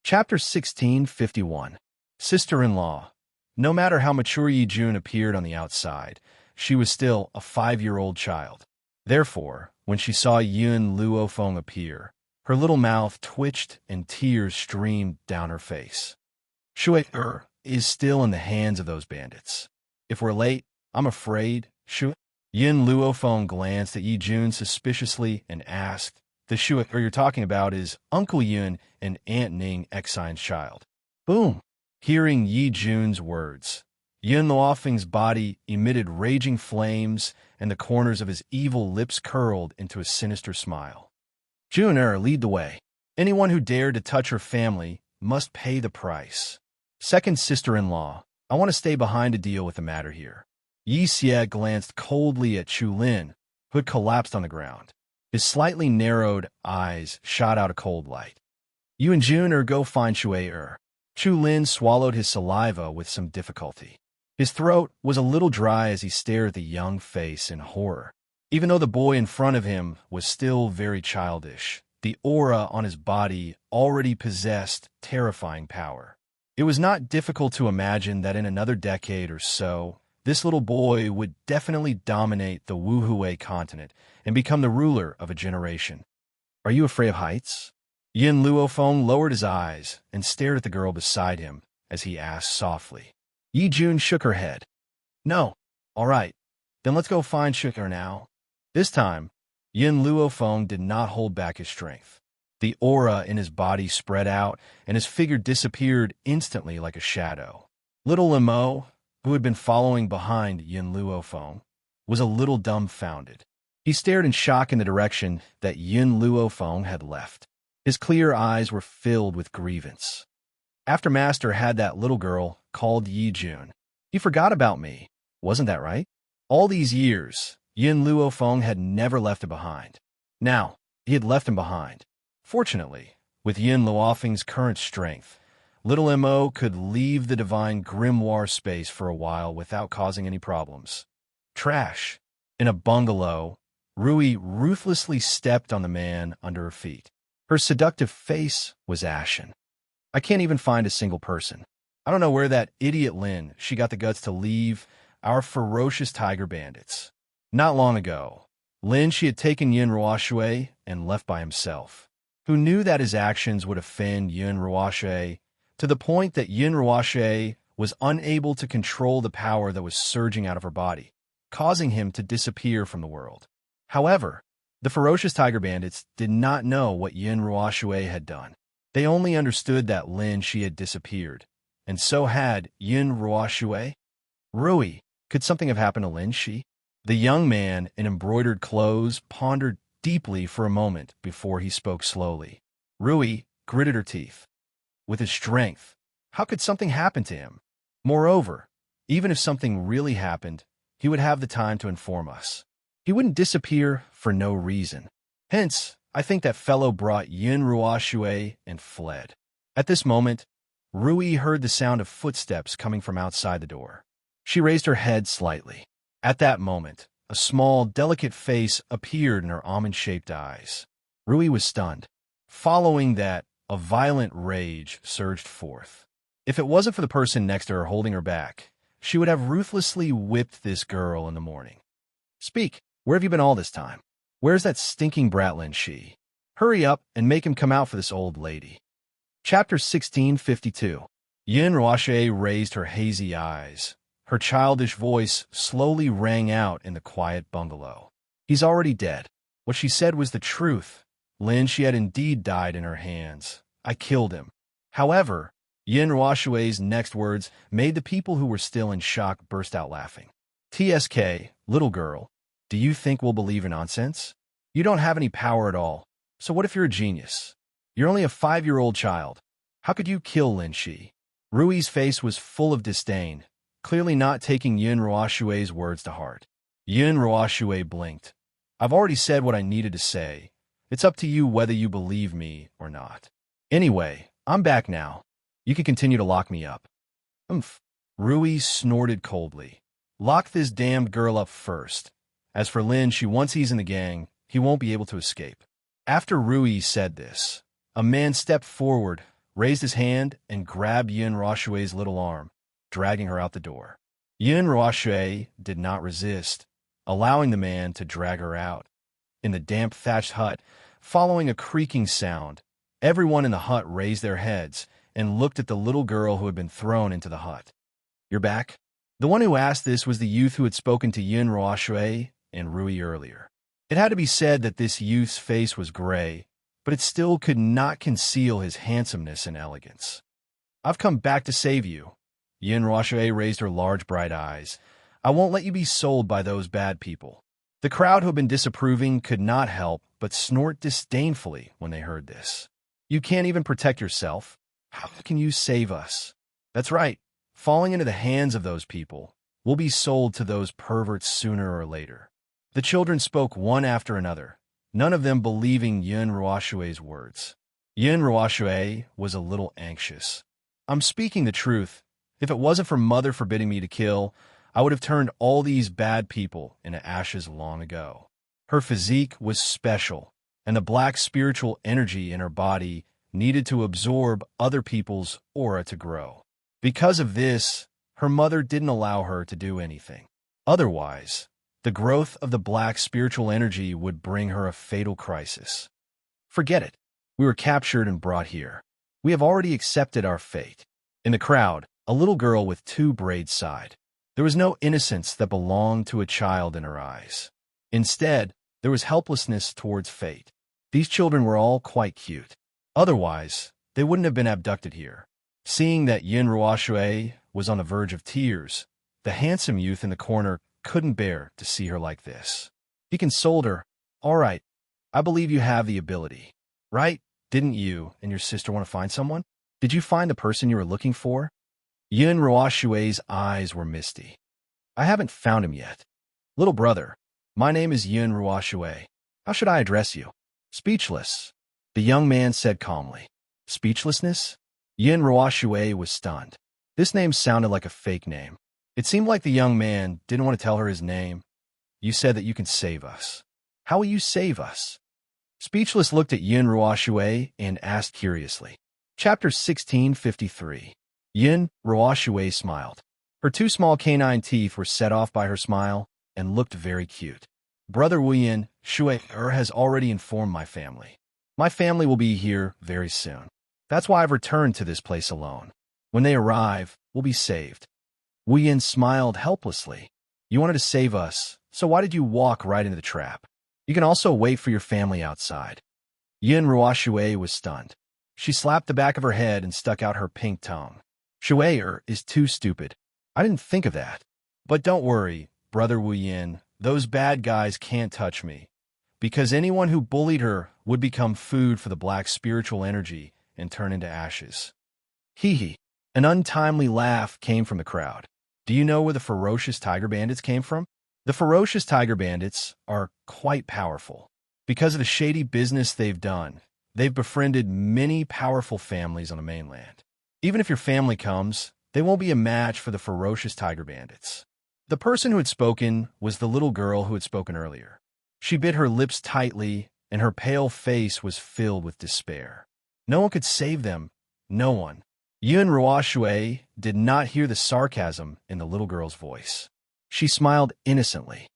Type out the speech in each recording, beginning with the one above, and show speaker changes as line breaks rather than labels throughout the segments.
Chapter 1651. Sister-in-law. No matter how mature Yi Jun appeared on the outside, she was still a 5-year-old child. Therefore, when she saw Yun Luofeng appear, her little mouth twitched and tears streamed down her face. Shui is still in the hands of those bandits. If we're late, I'm afraid, Shui. Yun Luofeng glanced at Yi Jun suspiciously and asked, "The Shui you're talking about is Uncle Yun and Aunt Ning Xine's child." Boom! Hearing Yi Jun's words, Yun Luofeng's body emitted raging flames and the corners of his evil lips curled into a sinister smile. Jun lead the way. Anyone who dared to touch her family must pay the price. Second sister-in-law, I want to stay behind to deal with the matter here. Yi Xie glanced coldly at Chu Lin, who had collapsed on the ground. His slightly narrowed eyes shot out a cold light. You and Jun go find Shui. Chu Lin swallowed his saliva with some difficulty. His throat was a little dry as he stared at the young face in horror. Even though the boy in front of him was still very childish, the aura on his body already possessed terrifying power. It was not difficult to imagine that in another decade or so, this little boy would definitely dominate the Wuhui continent and become the ruler of a generation. Are you afraid of heights? Yun Luofeng lowered his eyes and stared at the girl beside him as he asked softly. Yi Jun shook her head. No. All right. Then let's go find Shui now. This time, Yun Luofeng did not hold back his strength. The aura in his body spread out, and his figure disappeared instantly like a shadow. Little Limo, who had been following behind Yun Luofeng, was a little dumbfounded. He stared in shock in the direction that Yun Luofeng had left. His clear eyes were filled with grievance. After Master had that little girl called Yi Jun, he forgot about me. Wasn't that right? All these years, Yun Luofeng had never left him behind. Now, he had left him behind. Fortunately, with Yun Luofeng's current strength, little Mo could leave the divine grimoire space for a while without causing any problems. Trash. In a bungalow, Rui ruthlessly stepped on the man under her feet. Her seductive face was ashen. I can't even find a single person. I don't know where that idiot Lin she got the guts to leave our ferocious tiger bandits. Not long ago, Lin she had taken Yun Ruoshui and left by himself. Who knew that his actions would offend Yun Ruoshui to the point that Yun Ruoshui was unable to control the power that was surging out of her body, causing him to disappear from the world. However, the ferocious tiger bandits did not know what Yun Ruoshui had done. They only understood that Lin she had disappeared, and so had Yun Ruoshui. Rui, could something have happened to Lin Shi? The young man in embroidered clothes pondered deeply for a moment before he spoke slowly. Rui gritted her teeth. With his strength, how could something happen to him? Moreover, even if something really happened, he would have the time to inform us. He wouldn't disappear for no reason. Hence, I think that fellow brought Yun Ruoshui and fled. At this moment, Rui heard the sound of footsteps coming from outside the door. She raised her head slightly. At that moment, a small, delicate face appeared in her almond-shaped eyes. Rui was stunned. Following that, a violent rage surged forth. If it wasn't for the person next to her holding her back, she would have ruthlessly whipped this girl in the morning. Speak, where have you been all this time? Where's that stinking brat Lin Shi? Hurry up and make him come out for this old lady. Chapter 1652. Yun Ruoshui raised her hazy eyes. Her childish voice slowly rang out in the quiet bungalow. He's already dead. What she said was the truth. Lin Shi had indeed died in her hands. I killed him. However, Yun Ruoshui's next words made the people who were still in shock burst out laughing. TSK, little girl, do you think we'll believe in nonsense? You don't have any power at all. So what if you're a genius? You're only a 5-year-old child. How could you kill Lin Shi? Rui's face was full of disdain, clearly not taking Yun Ruoshui's words to heart. Yun Ruoshui blinked. I've already said what I needed to say. It's up to you whether you believe me or not. Anyway, I'm back now. You can continue to lock me up. Umph. Rui snorted coldly. Lock this damned girl up first. As for Lin Shi, once he's in the gang, he won't be able to escape. After Rui said this, a man stepped forward, raised his hand and grabbed Yun Ruoshui's little arm, dragging her out the door. Yun Ruoshui did not resist, allowing the man to drag her out. In the damp thatched hut, following a creaking sound, everyone in the hut raised their heads and looked at the little girl who had been thrown into the hut. "You're back?" The one who asked this was the youth who had spoken to Yun Ruoshui and Rui earlier. It had to be said that this youth's face was gray, but it still could not conceal his handsomeness and elegance. "I've come back to save you." Yun Ruoshui raised her large bright eyes. "I won't let you be sold by those bad people." The crowd who had been disapproving could not help but snort disdainfully when they heard this. "You can't even protect yourself. How can you save us?" "That's right. Falling into the hands of those people, we'll be sold to those perverts sooner or later." The children spoke one after another, none of them believing Yun Ruoshui's words. Yun Ruoshui was a little anxious. "I'm speaking the truth. If it wasn't for Mother forbidding me to kill, I would have turned all these bad people into ashes long ago." Her physique was special, and the black spiritual energy in her body needed to absorb other people's aura to grow. Because of this, her mother didn't allow her to do anything. Otherwise, the growth of the black spiritual energy would bring her a fatal crisis. "Forget it. We were captured and brought here. We have already accepted our fate." In the crowd, a little girl with two braids sighed. There was no innocence that belonged to a child in her eyes. Instead, there was helplessness towards fate. These children were all quite cute. Otherwise, they wouldn't have been abducted here. Seeing that Yun Ruoshui was on the verge of tears, the handsome youth in the corner couldn't bear to see her like this. He consoled her. "All right, I believe you have the ability. Right? Didn't you and your sister want to find someone? Did you find the person you were looking for?" Yun Ruoshui's eyes were misty. "I haven't found him yet. Little brother, my name is Yun Ruoshui. How should I address you?" "Speechless," the young man said calmly. Speechlessness? Yun Ruoshui was stunned. This name sounded like a fake name. It seemed like the young man didn't want to tell her his name. "You said that you can save us. How will you save us?" Speechless looked at Yun Ruoshui and asked curiously. Chapter 1653. Yun Ruoshui smiled. Her two small canine teeth were set off by her smile and looked very cute. "Brother Wuyin Shui has already informed my family. My family will be here very soon. That's why I've returned to this place alone. When they arrive, we'll be saved." Wuyin smiled helplessly. "You wanted to save us, so why did you walk right into the trap? You can also wait for your family outside." Yun Ruoshui was stunned. She slapped the back of her head and stuck out her pink tongue. "Shui'er is too stupid. I didn't think of that. But don't worry, Brother Wuyin, those bad guys can't touch me, because anyone who bullied her would become food for the black spiritual energy and turn into ashes." Hee hee. An untimely laugh came from the crowd. Do you know where the ferocious tiger bandits came from? The ferocious tiger bandits are quite powerful. Because of the shady business they've done, they've befriended many powerful families on the mainland. Even if your family comes, they won't be a match for the ferocious tiger bandits. The person who had spoken was the little girl who had spoken earlier. She bit her lips tightly, and her pale face was filled with despair. No one could save them. No one. Yun Ruoshui did not hear the sarcasm in the little girl's voice. She smiled innocently.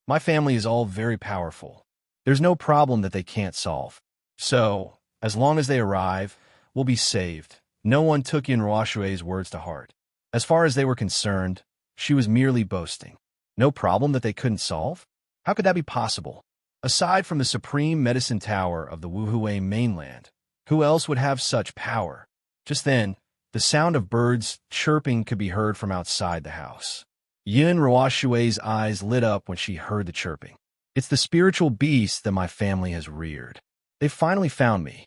"My family is all very powerful. There's no problem that they can't solve. So, as long as they arrive, we'll be saved." No one took Yun Ruoshui's words to heart. As far as they were concerned, she was merely boasting. No problem that they couldn't solve? How could that be possible? Aside from the supreme medicine tower of the Wuhui mainland, who else would have such power? Just then, the sound of birds chirping could be heard from outside the house. Yun Ruoshui's eyes lit up when she heard the chirping. "It's the spiritual beast that my family has reared. They've finally found me."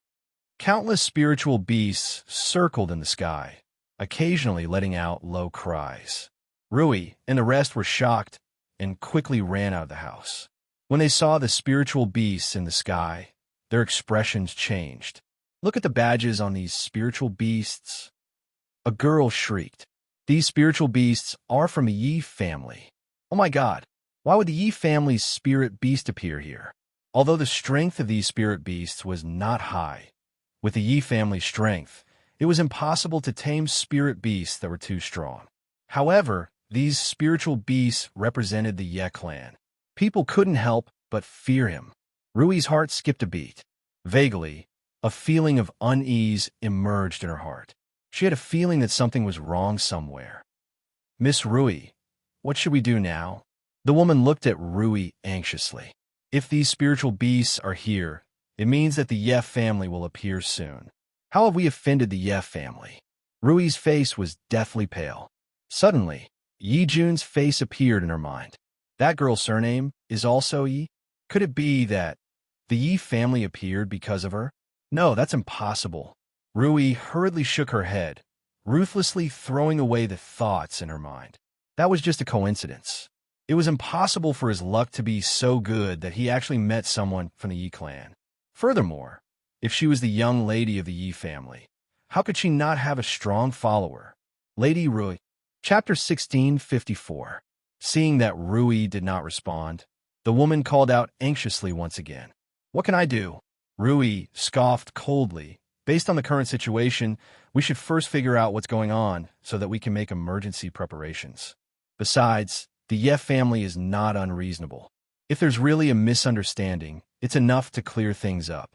Countless spiritual beasts circled in the sky, occasionally letting out low cries. Rui and the rest were shocked and quickly ran out of the house. When they saw the spiritual beasts in the sky, their expressions changed. "Look at the badges on these spiritual beasts." A girl shrieked. "These spiritual beasts are from a Yi family. Oh my God, why would the Yi family's spirit beast appear here?" Although the strength of these spirit beasts was not high, with the Yi family's strength, It was impossible to tame spirit beasts that were too strong. However, these spiritual beasts represented the Ye clan. People couldn't help but fear him. Rui's heart skipped a beat. Vaguely, a feeling of unease emerged in her heart. She had a feeling that something was wrong somewhere. "Miss Rui, what should we do now?" The woman looked at Rui anxiously. "If these spiritual beasts are here, it means that the Ye family will appear soon. How have we offended the Ye family?" Rui's face was deathly pale. Suddenly, Yi Jun's face appeared in her mind. That girl's surname is also Yi? Could it be that the Yi family appeared because of her? No, that's impossible. Rui hurriedly shook her head, ruthlessly throwing away the thoughts in her mind. That was just a coincidence. It was impossible for his luck to be so good that he actually met someone from the Yi clan. Furthermore, if she was the young lady of the Yi family, how could she not have a strong follower? Lady Rui. Chapter 1654. Seeing that Rui did not respond, the woman called out anxiously once again. "What can I do?" Rui scoffed coldly. "Based on the current situation, we should first figure out what's going on so that we can make emergency preparations. Besides, the Ye family is not unreasonable. If there's really a misunderstanding, it's enough to clear things up."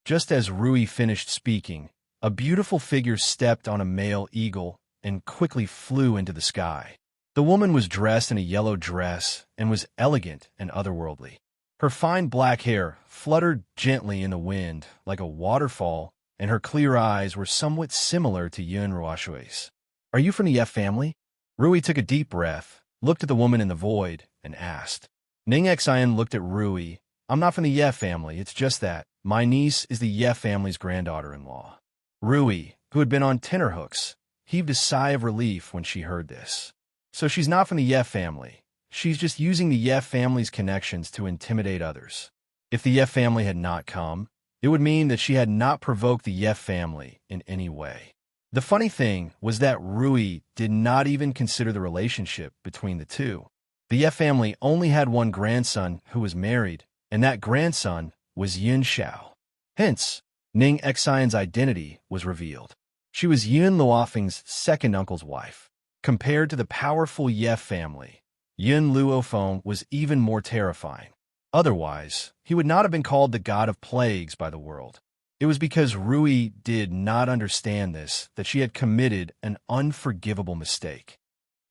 Just as Rui finished speaking, a beautiful figure stepped on a male eagle and quickly flew into the sky. The woman was dressed in a yellow dress and was elegant and otherworldly. Her fine black hair fluttered gently in the wind like a waterfall, and her clear eyes were somewhat similar to Yun Ruashui's. "Are you from the Ye family?" Rui took a deep breath, looked at the woman in the void, and asked. Ning Xian looked at Rui. "I'm not from the Ye family, it's just that my niece is the Ye family's granddaughter-in-law." Rui, who had been on tenterhooks, heaved a sigh of relief when she heard this. So she's not from the Ye family. She's just using the Ye family's connections to intimidate others. If the Ye family had not come, it would mean that she had not provoked the Ye family in any way. The funny thing was that Rui did not even consider the relationship between the two. The Ye family only had one grandson who was married, and that grandson was Yun Xiao. Hence, Ning Xian's identity was revealed. She was Yun Luofeng's second uncle's wife. Compared to the powerful Ye family, Yun Luofeng was even more terrifying. Otherwise, he would not have been called the god of plagues by the world. It was because Rui did not understand this that she had committed an unforgivable mistake.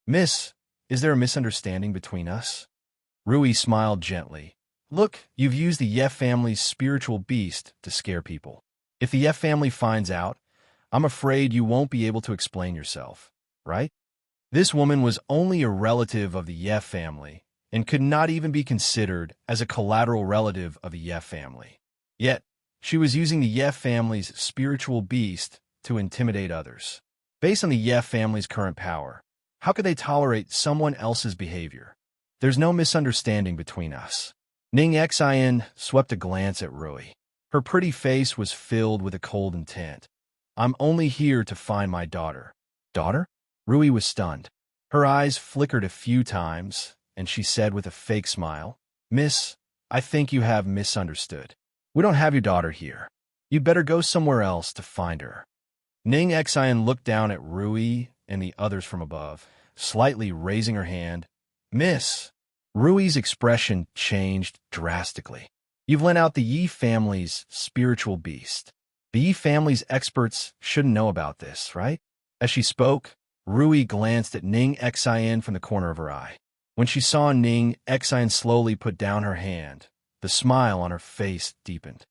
"Miss, is there a misunderstanding between us?" Rui smiled gently. "Look, you've used the Ye family's spiritual beast to scare people. If the Ye family finds out, I'm afraid you won't be able to explain yourself, right?" This woman was only a relative of the Ye family and could not even be considered as a collateral relative of the Ye family. Yet, she was using the Ye family's spiritual beast to intimidate others. Based on the Ye family's current power, how could they tolerate someone else's behavior? "There's no misunderstanding between us." Ning Xian swept a glance at Rui. Her pretty face was filled with a cold intent. "I'm only here to find my daughter." "Daughter?" Rui was stunned. Her eyes flickered a few times, and she said with a fake smile, "Miss, I think you have misunderstood. We don't have your daughter here. You'd better go somewhere else to find her." Ning Xian looked down at Rui and the others from above, slightly raising her hand. "Miss." Rui's expression changed drastically. "You've lent out the Yi family's spiritual beast. The Yi family's experts shouldn't know about this, right?" As she spoke, Rui glanced at Ning Xian from the corner of her eye. When she saw Ning Xian slowly put down her hand, the smile on her face deepened.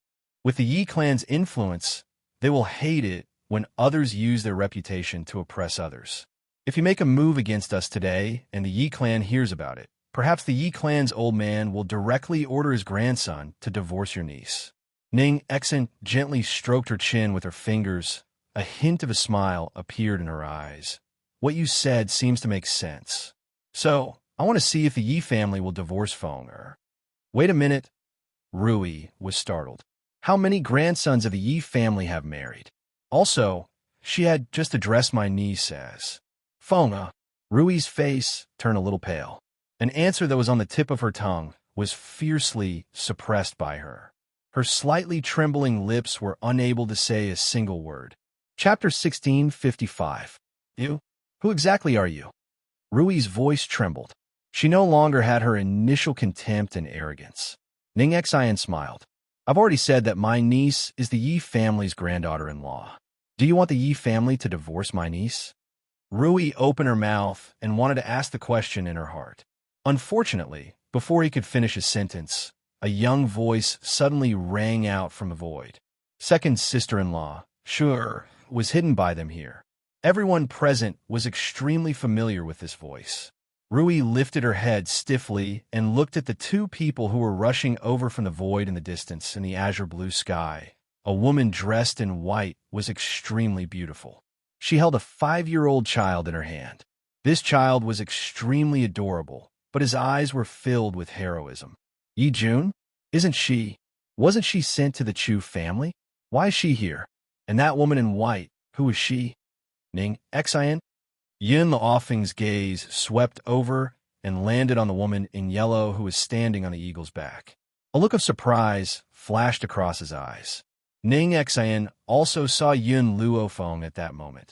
With the Yi clan's influence, they will hate it when others use their reputation to oppress others. If you make a move against us today and the Yi clan hears about it, perhaps the Yi clan's old man will directly order his grandson to divorce your niece. Ning Xian gently stroked her chin with her fingers. A hint of a smile appeared in her eyes. "What you said seems to make sense. So, I want to see if the Yi family will divorce Feng. Wait a minute." Rui was startled. "How many grandsons of the Yi family have married? Also, she had just addressed my niece as Feng. Rui's face turned a little pale. An answer that was on the tip of her tongue was fiercely suppressed by her. Her slightly trembling lips were unable to say a single word. Chapter 1655. You? Who exactly are you? Rui's voice trembled. She no longer had her initial contempt and arrogance. Ning Xian smiled. I've already said that my niece is the Yi family's granddaughter-in-law. Do you want the Yi family to divorce my niece? Rui opened her mouth and wanted to ask the question in her heart. Unfortunately, before he could finish his sentence, a young voice suddenly rang out from the void. Second sister-in-law, sure, was hidden by them here. Everyone present was extremely familiar with this voice. Rui lifted her head stiffly and looked at the two people who were rushing over from the void in the distance in the azure blue sky. A woman dressed in white was extremely beautiful. She held a 5-year-old child in her hand. This child was extremely adorable, but his eyes were filled with heroism. Yi Jun? Wasn't she sent to the Chu family? Why is she here? And that woman in white, who is she? Ning Xian? Yun Luofeng's gaze swept over and landed on the woman in yellow who was standing on the eagle's back. A look of surprise flashed across his eyes. Ning Xian also saw Yun Luofeng at that moment.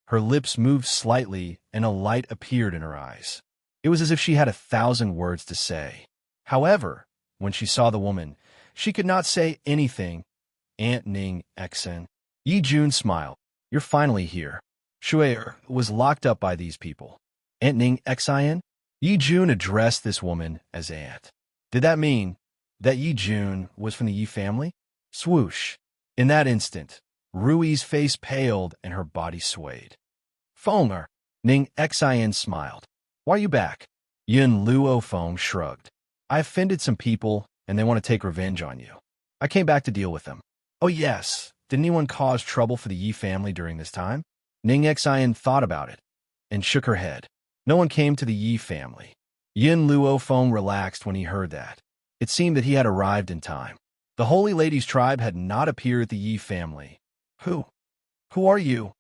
Her lips moved slightly and a light appeared in her eyes. It was as if she had 1,000 words to say. However, when she saw the woman, she could not say anything. Aunt Ning Xian. Yi Jun smiled. You're finally here. Shui was locked up by these people. Aunt Ning Xian? Yi Jun addressed this woman as aunt. Did that mean that Yi Jun was from the Yi family? Swoosh. In that instant, Rui's face paled and her body swayed. Fenger. Ning Xian smiled. Why are you back? Yun Luofeng shrugged. I offended some people and they want to take revenge on you. I came back to deal with them. Oh yes, did anyone cause trouble for the Yi family during this time? Ning Xian thought about it and shook her head. No one came to the Yi family. Yun Luofeng relaxed when he heard that. It seemed that he had arrived in time. The Holy Lady's tribe had not appeared at the Yi family. Who are you?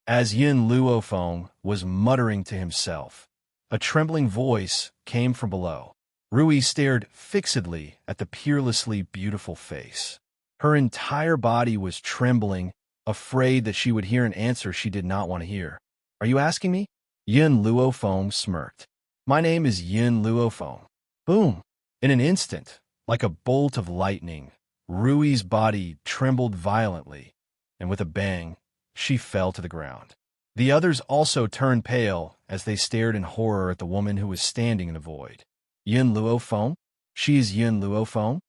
As Yun Luofeng was muttering to himself, a trembling voice came from below. Rui stared fixedly at the peerlessly beautiful face. Her entire body was trembling, afraid that she would hear an answer she did not want to hear. Are you asking me? Yun Luofeng smirked. My name is Yun Luofeng. Boom! In an instant, like a bolt of lightning, Rui's body trembled violently, and with a bang, she fell to the ground. The others also turned pale as they stared in horror at the woman who was standing in the void. Yun Luofeng? She is Yun Luofeng?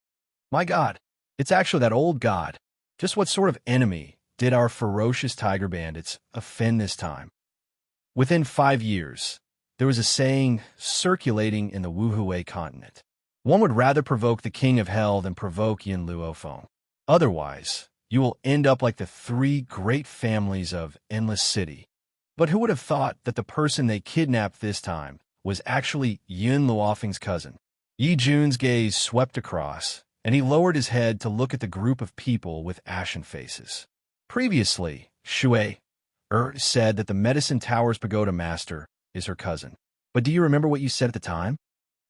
My God, it's actually that old god. Just what sort of enemy did our ferocious tiger bandits offend this time? Within 5 years, there was a saying circulating in the Wuhui continent. One would rather provoke the king of hell than provoke Yun Luofeng. Otherwise, you will end up like the 3 great families of Endless City. But who would have thought that the person they kidnapped this time was actually Yun Luofeng's cousin? Yi Jun's gaze swept across, and he lowered his head to look at the group of people with ashen faces. Previously, Shui said that the Medicine Tower's pagoda master is her cousin. But do you remember what you said at the time?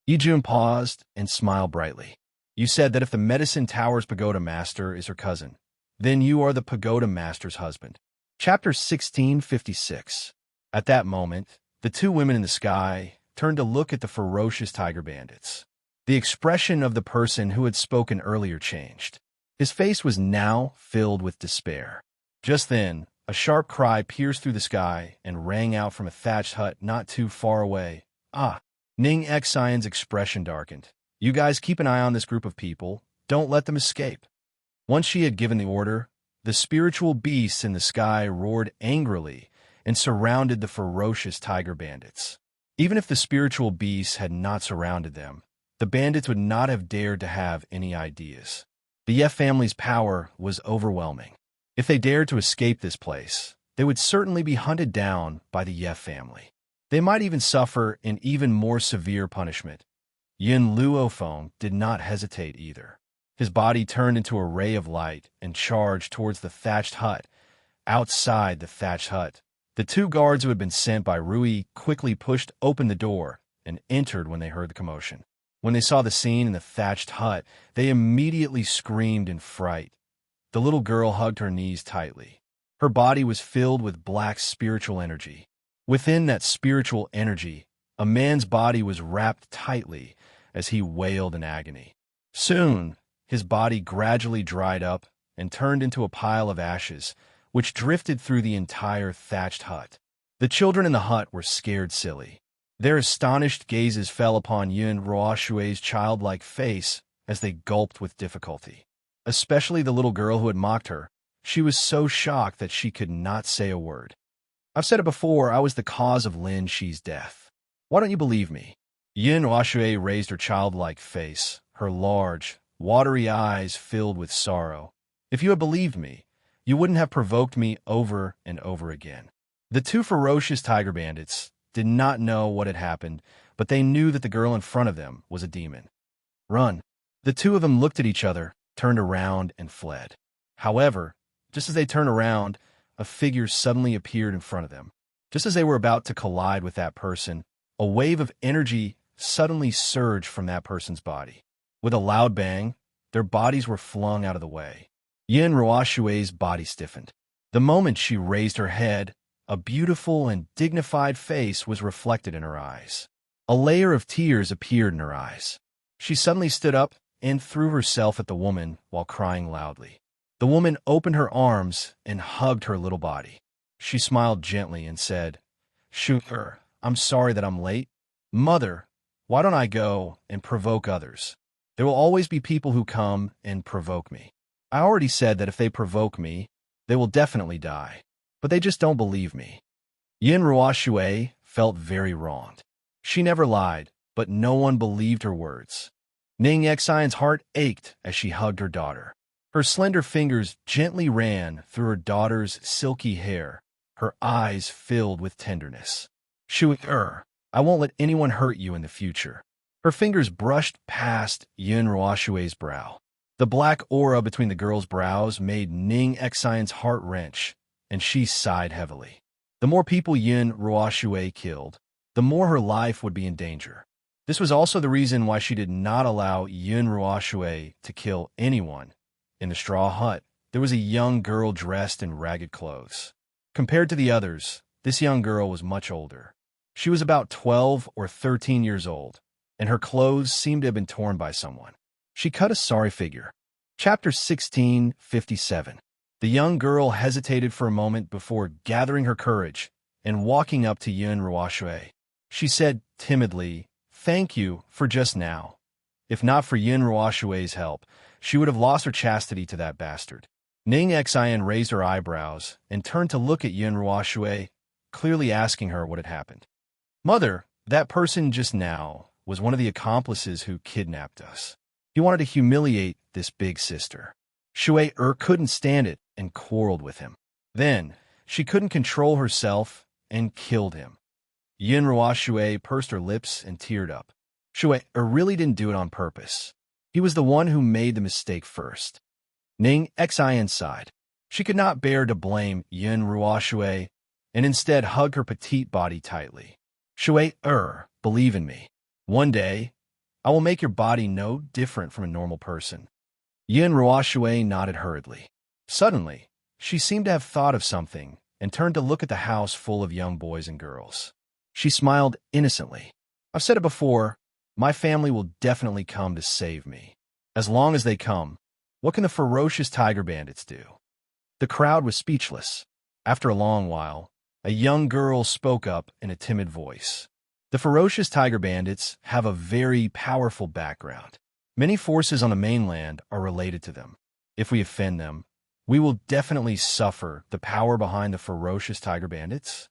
Yi Jun paused and smiled brightly. You said that if the Medicine Tower's pagoda master is her cousin, then you are the pagoda master's husband. Chapter 1656. At that moment, the 2 women in the sky turned to look at the ferocious tiger bandits. The expression of the person who had spoken earlier changed. His face was now filled with despair. Just then, a sharp cry pierced through the sky and rang out from a thatched hut not too far away. Ah! Ning Xian's expression darkened. You guys keep an eye on this group of people. Don't let them escape. Once she had given the order, the spiritual beasts in the sky roared angrily and surrounded the ferocious tiger bandits. Even if the spiritual beasts had not surrounded them, the bandits would not have dared to have any ideas. The Ye family's power was overwhelming. If they dared to escape this place, they would certainly be hunted down by the Ye family. They might even suffer an even more severe punishment. Yun Luofeng did not hesitate either. His body turned into a ray of light and charged towards the thatched hut. Outside the thatched hut, the 2 guards who had been sent by Rui quickly pushed open the door and entered when they heard the commotion. When they saw the scene in the thatched hut, they immediately screamed in fright. The little girl hugged her knees tightly. Her body was filled with black spiritual energy. Within that spiritual energy, a man's body was wrapped tightly as he wailed in agony. Soon, his body gradually dried up and turned into a pile of ashes, which drifted through the entire thatched hut. The children in the hut were scared silly. Their astonished gazes fell upon Yun Ruoshue's childlike face as they gulped with difficulty. Especially the little girl who had mocked her. She was so shocked that she could not say a word. I've said it before, I was the cause of Lin Shi's death. Why don't you believe me? Yun Ruoshue raised her childlike face, her large, watery eyes filled with sorrow. If you had believed me, you wouldn't have provoked me over and over again. The two ferocious tiger bandits did not know what had happened, but they knew that the girl in front of them was a demon. Run. The two of them looked at each other, turned around, and fled. However, just as they turned around, a figure suddenly appeared in front of them. Just as they were about to collide with that person, a wave of energy suddenly surged from that person's body. With a loud bang, their bodies were flung out of the way. Yin Ruoshue's body stiffened. The moment she raised her head, a beautiful and dignified face was reflected in her eyes. A layer of tears appeared in her eyes. She suddenly stood up and threw herself at the woman while crying loudly. The woman opened her arms and hugged her little body. She smiled gently and said, "Sure, I'm sorry that I'm late. Mother, why don't I go and provoke others? There will always be people who come and provoke me. I already said that if they provoke me, they will definitely die. But they just don't believe me." Yin Ruoshue felt very wronged. She never lied, but no one believed her words. Ning Xian's heart ached as she hugged her daughter. Her slender fingers gently ran through her daughter's silky hair, her eyes filled with tenderness. "Shui, I won't let anyone hurt you in the future." Her fingers brushed past Yun Ruoshue's brow. The black aura between the girl's brows made Ning Xian's heart wrench, and she sighed heavily. The more people Yun Ruoshue killed, the more her life would be in danger. This was also the reason why she did not allow Yun Ruoshue to kill anyone. In the straw hut, there was a young girl dressed in ragged clothes. Compared to the others, this young girl was much older. She was about 12 or 13 years old, and her clothes seemed to have been torn by someone. She cut a sorry figure. Chapter 1657. The young girl hesitated for a moment before gathering her courage and walking up to Yun Ruoshue. She said timidly, "Thank you for just now. If not for Yun Ruoshue's help, she would have lost her chastity to that bastard." Ning Xian raised her eyebrows and turned to look at Yun Ruoshue, clearly asking her what had happened. "Mother, that person just now was one of the accomplices who kidnapped us. He wanted to humiliate this big sister. Shui couldn't stand it and quarreled with him. Then, she couldn't control herself and killed him." Yun Ruoshue pursed her lips and teared up. Shui really didn't do it on purpose. He was the one who made the mistake first. Ning Xian sighed. She could not bear to blame Yun Ruoshue and instead hug her petite body tightly. "Shui, believe in me. One day, I will make your body no different from a normal person." Yun Ruoshue nodded hurriedly. Suddenly, she seemed to have thought of something and turned to look at the house full of young boys and girls. She smiled innocently. "I've said it before, my family will definitely come to save me. As long as they come, what can the ferocious tiger bandits do?" The crowd was speechless. After a long while, a young girl spoke up in a timid voice. "The ferocious tiger bandits have a very powerful background. Many forces on the mainland are related to them. If we offend them, we will definitely suffer the power behind the ferocious tiger bandits."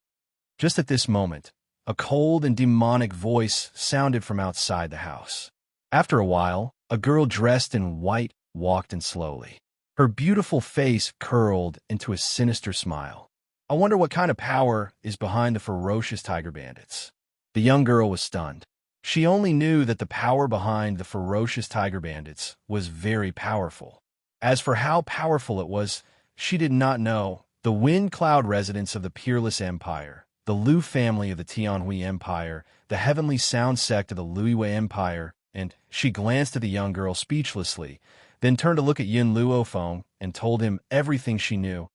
Just at this moment, a cold and demonic voice sounded from outside the house. After a while, a girl dressed in white walked in slowly. Her beautiful face curled into a sinister smile. "I wonder what kind of power is behind the ferocious tiger bandits." The young girl was stunned. She only knew that the power behind the ferocious tiger bandits was very powerful. As for how powerful it was, she did not know. The Wind Cloud residents of the Peerless Empire, the Lu family of the Tianhui Empire, the Heavenly Sound sect of the Luiwei Empire, and she glanced at the young girl speechlessly, then turned to look at Yin Luofeng and told him everything she knew.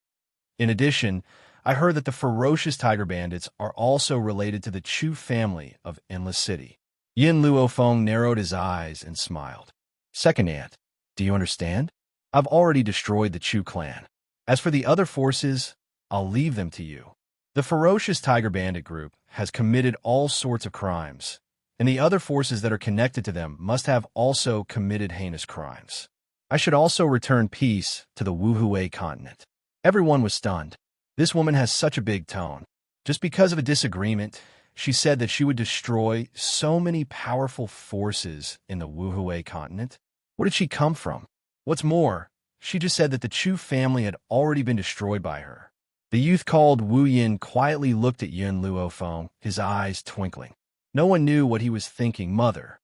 In addition, I heard that the ferocious tiger bandits are also related to the Chu family of Endless City. Yin Luofeng narrowed his eyes and smiled. Second aunt, do you understand? I've already destroyed the Chu clan. As for the other forces, I'll leave them to you. The ferocious tiger bandit group has committed all sorts of crimes, and the other forces that are connected to them must have also committed heinous crimes. I should also return peace to the Wuhui continent. Everyone was stunned. This woman has such a big tone. Just because of a disagreement, she said that she would destroy so many powerful forces in the Wuhui continent. Where did she come from? What's more, she just said that the Chu family had already been destroyed by her. The youth called Wu Yin quietly looked at Yin Luofeng, his eyes twinkling. No one knew what he was thinking. Mother.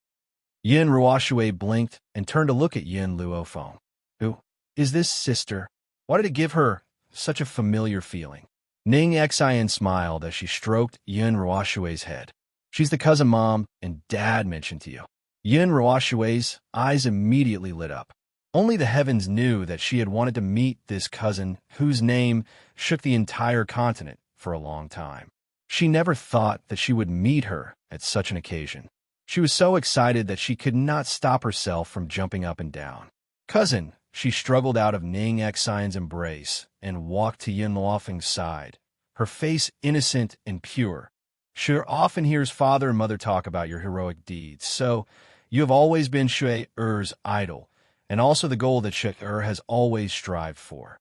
Yin Ruoshui blinked and turned to look at Yin Luofeng. Who is this sister? Why did it give her such a familiar feeling? Ning Xian smiled as she stroked Yin Ruoshui's head. She's the cousin Mom and Dad mentioned to you. Yin Ruoshui's eyes immediately lit up. Only the heavens knew that she had wanted to meet this cousin whose name shook the entire continent for a long time. She never thought that she would meet her at such an occasion. She was so excited that she could not stop herself from jumping up and down. Cousin, she struggled out of Ning Xian's embrace and walked to Yin Luofeng's side, her face innocent and pure. She often hears father and mother talk about your heroic deeds, so you have always been Shui Er's idol, and also the goal that Shui Er has always strived for.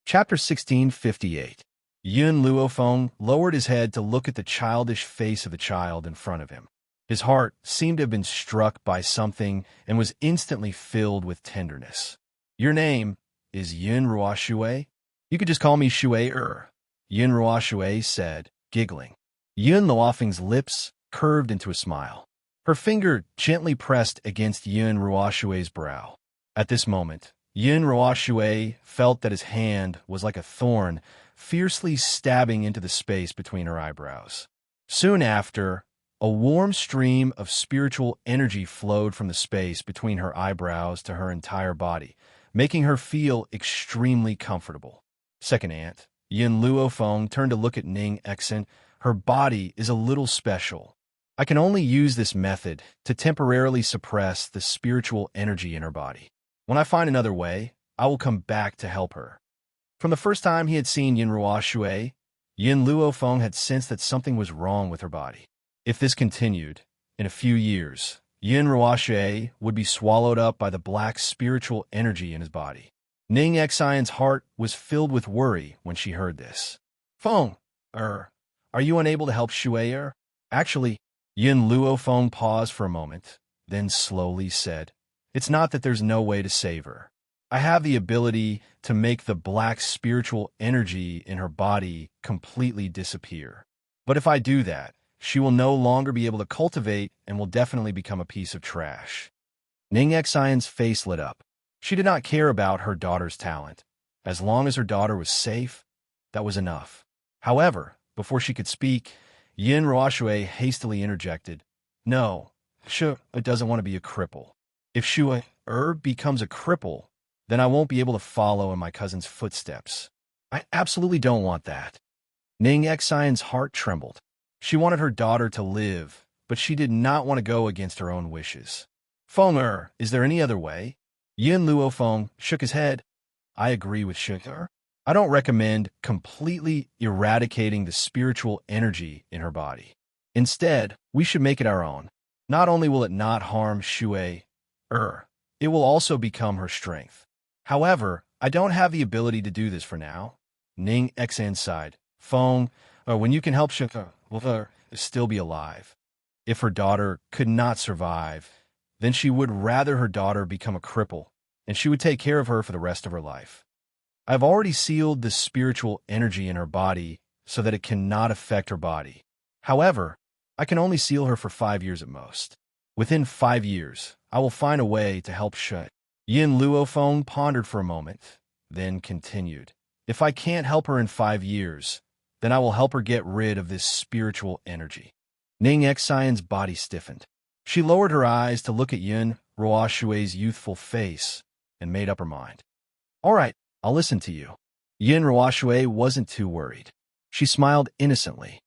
Chapter 1658. Yun Luofeng lowered his head to look at the childish face of the child in front of him. His heart seemed to have been struck by something and was instantly filled with tenderness. Your name is Yun Ruoshui? You could just call me Shui Er, Yun Ruoshui said, giggling. Yun Luofeng's lips curved into a smile. Her finger gently pressed against Yun Ruoshui's brow. At this moment, Yun Ruoshui felt that his hand was like a thorn, fiercely stabbing into the space between her eyebrows. Soon after, a warm stream of spiritual energy flowed from the space between her eyebrows to her entire body, making her feel extremely comfortable. Second aunt, Yin Luofeng turned to look at Ning Xian. Her body is a little special. I can only use this method to temporarily suppress the spiritual energy in her body. When I find another way, I will come back to help her. From the first time he had seen Yin Ruoshui, Yin Luofeng had sensed that something was wrong with her body. If this continued, in a few years, Yin Ruoshui would be swallowed up by the black spiritual energy in his body. Ning Xian's heart was filled with worry when she heard this. Feng, are you unable to help Shui Er? Actually, Yin Luofeng paused for a moment, then slowly said, it's not that there's no way to save her. I have the ability to make the black spiritual energy in her body completely disappear. But if I do that, she will no longer be able to cultivate and will definitely become a piece of trash. Ning Xian's face lit up. She did not care about her daughter's talent. As long as her daughter was safe, that was enough. However, before she could speak, Yin Ruoshui hastily interjected, No, Shui doesn't want to be a cripple. If Shui becomes a cripple, then I won't be able to follow in my cousin's footsteps. I absolutely don't want that. Ning Xian's heart trembled. She wanted her daughter to live, but she did not want to go against her own wishes. Feng is there any other way? Yin Luofeng shook his head. I agree with Shui. I don't recommend completely eradicating the spiritual energy in her body. Instead, we should make it our own. Not only will it not harm Shui, it will also become her strength. However, I don't have the ability to do this for now. Ning Xian sighed. Feng, when you can help Shui, will still be alive. If her daughter could not survive, then she would rather her daughter become a cripple, and she would take care of her for the rest of her life. I've already sealed the spiritual energy in her body so that it cannot affect her body. However, I can only seal her for 5 years at most. Within 5 years, I will find a way to help Shui. Yin Luofeng pondered for a moment, then continued. If I can't help her in 5 years, then I will help her get rid of this spiritual energy. Ning Xian's body stiffened. She lowered her eyes to look at Yin Ruoshui's youthful face and made up her mind. All right, I'll listen to you. Yin Ruoshui wasn't too worried. She smiled innocently.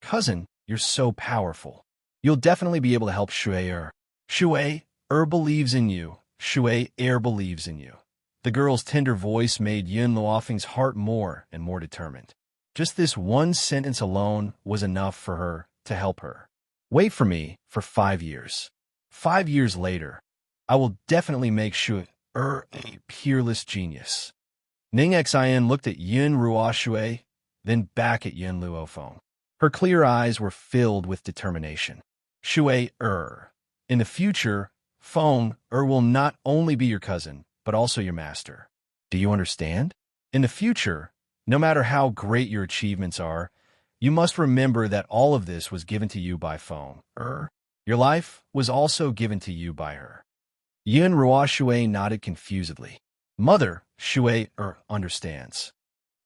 Cousin, you're so powerful. You'll definitely be able to help Shui-er. Shui-er believes in you. Shui-er believes in you. The girl's tender voice made Yin Luofeng's heart more and more determined. Just this one sentence alone was enough for her to help her. Wait for me for 5 years. 5 years later, I will definitely make Shui-er a peerless genius. Ning Xian looked at Yin Ruoshui, then back at Yin Luofeng. Her clear eyes were filled with determination. Shui-er. In the future, Feng-er will not only be your cousin, but also your master. Do you understand? In the future, no matter how great your achievements are, you must remember that all of this was given to you by Feng-er. Your life was also given to you by her. Yin Ruoshui nodded confusedly. Mother, Shui-er understands.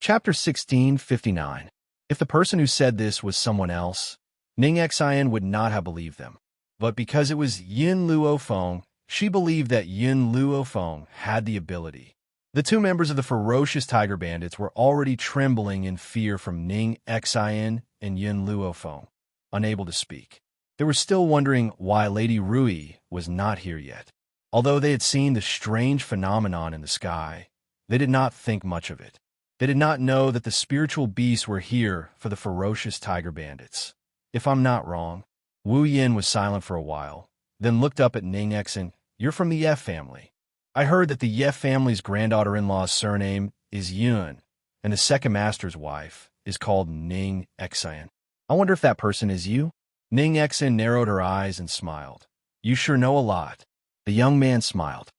Chapter 1659. If the person who said this was someone else, Ning Xian would not have believed them. But because it was Yin Luofeng, she believed that Yin Luofeng had the ability. The two members of the ferocious tiger bandits were already trembling in fear from Ning Xian and Yin Luofeng, unable to speak. They were still wondering why Lady Rui was not here yet. Although they had seen the strange phenomenon in the sky, they did not think much of it. They did not know that the spiritual beasts were here for the ferocious tiger bandits. If I'm not wrong, Wu Yin was silent for a while, then looked up at Ning Xian. You're from the Yef family. I heard that the Yef family's granddaughter-in-law's surname is Yun, and the second master's wife is called Ning Xian. I wonder if that person is you? Ning Xian narrowed her eyes and smiled. You sure know a lot. The young man smiled.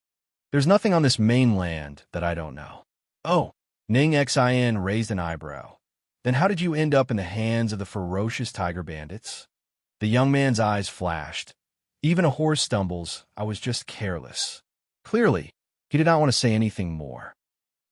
There's nothing on this mainland that I don't know. Oh, Ning Xian raised an eyebrow. Then how did you end up in the hands of the ferocious tiger bandits? The young man's eyes flashed. Even a horse stumbles, I was just careless. Clearly, he did not want to say anything more.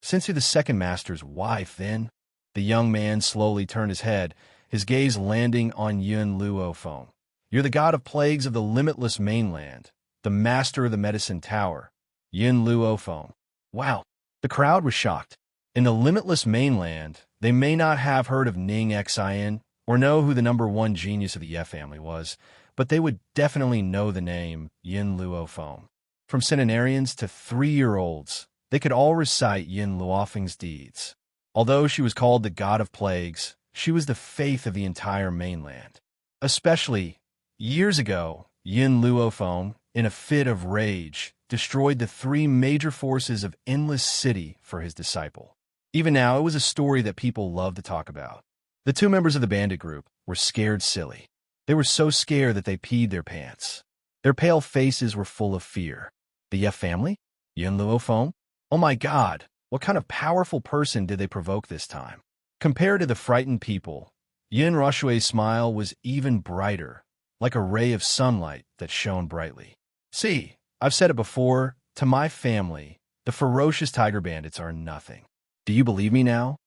Since you're the second master's wife, then? The young man slowly turned his head, his gaze landing on Yin Luofeng. You're the god of plagues of the limitless mainland, the master of the medicine tower, Yin Luofeng. Wow, the crowd was shocked. In the limitless mainland, they may not have heard of Ning Xian or know who the #1 genius of the Yef family was, but they would definitely know the name Yin Luofeng. From centenarians to 3-year-olds, they could all recite Yin Luofeng's deeds. Although she was called the god of plagues, she was the faith of the entire mainland. Especially, years ago, Yin Luofeng, in a fit of rage, destroyed the 3 major forces of Endless City for his disciple. Even now, it was a story that people loved to talk about. The 2 members of the bandit group were scared silly. They were so scared that they peed their pants. Their pale faces were full of fear. The Yef family? Yin Luofeng? Oh my God, what kind of powerful person did they provoke this time? Compared to the frightened people, Yin Ruoshui's smile was even brighter, like a ray of sunlight that shone brightly. See, I've said it before, to my family, the ferocious tiger bandits are nothing. Do you believe me now?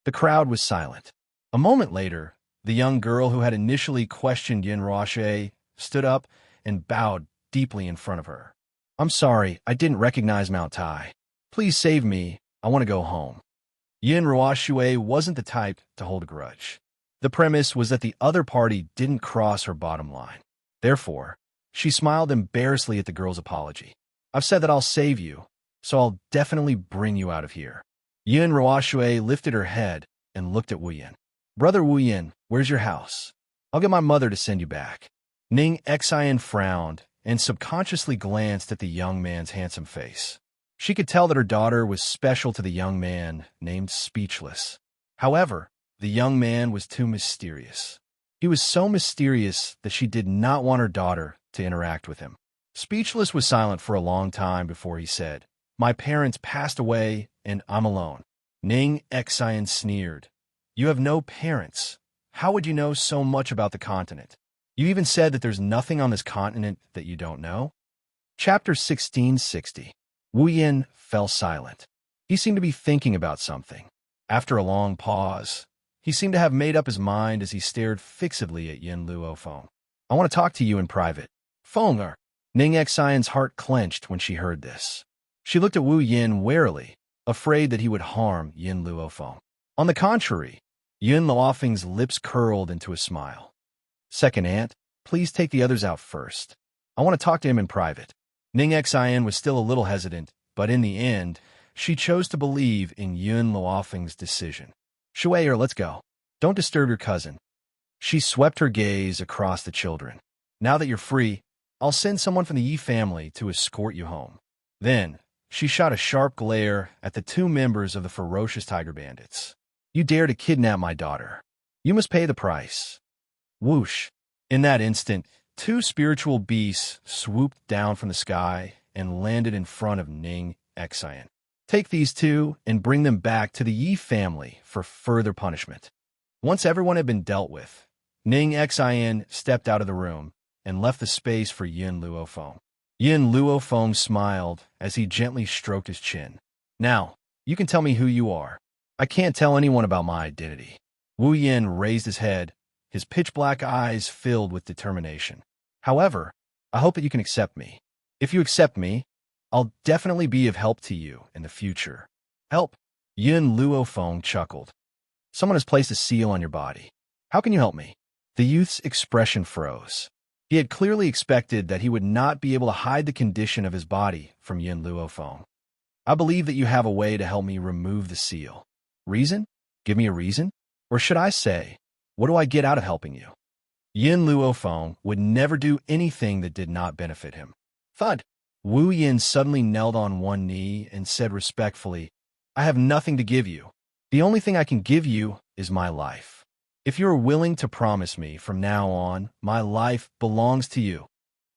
The crowd was silent. A moment later, the young girl who had initially questioned Yin Ruoshui stood up and bowed deeply in front of her. I'm sorry, I didn't recognize Mount Tai. Please save me, I want to go home. Yin Ruoshui wasn't the type to hold a grudge. The premise was that the other party didn't cross her bottom line. Therefore, she smiled embarrassedly at the girl's apology. I've said that I'll save you, so I'll definitely bring you out of here. Yin Ruoshui lifted her head and looked at Wu Yin. Brother Wu Yin, where's your house? I'll get my mother to send you back. Ning Xian frowned and subconsciously glanced at the young man's handsome face. She could tell that her daughter was special to the young man named Speechless. However, the young man was too mysterious. He was so mysterious that she did not want her daughter to interact with him. Speechless was silent for a long time before he said, My parents passed away and I'm alone. Ning Xian sneered. You have no parents. How would you know so much about the continent? You even said that there's nothing on this continent that you don't know? Chapter 1660. Wu Yin fell silent. He seemed to be thinking about something. After a long pause, he seemed to have made up his mind as he stared fixedly at Yin Luofeng. I want to talk to you in private. Feng-er. Ning Xian's heart clenched when she heard this. She looked at Wu Yin warily, afraid that he would harm Yin Luofeng. On the contrary, Yin Luofeng's lips curled into a smile. Second aunt, please take the others out first. I want to talk to him in private. Ning Xian was still a little hesitant, but in the end, she chose to believe in Yin Luofeng's decision. Shui'er, let's go. Don't disturb your cousin. She swept her gaze across the children. Now that you're free, I'll send someone from the Yi family to escort you home. Then, she shot a sharp glare at the two members of the ferocious tiger bandits. You dare to kidnap my daughter. You must pay the price. Whoosh. In that instant, two spiritual beasts swooped down from the sky and landed in front of Ning Xian. Take these two and bring them back to the Yi family for further punishment. Once everyone had been dealt with, Ning Xian stepped out of the room and left the space for Yin Luofeng. Yin Luofeng smiled as he gently stroked his chin. Now, you can tell me who you are. I can't tell anyone about my identity. Wu Yin raised his head, his pitch-black eyes filled with determination. However, I hope that you can accept me. If you accept me, I'll definitely be of help to you in the future. Help? Yin Luofeng chuckled. Someone has placed a seal on your body. How can you help me? The youth's expression froze. He had clearly expected that he would not be able to hide the condition of his body from Yin Luofeng. I believe that you have a way to help me remove the seal. Reason? Give me a reason? Or should I say, what do I get out of helping you? Yin Luofeng would never do anything that did not benefit him. Thud! Wu Yin suddenly knelt on one knee and said respectfully, I have nothing to give you. The only thing I can give you is my life. If you are willing to promise me from now on, my life belongs to you.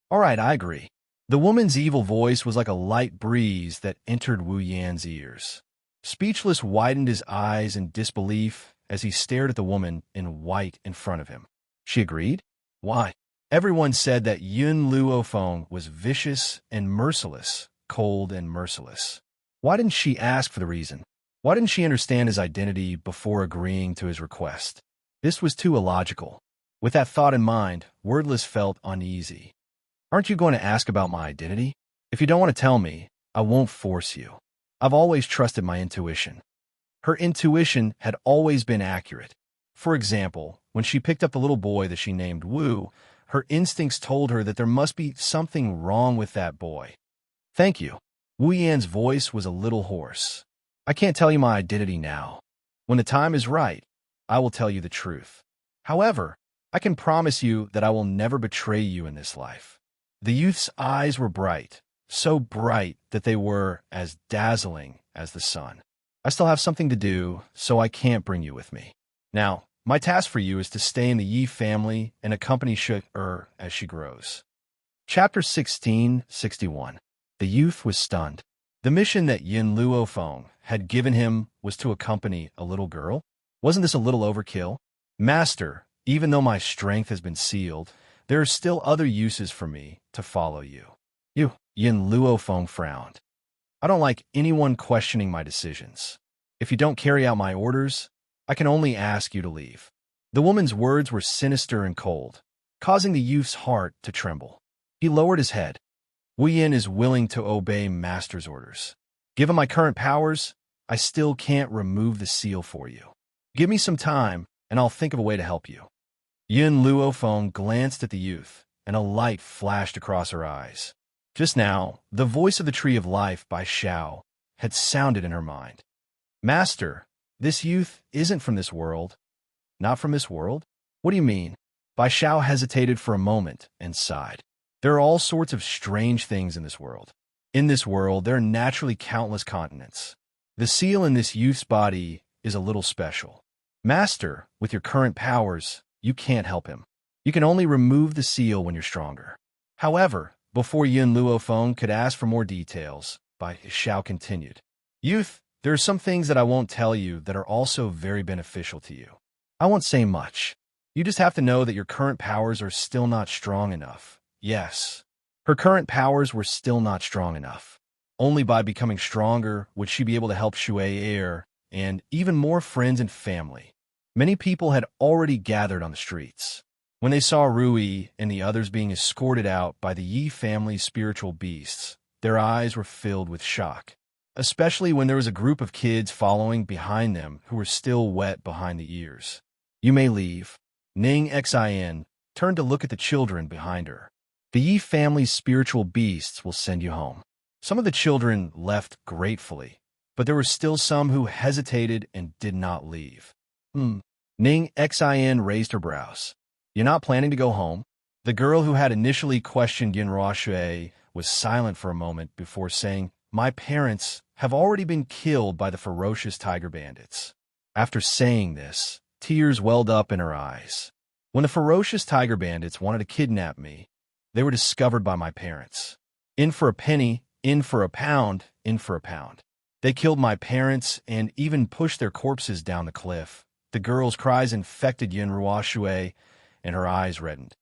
All right, I agree. The woman's evil voice was like a light breeze that entered Wu Yan's ears. Speechless widened his eyes in disbelief as he stared at the woman in white in front of him. She agreed? Why? Everyone said that Yin Luofeng was vicious and merciless, cold and merciless. Why didn't she ask for the reason? Why didn't she understand his identity before agreeing to his request? This was too illogical. With that thought in mind, Wordless felt uneasy. Aren't you going to ask about my identity? If you don't want to tell me, I won't force you. I've always trusted my intuition. Her intuition had always been accurate. For example, when she picked up the little boy that she named Wu, her instincts told her that there must be something wrong with that boy. Thank you. Wu Yan's voice was a little hoarse. I can't tell you my identity now. When the time is right, I will tell you the truth. However, I can promise you that I will never betray you in this life. The youth's eyes were bright, so bright that they were as dazzling as the sun. I still have something to do, so I can't bring you with me. Now, my task for you is to stay in the Yi family and accompany Shui'er as she grows. Chapter 1661. The youth was stunned. The mission that Yin Luofeng had given him was to accompany a little girl? Wasn't this a little overkill? Master, even though my strength has been sealed, there are still other uses for me to follow you. Yin Luofeng frowned. I don't like anyone questioning my decisions. If you don't carry out my orders, I can only ask you to leave. The woman's words were sinister and cold, causing the youth's heart to tremble. He lowered his head. Wu Yin is willing to obey Master's orders. Given my current powers, I still can't remove the seal for you. Give me some time, and I'll think of a way to help you. Yin Luofeng glanced at the youth, and a light flashed across her eyes. Just now, the voice of the Tree of Life by Xiao had sounded in her mind. Master, this youth isn't from this world. Not from this world? What do you mean? Bai Xiao hesitated for a moment and sighed. There are all sorts of strange things in this world. In this world, there are naturally countless continents. The seal in this youth's body is a little special. Master, with your current powers, you can't help him. You can only remove the seal when you're stronger. However, before Yin Luofeng could ask for more details, Bai Xiao continued. Youth, there are some things that I won't tell you that are also very beneficial to you. I won't say much. You just have to know that your current powers are still not strong enough. Yes, her current powers were still not strong enough. Only by becoming stronger would she be able to help Shui'er and even more friends and family. Many people had already gathered on the streets. When they saw Rui and the others being escorted out by the Yi family's spiritual beasts, their eyes were filled with shock. especially when there was a group of kids following behind them who were still wet behind the ears. You may leave. Ning Xin turned to look at the children behind her. The Yi family's spiritual beasts will send you home. Some of the children left gratefully, but there were still some who hesitated and did not leave. Ning Xin raised her brows. You're not planning to go home? The girl who had initially questioned Yin Ruoshui was silent for a moment before saying, My parents have already been killed by the ferocious tiger bandits. After saying this, tears welled up in her eyes. When the ferocious tiger bandits wanted to kidnap me, they were discovered by my parents. In for a penny, in for a pound, in for a pound. They killed my parents and even pushed their corpses down the cliff. The girl's cries infected Yin Ruoshui, and her eyes reddened.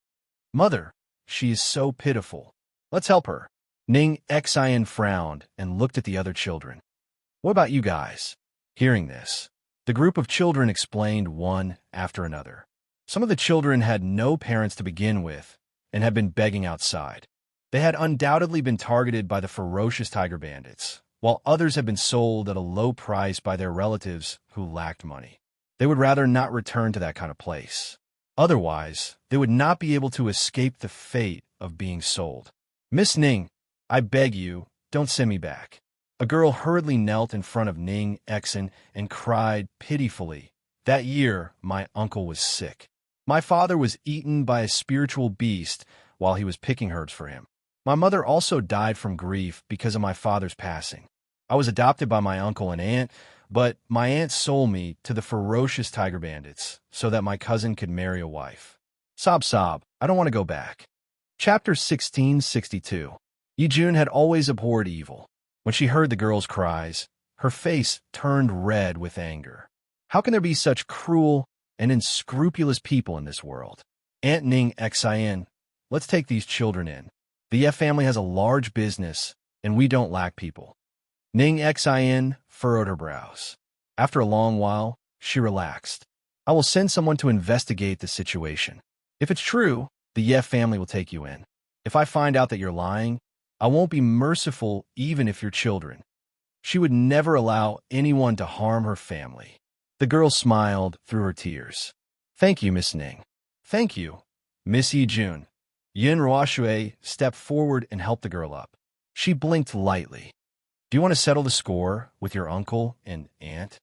Mother, she is so pitiful. Let's help her. Ning Xin frowned and looked at the other children. What about you guys? Hearing this, the group of children explained one after another. Some of the children had no parents to begin with and had been begging outside. They had undoubtedly been targeted by the ferocious tiger bandits, while others had been sold at a low price by their relatives who lacked money. They would rather not return to that kind of place. Otherwise, they would not be able to escape the fate of being sold. Miss Ning, I beg you, don't send me back. A girl hurriedly knelt in front of Ning Xin and cried pitifully. That year, my uncle was sick. My father was eaten by a spiritual beast while he was picking herbs for him. My mother also died from grief because of my father's passing. I was adopted by my uncle and aunt, but my aunt sold me to the ferocious tiger bandits so that my cousin could marry a wife. Sob, I don't want to go back. Chapter 1662. Yijun had always abhorred evil. When she heard the girl's cries, her face turned red with anger. How can there be such cruel and unscrupulous people in this world? Aunt Ning Xin, let's take these children in. The Ye family has a large business, and we don't lack people. Ning Xin furrowed her brows. After a long while, she relaxed. I will send someone to investigate the situation. If it's true, the Ye family will take you in. If I find out that you're lying, I won't be merciful even if you're children. She would never allow anyone to harm her family. The girl smiled through her tears. Thank you, Miss Ning. Thank you, Miss Yijun. Yin Ruoshui stepped forward and helped the girl up. She blinked lightly. Do you want to settle the score with your uncle and aunt?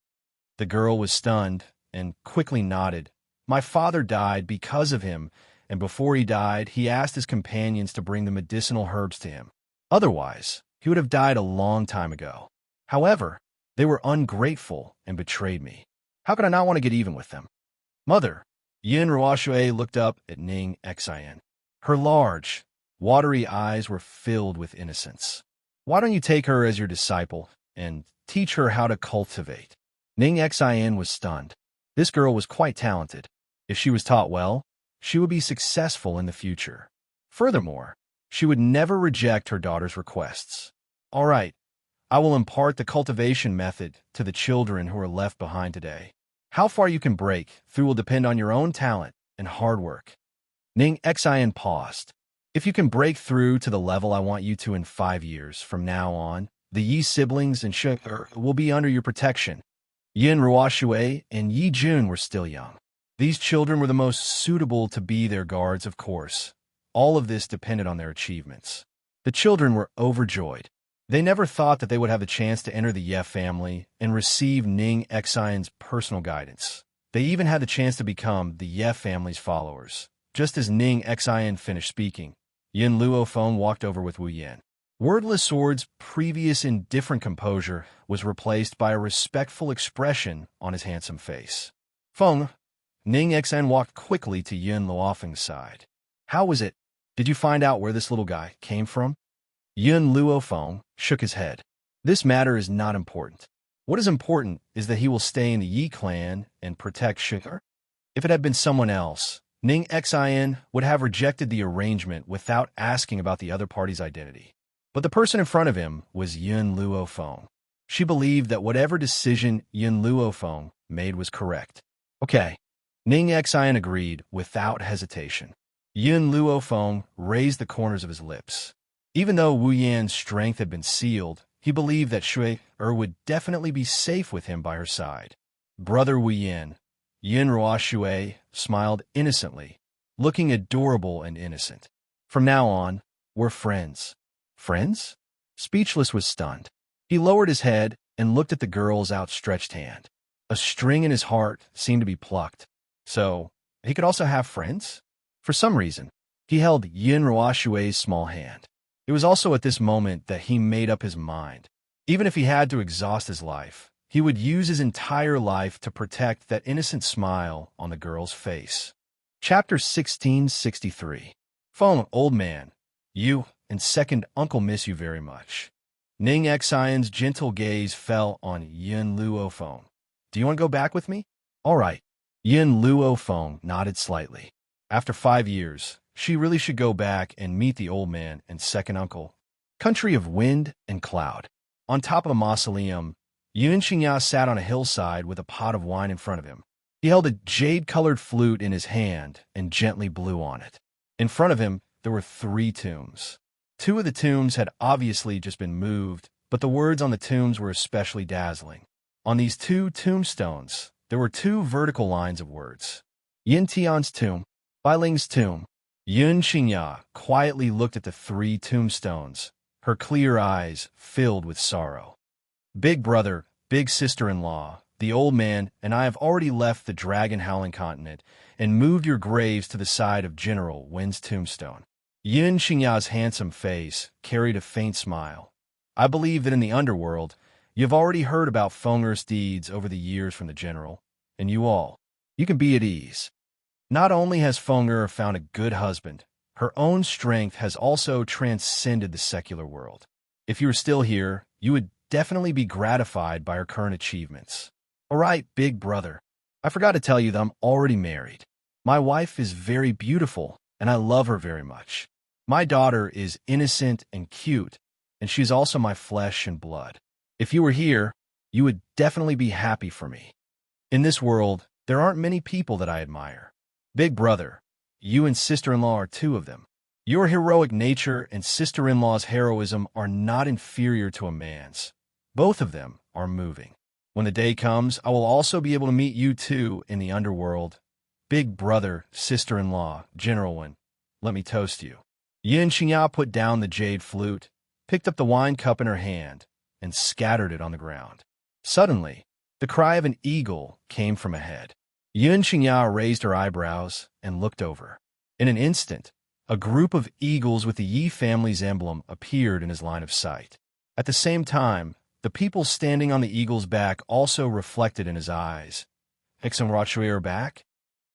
The girl was stunned and quickly nodded. My father died because of him, and before he died, he asked his companions to bring the medicinal herbs to him. Otherwise, he would have died a long time ago. However, they were ungrateful and betrayed me. How could I not want to get even with them? Mother, Yin Ruoshui looked up at Ning Xin. Her large, watery eyes were filled with innocence. Why don't you take her as your disciple and teach her how to cultivate? Ning Xin was stunned. This girl was quite talented. If she was taught well, she would be successful in the future. Furthermore, she would never reject her daughter's requests. All right, I will impart the cultivation method to the children who are left behind today. How far you can break through will depend on your own talent and hard work. Ning Xin paused. If you can break through to the level I want you to in 5 years from now on, the Yi siblings and Shuk will be under your protection. Yin Ruoshui and Yi Jun were still young. These children were the most suitable to be their guards, of course. All of this depended on their achievements. The children were overjoyed. They never thought that they would have the chance to enter the Ye family and receive Ning Xion's personal guidance. They even had the chance to become the Ye family's followers. Just as Ning Xion finished speaking, Yin Luofeng walked over with Wu Yan. Wordless Sword's previous indifferent composure was replaced by a respectful expression on his handsome face. Feng, Ning Xion walked quickly to Yin Luofeng's side. How was it? Did you find out where this little guy came from? Yin Luofeng shook his head. This matter is not important. What is important is that he will stay in the Yi clan and protect Shikar. If it had been someone else, Ning Xion would have rejected the arrangement without asking about the other party's identity. But the person in front of him was Yin Luofeng. She believed that whatever decision Yin Luofeng made was correct. Okay. Ning Xion agreed without hesitation. Yin Luofeng raised the corners of his lips. Even though Wu Yan's strength had been sealed, He believed that Shui-er would definitely be safe with him by her side. Brother Wu Yin, Yin Rua Shui, smiled innocently, looking adorable and innocent. From now on, we're friends. Friends? Speechless was stunned. He lowered his head and looked at the girl's outstretched hand. A string in his heart seemed to be plucked. So, he could also have friends? For some reason, he held Yin Rua Shui's small hand. It was also at this moment that he made up his mind. Even if he had to exhaust his life, he would use his entire life to protect that innocent smile on the girl's face. Chapter 1663. Feng, old man, you and second uncle miss you very much. Ning Xian's gentle gaze fell on Yin Luo Feng. Do you want to go back with me? All right. Yin Luo Feng nodded slightly. After 5 years, she really should go back and meet the old man and second uncle. Country of wind and cloud. On top of a mausoleum, Yun Xingya sat on a hillside with a pot of wine in front of him. He held a jade-colored flute in his hand and gently blew on it. In front of him, there were 3 tombs. 2 of the tombs had obviously just been moved, but the words on the tombs were especially dazzling. On these 2 tombstones, there were 2 vertical lines of words. Yin Tian's tomb, Bai Ling's tomb. Yun Xingya quietly looked at the 3 tombstones, her clear eyes filled with sorrow. Big brother, big sister-in-law, the old man, and I have already left the dragon-howling continent and moved your graves to the side of General Wen's tombstone. Yun Xingya's handsome face carried a faint smile. I believe that in the underworld, you have already heard about Fenger's deeds over the years from the general, and you can be at ease. Not only has Fenger found a good husband, her own strength has also transcended the secular world. If you were still here, you would definitely be gratified by her current achievements. All right, big brother. I forgot to tell you that I'm already married. My wife is very beautiful, and I love her very much. My daughter is innocent and cute, and she's also my flesh and blood. If you were here, you would definitely be happy for me. In this world, there aren't many people that I admire. Big brother, you and sister-in-law are 2 of them. Your heroic nature and sister-in-law's heroism are not inferior to a man's. Both of them are moving. When the day comes, I will also be able to meet you 2 in the underworld. Big brother, sister-in-law, General Wen, let me toast you. Yin Xingya put down the jade flute, picked up the wine cup in her hand, and scattered it on the ground. Suddenly, the cry of an eagle came from ahead. Yun Xingya raised her eyebrows and looked over. In an instant, a group of eagles with the Yi family's emblem appeared in his line of sight. At the same time, the people standing on the eagle's back also reflected in his eyes. Hixon Rochuer back?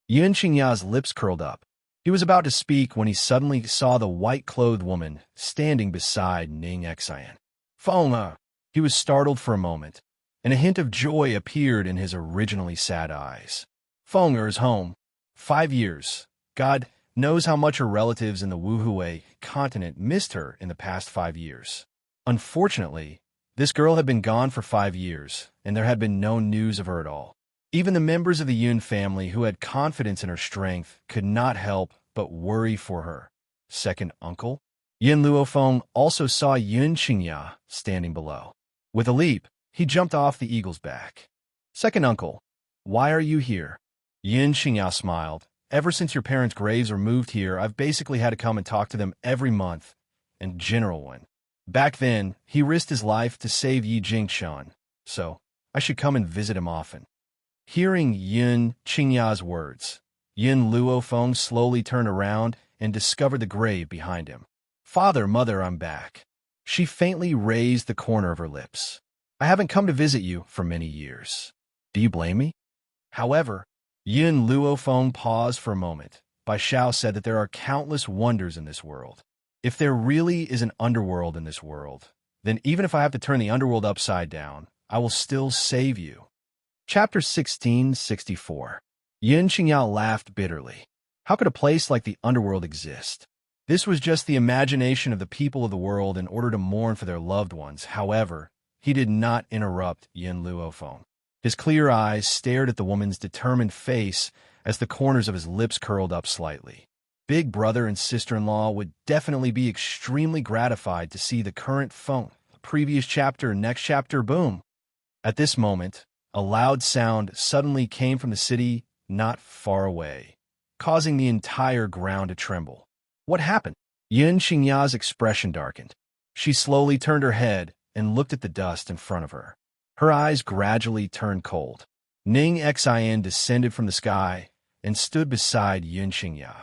Yun Xingya's lips curled up. He was about to speak when he suddenly saw the white-clothed woman standing beside Ning Xian. Feng! He was startled for a moment, and a hint of joy appeared in his originally sad eyes. Fenger is home. 5 years. God knows how much her relatives in the Wuhui continent missed her in the past 5 years. Unfortunately, this girl had been gone for 5 years, and there had been no news of her at all. Even the members of the Yun family who had confidence in her strength could not help but worry for her. Second uncle? Yin Luofeng also saw Yun Xingya standing below. With a leap, he jumped off the eagle's back. Second uncle, why are you here? Yin Xingya smiled. Ever since your parents' graves were moved here, I've basically had to come and talk to them every month. And General Wen. Back then, he risked his life to save Yi Jingshan, so I should come and visit him often. Hearing Yun Xingya's words, Yin Luofeng slowly turned around and discovered the grave behind him. Father, mother, I'm back. She faintly raised the corner of her lips. I haven't come to visit you for many years. Do you blame me? However, Yin Luofeng paused for a moment. Bai Xiao said that there are countless wonders in this world. If there really is an underworld in this world, then even if I have to turn the underworld upside down, I will still save you. Chapter 1664. Yin Xingya laughed bitterly. How could a place like the underworld exist? This was just the imagination of the people of the world in order to mourn for their loved ones. However, he did not interrupt Yin Luofeng. His clear eyes stared at the woman's determined face as the corners of his lips curled up slightly. Big brother and sister-in-law would definitely be extremely gratified to see the current Feng previous chapter, next chapter, boom. At this moment, a loud sound suddenly came from the city not far away, causing the entire ground to tremble. What happened? Yun Xingya's expression darkened. She slowly turned her head and looked at the dust in front of her. Her eyes gradually turned cold. Ning Xian descended from the sky and stood beside Yun Xingya.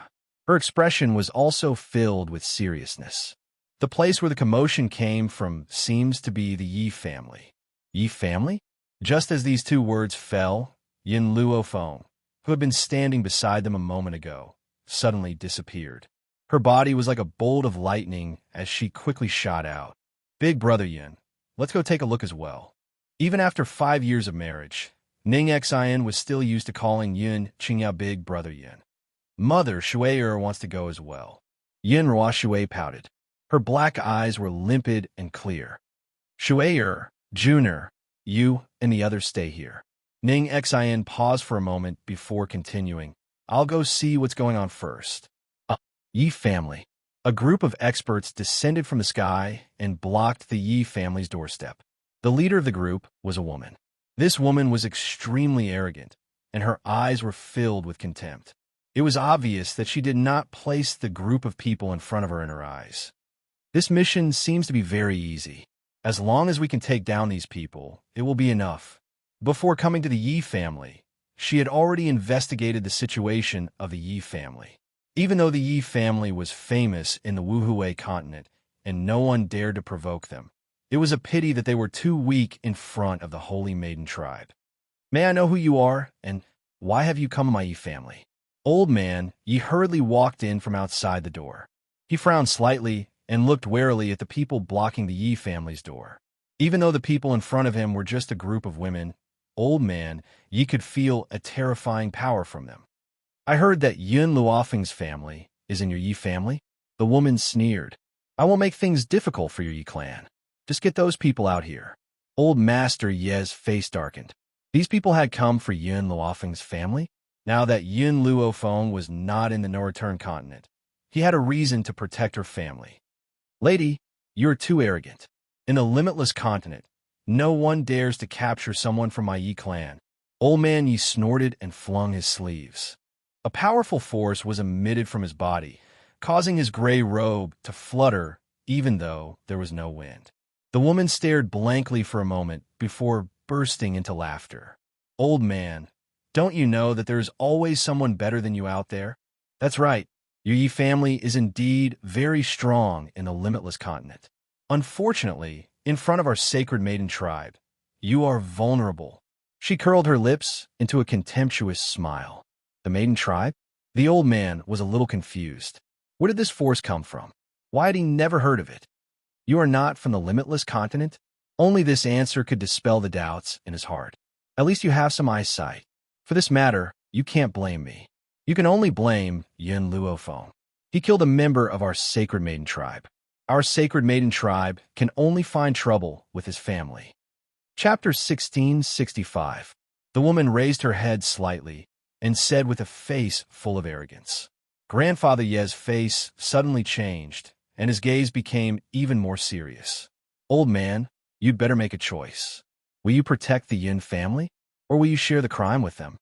Her expression was also filled with seriousness. The place where the commotion came from seems to be the Yi family. Yi family? Just as these two words fell, Yin Luofeng, who had been standing beside them a moment ago, suddenly disappeared. Her body was like a bolt of lightning as she quickly shot out. Big brother Yin, let's go take a look as well. Even after 5 years of marriage, Ning Xian was still used to calling Yun Qingya Big Brother Yin. Mother Shuai wants to go as well. Yin Rua Shuai pouted. Her black eyes were limpid and clear. Shuai, Junior, you and the others stay here. Ning Xian paused for a moment before continuing. I'll go see what's going on first. Yi family. A group of experts descended from the sky and blocked the Yi family's doorstep. The leader of the group was a woman. This woman was extremely arrogant, and her eyes were filled with contempt. It was obvious that she did not place the group of people in front of her in her eyes. This mission seems to be very easy. As long as we can take down these people, it will be enough. Before coming to the Yi family, she had already investigated the situation of the Yi family. Even though the Yi family was famous in the Wuhui continent and no one dared to provoke them, it was a pity that they were too weak in front of the Holy Maiden tribe. May I know who you are, and why have you come to my Yi family? Old man Yi hurriedly walked in from outside the door. He frowned slightly and looked warily at the people blocking the Yi family's door. Even though the people in front of him were just a group of women, old man Yi could feel a terrifying power from them. I heard that Yun Luofeng's family is in your Yi family? The woman sneered. I will make things difficult for your Yi clan. Just get those people out here. Old Master Ye's face darkened. These people had come for Yun Luofeng's family? Now that Yun Luofeng was not in the Northern continent, he had a reason to protect her family. Lady, you're too arrogant. In the limitless continent, no one dares to capture someone from my Yi clan. Old man Yi snorted and flung his sleeves. A powerful force was emitted from his body, causing his gray robe to flutter even though there was no wind. The woman stared blankly for a moment before bursting into laughter. Old man, don't you know that there is always someone better than you out there? That's right. Your Yi family is indeed very strong in the limitless continent. Unfortunately, in front of our sacred maiden tribe, you are vulnerable. She curled her lips into a contemptuous smile. The maiden tribe? The old man was a little confused. Where did this force come from? Why had he never heard of it? You are not from the limitless continent? Only this answer could dispel the doubts in his heart. At least you have some eyesight. For this matter, you can't blame me. You can only blame Yun Luofeng. He killed a member of our sacred maiden tribe. Our sacred maiden tribe can only find trouble with his family. Chapter 1665. The woman raised her head slightly and said with a face full of arrogance. Grandfather Ye's face suddenly changed, and his gaze became even more serious. Old man, you'd better make a choice. Will you protect the Yin family, or will you share the crime with them?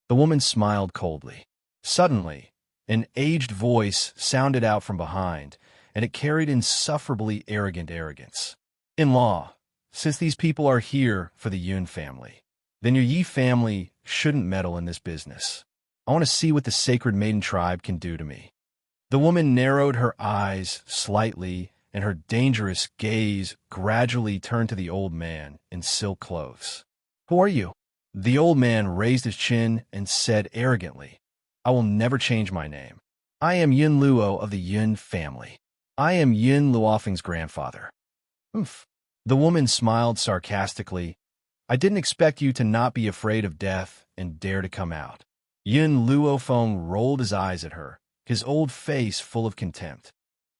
The woman smiled coldly. Suddenly, an aged voice sounded out from behind, and it carried insufferably arrogant arrogance. In-law, since these people are here for the Yun family, then your Yi family shouldn't meddle in this business. I want to see what the sacred maiden tribe can do to me. The woman narrowed her eyes slightly, and her dangerous gaze gradually turned to the old man in silk clothes. Who are you? The old man raised his chin and said arrogantly, I will never change my name. I am Yun Luo of the Yun family. I am Yun Luofeng's grandfather. Oomph. The woman smiled sarcastically. I didn't expect you to not be afraid of death and dare to come out. Yun Luofeng rolled his eyes at her, his old face full of contempt.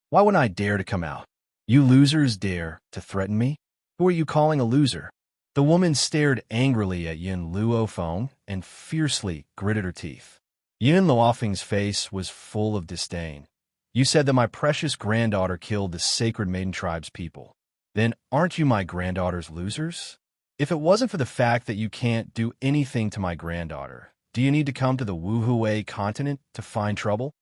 Why would I dare to come out? You losers dare to threaten me? Who are you calling a loser? The woman stared angrily at Yun Luofeng and fiercely gritted her teeth. Yun Luofeng's face was full of disdain. You said that my precious granddaughter killed the sacred maiden tribe's people. Then aren't you my granddaughter's losers? If it wasn't for the fact that you can't do anything to my granddaughter, do you need to come to the Wuhui continent to find trouble?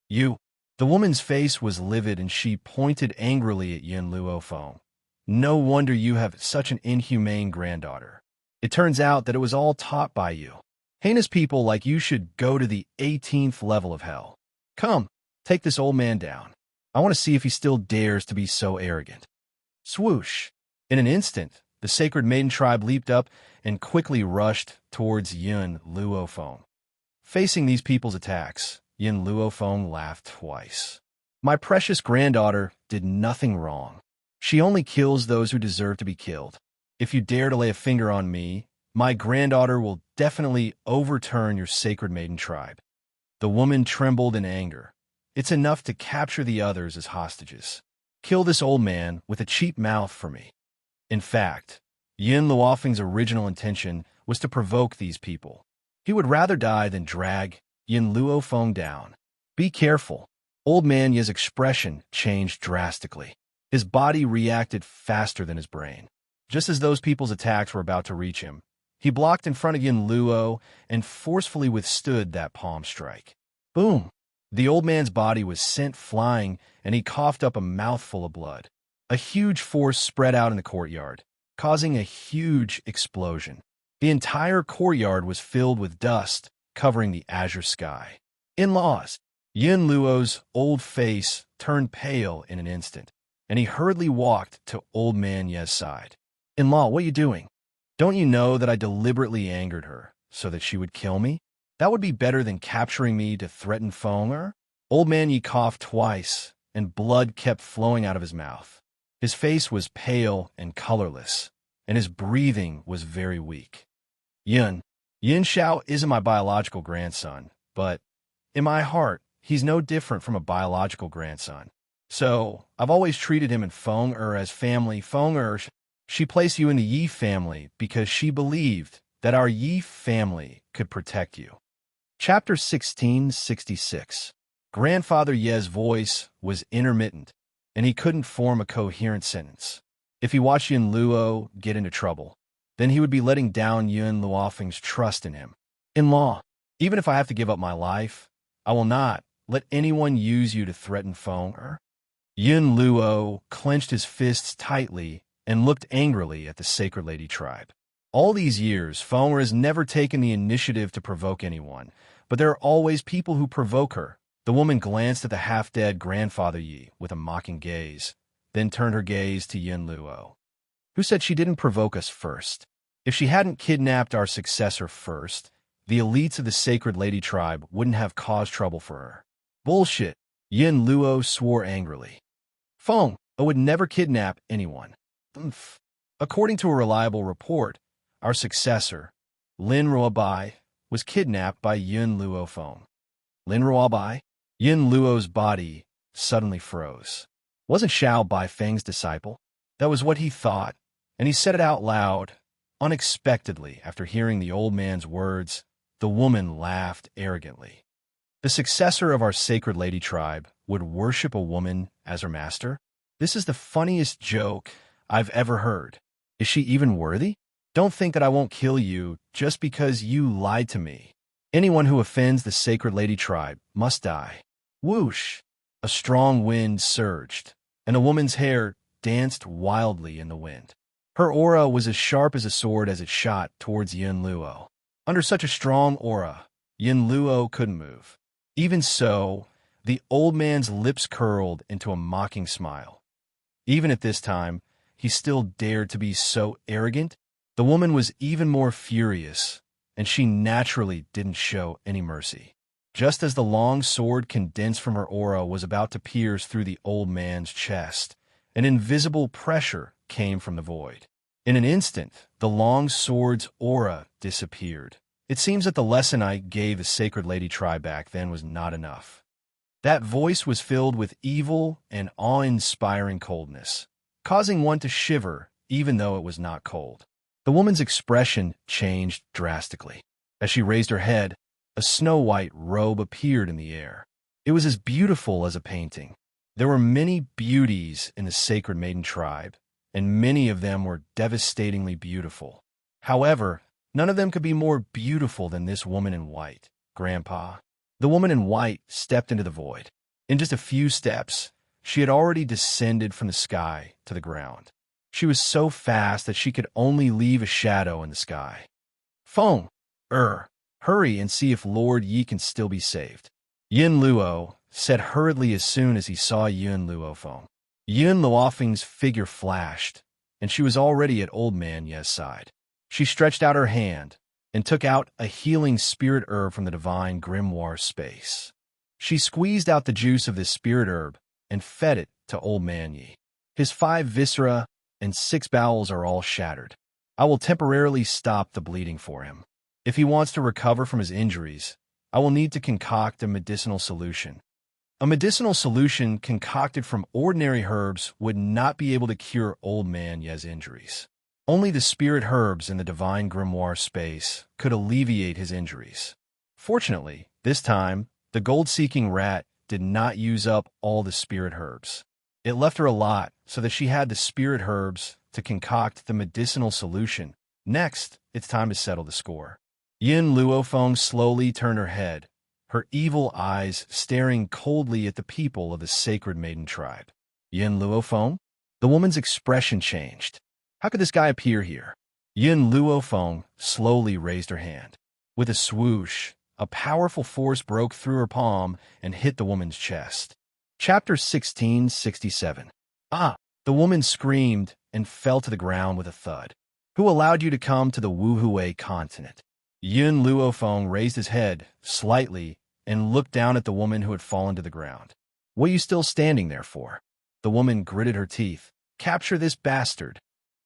You. The woman's face was livid and she pointed angrily at Yin Luofeng. No wonder you have such an inhumane granddaughter. It turns out that it was all taught by you. Heinous people like you should go to the 18th level of hell. Come, take this old man down. I want to see if he still dares to be so arrogant. Swoosh! In an instant, the sacred maiden tribe leaped up and quickly rushed towards Yin Luofeng. Facing these people's attacks, Yin Luofeng laughed twice. My precious granddaughter did nothing wrong. She only kills those who deserve to be killed. If you dare to lay a finger on me, my granddaughter will definitely overturn your sacred maiden tribe. The woman trembled in anger. It's enough to capture the others as hostages. Kill this old man with a cheap mouth for me. In fact, Yin Luofeng's original intention was to provoke these people. He would rather die than drag Yin Luofeng down. Be careful. Old man Ye's expression changed drastically. His body reacted faster than his brain. Just as those people's attacks were about to reach him, he blocked in front of Yin Luo and forcefully withstood that palm strike. Boom! The old man's body was sent flying, and he coughed up a mouthful of blood. A huge force spread out in the courtyard, causing a huge explosion. The entire courtyard was filled with dust, covering the azure sky. In-laws! Yin Luo's old face turned pale in an instant, and he hurriedly walked to old man Ye's side. In-law, what are you doing? Don't you know that I deliberately angered her so that she would kill me? That would be better than capturing me to threaten Feng. Old man Yi coughed twice, and blood kept flowing out of his mouth. His face was pale and colorless, and his breathing was very weak. Yin Xiao isn't my biological grandson, but in my heart, he's no different from a biological grandson. So, I've always treated him and Feng as family. Feng she placed you in the Yi family because she believed that our Yi family could protect you. Chapter 1666. Grandfather Ye's voice was intermittent, and he couldn't form a coherent sentence. If he watched Yin Luo get into trouble, then he would be letting down Yin Luofeng's trust in him. In-law, even if I have to give up my life, I will not let anyone use you to threaten Feng. Yin Luo clenched his fists tightly and looked angrily at the Sacred Lady tribe. All these years, Feng has never taken the initiative to provoke anyone, but there are always people who provoke her. The woman glanced at the half-dead grandfather Yi with a mocking gaze, then turned her gaze to Yin Luo. Who said she didn't provoke us first? If she hadn't kidnapped our successor first, the elites of the Sacred Lady tribe wouldn't have caused trouble for her. Bullshit! Yin Luo swore angrily. Feng would never kidnap anyone. According to a reliable report, our successor, Lin Ruobai, was kidnapped by Yin Luofeng. Lin Ruobai? Yin Luo's body suddenly froze. Wasn't Xiao Bai Feng's disciple? That was what he thought, and he said it out loud. Unexpectedly, after hearing the old man's words, the woman laughed arrogantly. The successor of our Sacred Lady tribe would worship a woman as her master? This is the funniest joke I've ever heard. Is she even worthy? Don't think that I won't kill you just because you lied to me. Anyone who offends the Sacred Lady tribe must die. Whoosh! A strong wind surged, and the woman's hair danced wildly in the wind. Her aura was as sharp as a sword as it shot towards Yin Luo. Under such a strong aura, Yin Luo couldn't move. Even so, the old man's lips curled into a mocking smile. Even at this time, he still dared to be so arrogant. The woman was even more furious, and she naturally didn't show any mercy. Just as the long sword condensed from her aura was about to pierce through the old man's chest, an invisible pressure came from the void. In an instant, the long sword's aura disappeared. It seems that the lesson I gave the Sacred Lady tribe back then was not enough. That voice was filled with evil and awe-inspiring coldness, causing one to shiver even though it was not cold. The woman's expression changed drastically. As she raised her head, a snow-white robe appeared in the air. It was as beautiful as a painting. There were many beauties in the Sacred Maiden tribe, and many of them were devastatingly beautiful. However, none of them could be more beautiful than this woman in white, Grandpa. The woman in white stepped into the void. In just a few steps, she had already descended from the sky to the ground. She was so fast that she could only leave a shadow in the sky. Feng, hurry and see if Lord Yi can still be saved. Yin Luo said hurriedly as soon as he saw Yun Luofeng. Yun Luofeng's figure flashed, and she was already at Old Man Ye's side. She stretched out her hand and took out a healing spirit herb from the divine grimoire space. She squeezed out the juice of this spirit herb and fed it to Old Man Yi. His 5 viscera and 6 bowels are all shattered. I will temporarily stop the bleeding for him. If he wants to recover from his injuries, I will need to concoct a medicinal solution. A medicinal solution concocted from ordinary herbs would not be able to cure Old Man Ye's injuries. Only the spirit herbs in the divine grimoire space could alleviate his injuries. Fortunately, this time, the gold-seeking rat did not use up all the spirit herbs. It left her a lot so that she had the spirit herbs to concoct the medicinal solution. Next, it's time to settle the score. Yin Luofeng slowly turned her head, her evil eyes staring coldly at the people of the Sacred Maiden tribe. Yin Luofeng? The woman's expression changed. How could this guy appear here? Yin Luofeng slowly raised her hand. With a swoosh, a powerful force broke through her palm and hit the woman's chest. Chapter 1667. Ah! The woman screamed and fell to the ground with a thud. Who allowed you to come to the Wuhui continent? Yun Luofeng raised his head slightly and looked down at the woman who had fallen to the ground. What are you still standing there for? The woman gritted her teeth. Capture this bastard.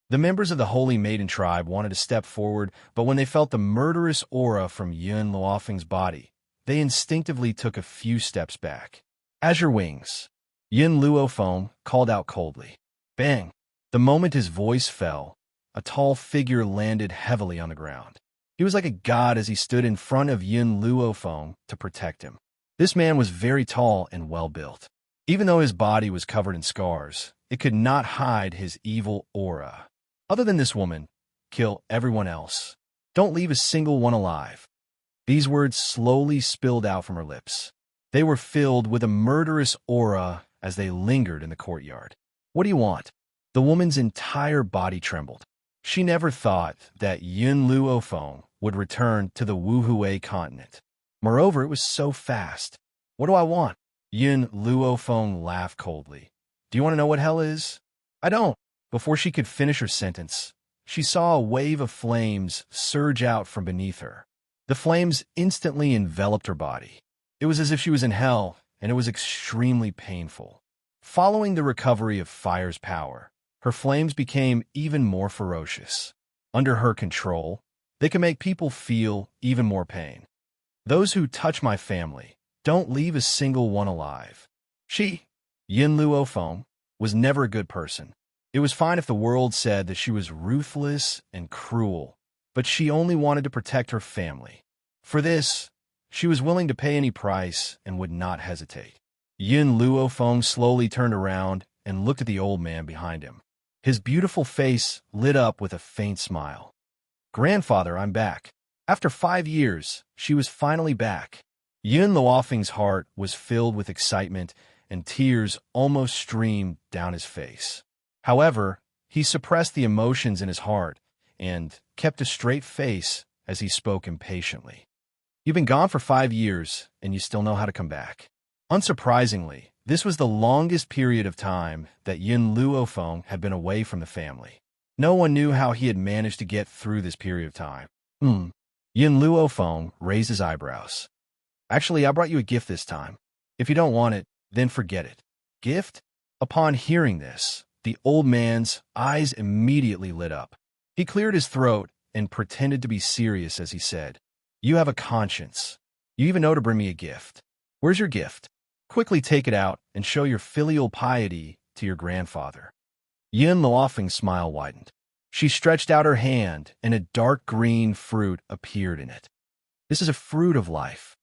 The members of the Holy Maiden tribe wanted to step forward, but when they felt the murderous aura from Yun Luofeng's body, they instinctively took a few steps back. Azure wings. Yin Luofeng called out coldly. Bang! The moment his voice fell, a tall figure landed heavily on the ground. He was like a god as he stood in front of Yin Luofeng to protect him. This man was very tall and well-built. Even though his body was covered in scars, it could not hide his evil aura. Other than this woman, kill everyone else. Don't leave a single one alive. These words slowly spilled out from her lips. They were filled with a murderous aura as they lingered in the courtyard. What do you want? The woman's entire body trembled. She never thought that Yun Luofeng would return to the Wuhui continent. Moreover, it was so fast. What do I want? Yun Luofeng laughed coldly. Do you want to know what hell is? I don't. Before she could finish her sentence, she saw a wave of flames surge out from beneath her. The flames instantly enveloped her body. It was as if she was in hell, and it was extremely painful. Following the recovery of fire's power, her flames became even more ferocious. Under her control, they can make people feel even more pain. Those who touch my family, don't leave a single one alive. She, Yin Luofeng, was never a good person. It was fine if the world said that she was ruthless and cruel, but she only wanted to protect her family. For this, she was willing to pay any price and would not hesitate. Yin Luofeng slowly turned around and looked at the old man behind him. His beautiful face lit up with a faint smile. Grandfather, I'm back. After 5 years, she was finally back. Yun Luofeng's heart was filled with excitement, and tears almost streamed down his face. However, he suppressed the emotions in his heart and kept a straight face as he spoke impatiently. You've been gone for 5 years, and you still know how to come back. Unsurprisingly, this was the longest period of time that Yin Luofeng had been away from the family. No one knew how he had managed to get through this period of time. Yin Luofeng raised his eyebrows. Actually, I brought you a gift this time. If you don't want it, then forget it. Gift? Upon hearing this, the old man's eyes immediately lit up. He cleared his throat and pretended to be serious as he said, You have a conscience. You even know to bring me a gift. Where's your gift? Quickly take it out and show your filial piety to your grandfather. Yin Luofeng's smile widened. She stretched out her hand, and a dark green fruit appeared in it. This is a fruit of life.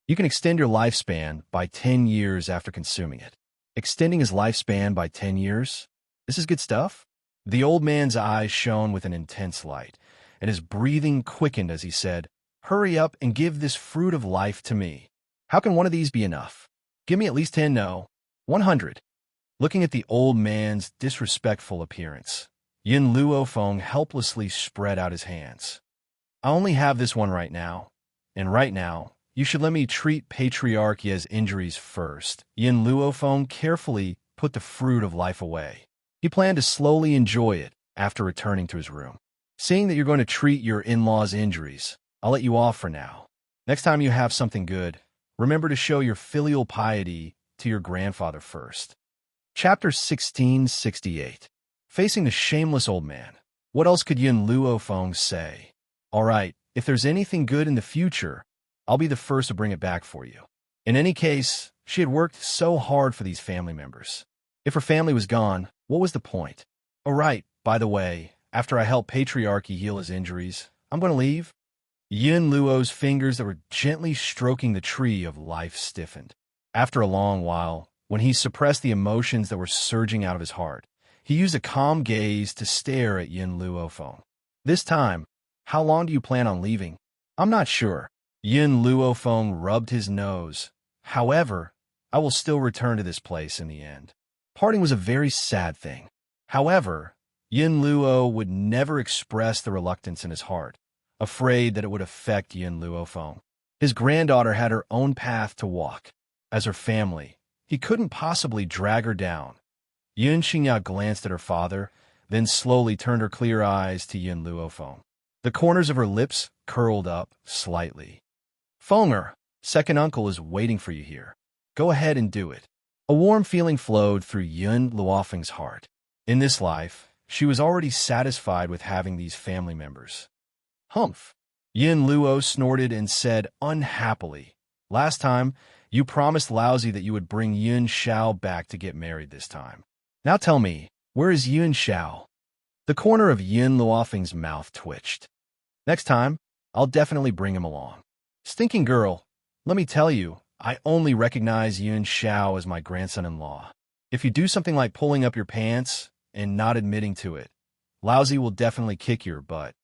You can extend your lifespan by 10 years after consuming it. Extending his lifespan by 10 years? This is good stuff? The old man's eyes shone with an intense light, and his breathing quickened as he said, "Hurry up and give this fruit of life to me. How can one of these be enough? Give me at least 10, no, 100. Looking at the old man's disrespectful appearance, Yin Luofeng helplessly spread out his hands. "I only have this one right now, and right now, you should let me treat Patriarch Ye's injuries first." Yin Luofeng carefully put the fruit of life away. He planned to slowly enjoy it after returning to his room. "Seeing that you're going to treat your in-laws' injuries, I'll let you off for now. Next time you have something good, remember to show your filial piety to your grandfather first." Chapter 1668. Facing the shameless old man. What else could Yin Luofeng say? "All right, if there's anything good in the future, I'll be the first to bring it back for you." In any case, she had worked so hard for these family members. If her family was gone, what was the point? "All right, by the way, after I help Patriarchy heal his injuries, I'm going to leave." Yin Luo's fingers that were gently stroking the tree of life stiffened. After a long while, when he suppressed the emotions that were surging out of his heart, he used a calm gaze to stare at Yin Luofeng. "This time, how long do you plan on leaving?" "I'm not sure." Yin Luofeng rubbed his nose. "However, I will still return to this place in the end." Parting was a very sad thing. However, Yin Luo would never express the reluctance in his heart, afraid that it would affect Yin Luofeng. His granddaughter had her own path to walk. As her family, he couldn't possibly drag her down. Yun Xingya glanced at her father, then slowly turned her clear eyes to Yin Luofeng. The corners of her lips curled up slightly. "Fenger, second uncle is waiting for you here. Go ahead and do it." A warm feeling flowed through Yin Luofeng's heart. In this life, she was already satisfied with having these family members. "Humph." Yin Luo snorted and said unhappily, "Last time, you promised Laozi that you would bring Yun Xiao back to get married this time. Now tell me, where is Yun Xiao?" The corner of Yin Luofeng's mouth twitched. "Next time, I'll definitely bring him along." "Stinking girl, let me tell you, I only recognize Yun Xiao as my grandson-in-law. If you do something like pulling up your pants and not admitting to it, Laozi will definitely kick your butt."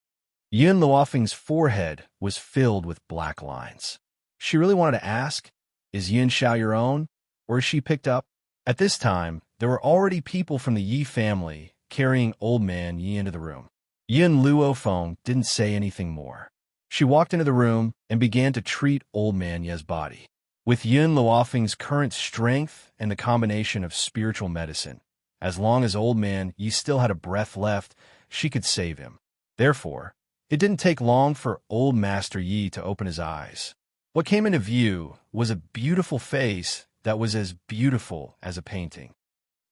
Yin Luofeng's forehead was filled with black lines. She really wanted to ask, "Is Yun Xiao your own, or is she picked up?" At this time, there were already people from the Yi family carrying old man Yi into the room. Yin Luofeng didn't say anything more. She walked into the room and began to treat old man Ye's body. With Yin Luofeng's current strength and the combination of spiritual medicine, as long as old man Yi still had a breath left, she could save him. Therefore, it didn't take long for old Master Yi to open his eyes. What came into view was a beautiful face that was as beautiful as a painting.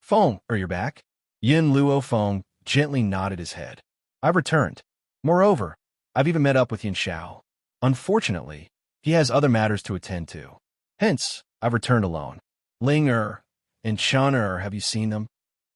"Feng, you're back?" Yin Luofeng gently nodded his head. "I've returned. Moreover, I've even met up with Yin Xiao. Unfortunately, he has other matters to attend to. Hence, I've returned alone." "Ling and Chan have you seen them?"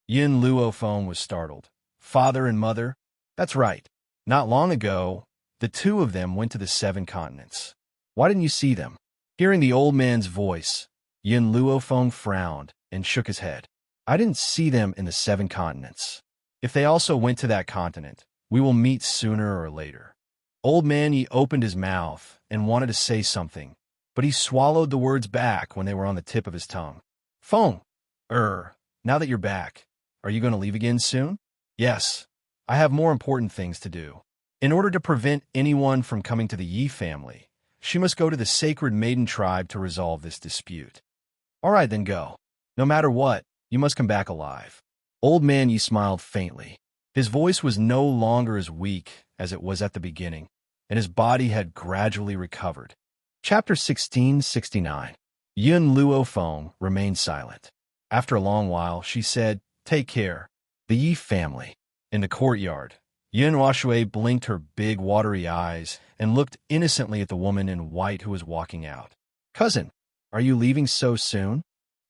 Yin Luofeng was startled. "Father and mother?" "That's right. Not long ago, the two of them went to the 7 continents. Why didn't you see them?" Hearing the old man's voice, Yin Luofeng frowned and shook his head. "I didn't see them in the 7 continents. If they also went to that continent, we will meet sooner or later." Old man Yi opened his mouth and wanted to say something, but he swallowed the words back when they were on the tip of his tongue. "Feng, now that you're back, are you going to leave again soon?" "Yes, I have more important things to do. In order to prevent anyone from coming to the Yi family, she must go to the sacred maiden tribe to resolve this dispute." "All right, then go. No matter what, you must come back alive." Old man Yi smiled faintly. His voice was no longer as weak as it was at the beginning, and his body had gradually recovered. Chapter 1669. Yin Luofeng remained silent. After a long while, she said, "Take care." The Yi family. In the courtyard, Yin Ruoshui blinked her big watery eyes and looked innocently at the woman in white who was walking out. "Cousin, are you leaving so soon?"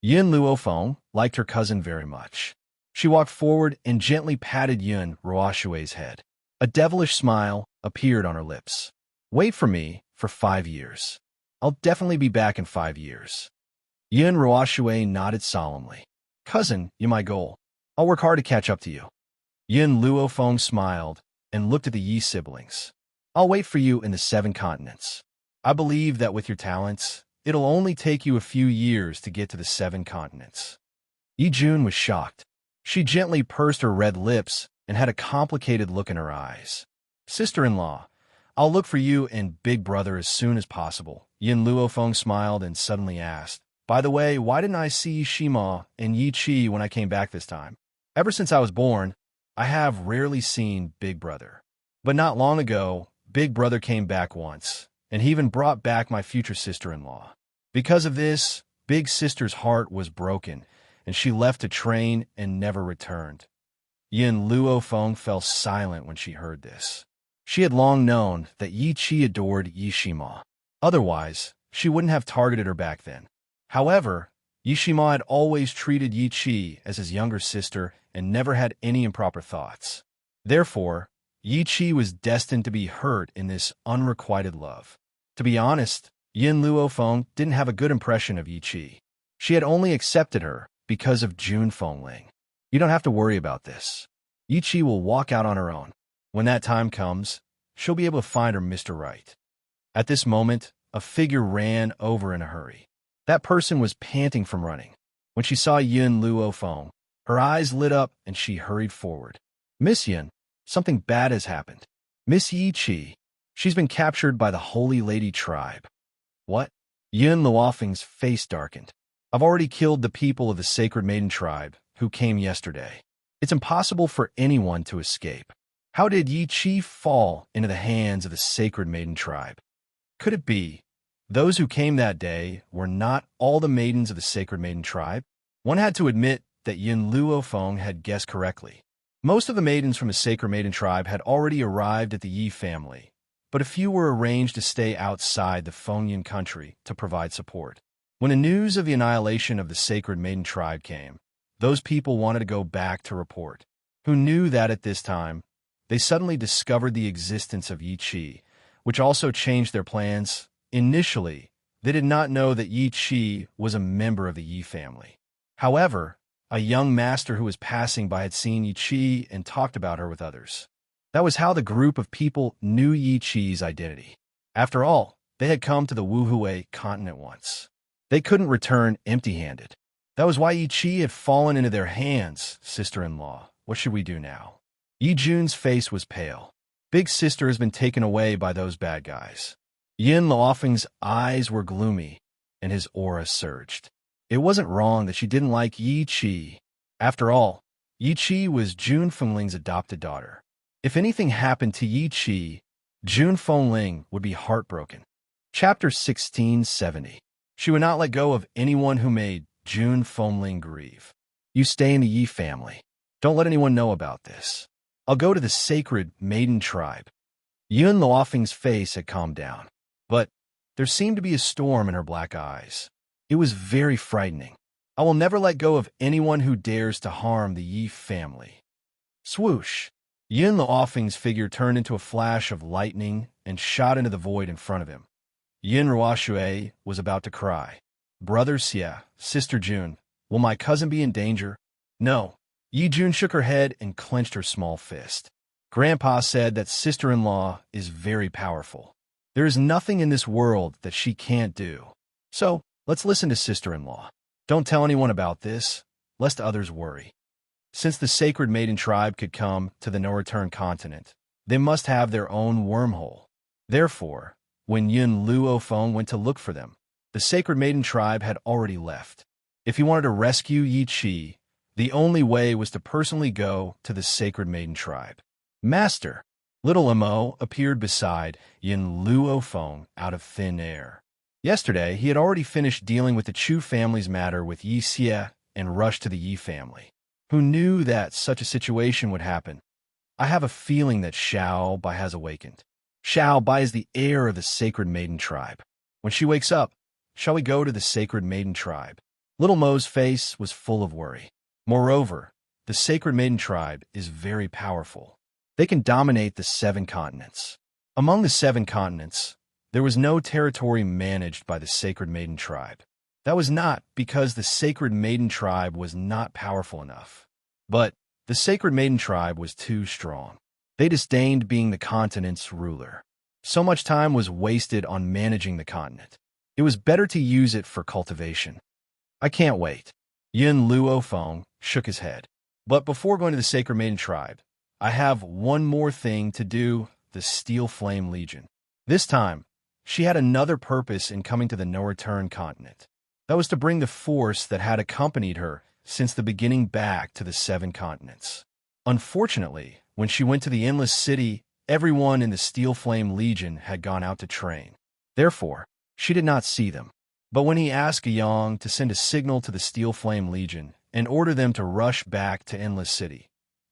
Yin Luofeng liked her cousin very much. She walked forward and gently patted Yin Ruoshui's head. A devilish smile appeared on her lips. "Wait for me for 5 years. I'll definitely be back in 5 years." Yin Ruoshui nodded solemnly. "Cousin, you my goal. I'll work hard to catch up to you." Yin Luofeng smiled and looked at the Yi siblings. I'll wait for you in the 7 continents. I believe that with your talents, it'll only take you a few years to get to the 7 continents. Yi Jun was shocked. She gently pursed her red lips and had a complicated look in her eyes. Sister-in-law, I'll look for you and Big Brother as soon as possible. Yin Luofeng smiled and suddenly asked, by the way, why didn't I see Shima and Yi Qi when I came back this time? Ever since I was born, I have rarely seen Big Brother. But not long ago, Big Brother came back once, and he even brought back my future sister-in-law. Because of this, Big Sister's heart was broken, and she left to train and never returned. Yin Luofeng fell silent when she heard this. She had long known that Yi Qi adored Yi Shima. Otherwise, she wouldn't have targeted her back then. However, Yi Shima had always treated Yi Qi as his younger sister and never had any improper thoughts. Therefore, Yi Qi was destined to be hurt in this unrequited love. To be honest, Yin Luofeng didn't have a good impression of Yi Qi. She had only accepted her because of Jun Fengling. You don't have to worry about this. Yi Qi will walk out on her own. When that time comes, she'll be able to find her Mr. Right. At this moment, a figure ran over in a hurry. That person was panting from running. When she saw Yin Luofeng, her eyes lit up and she hurried forward. Miss Yin, something bad has happened. Miss Yi Qi, she's been captured by the Holy Lady tribe. What? Yin Luofeng's face darkened. I've already killed the people of the Sacred Maiden tribe who came yesterday. It's impossible for anyone to escape. How did Yi Qi fall into the hands of the Sacred Maiden tribe? Could it be those who came that day were not all the maidens of the Sacred Maiden tribe? One had to admit that Yin Luofeng had guessed correctly. Most of the maidens from the Sacred Maiden tribe had already arrived at the Yi family, but a few were arranged to stay outside the Fengyan country to provide support. When the news of the annihilation of the Sacred Maiden tribe came, those people wanted to go back to report. Who knew that at this time, they suddenly discovered the existence of Yi Qi, which also changed their plans. Initially, they did not know that Yi Qi was a member of the Yi family. However, a young master who was passing by had seen Yi Qi and talked about her with others. That was how the group of people knew Yi Qi's identity. After all, they had come to the Wuhui continent once. They couldn't return empty-handed. That was why Yi Qi had fallen into their hands. Sister-in-law, what should we do now? Yi Jun's face was pale. Big Sister has been taken away by those bad guys. Yin Luofeng's eyes were gloomy, and his aura surged. It wasn't wrong that she didn't like Yi Qi. After all, Yi Qi was Jun Fengling's adopted daughter. If anything happened to Yi Qi, Jun Fengling would be heartbroken. Chapter 1670. She would not let go of anyone who made Jun Fengling grieve. You stay in the Yi family. Don't let anyone know about this. I'll go to the Sacred Maiden tribe. Yin Luofeng's face had calmed down, but there seemed to be a storm in her black eyes. It was very frightening. I will never let go of anyone who dares to harm the Yi family. Swoosh! Yin Luofeng's figure turned into a flash of lightning and shot into the void in front of him. Yin Ruoxue was about to cry. Brother Xie, Sister Jun, will my cousin be in danger? No. Yi Jun shook her head and clenched her small fist. Grandpa said that sister-in-law is very powerful. There is nothing in this world that she can't do. So, let's listen to sister-in-law. Don't tell anyone about this, lest others worry. Since the Sacred Maiden tribe could come to the no-return continent, they must have their own wormhole. Therefore, when Yin Luofeng went to look for them, the Sacred Maiden tribe had already left. If he wanted to rescue Yi Qi, the only way was to personally go to the Sacred Maiden tribe. Master! Little Mo appeared beside Yin Luofeng out of thin air. Yesterday, he had already finished dealing with the Chu family's matter with Yi Xie and rushed to the Yi family. Who knew that such a situation would happen? I have a feeling that Xiao Bai has awakened. Xiao Bai is the heir of the Sacred Maiden tribe. When she wakes up, shall we go to the Sacred Maiden tribe? Little Mo's face was full of worry. Moreover, the Sacred Maiden tribe is very powerful. They can dominate the 7 continents. Among the 7 continents, there was no territory managed by the Sacred Maiden tribe. That was not because the Sacred Maiden tribe was not powerful enough, but The Sacred Maiden tribe was too strong. They disdained being the continent's ruler. So much time was wasted on managing the continent. It was better to use it for cultivation. I can't wait. Yin Luofeng shook his head. But before going to the Sacred Maiden tribe, I have one more thing to do, the Steel Flame Legion. This time, she had another purpose in coming to the No-Return continent. That was to bring the force that had accompanied her since the beginning back to the 7 continents. Unfortunately, when she went to the Endless City, everyone in the Steel Flame Legion had gone out to train. Therefore, she did not see them. But when he asked Yang to send a signal to the Steel Flame Legion and order them to rush back to Endless City.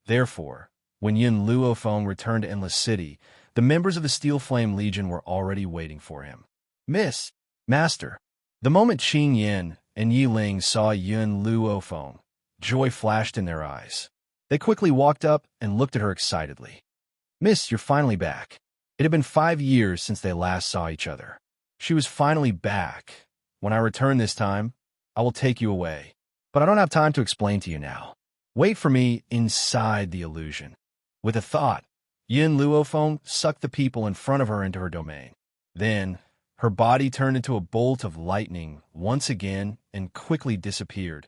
Therefore, when Yin Luofeng returned to Endless City, the members of the Steel Flame Legion were already waiting for him. Miss, Master. The moment Qing Yin and Yi Ling saw Yin Luofeng, joy flashed in their eyes. They quickly walked up and looked at her excitedly. Miss, you're finally back. It had been 5 years since they last saw each other. She was finally back. When I return this time, I will take you away. But I don't have time to explain to you now. Wait for me inside the illusion. With a thought, Yin Luofeng sucked the people in front of her into her domain. Then, her body turned into a bolt of lightning once again and quickly disappeared.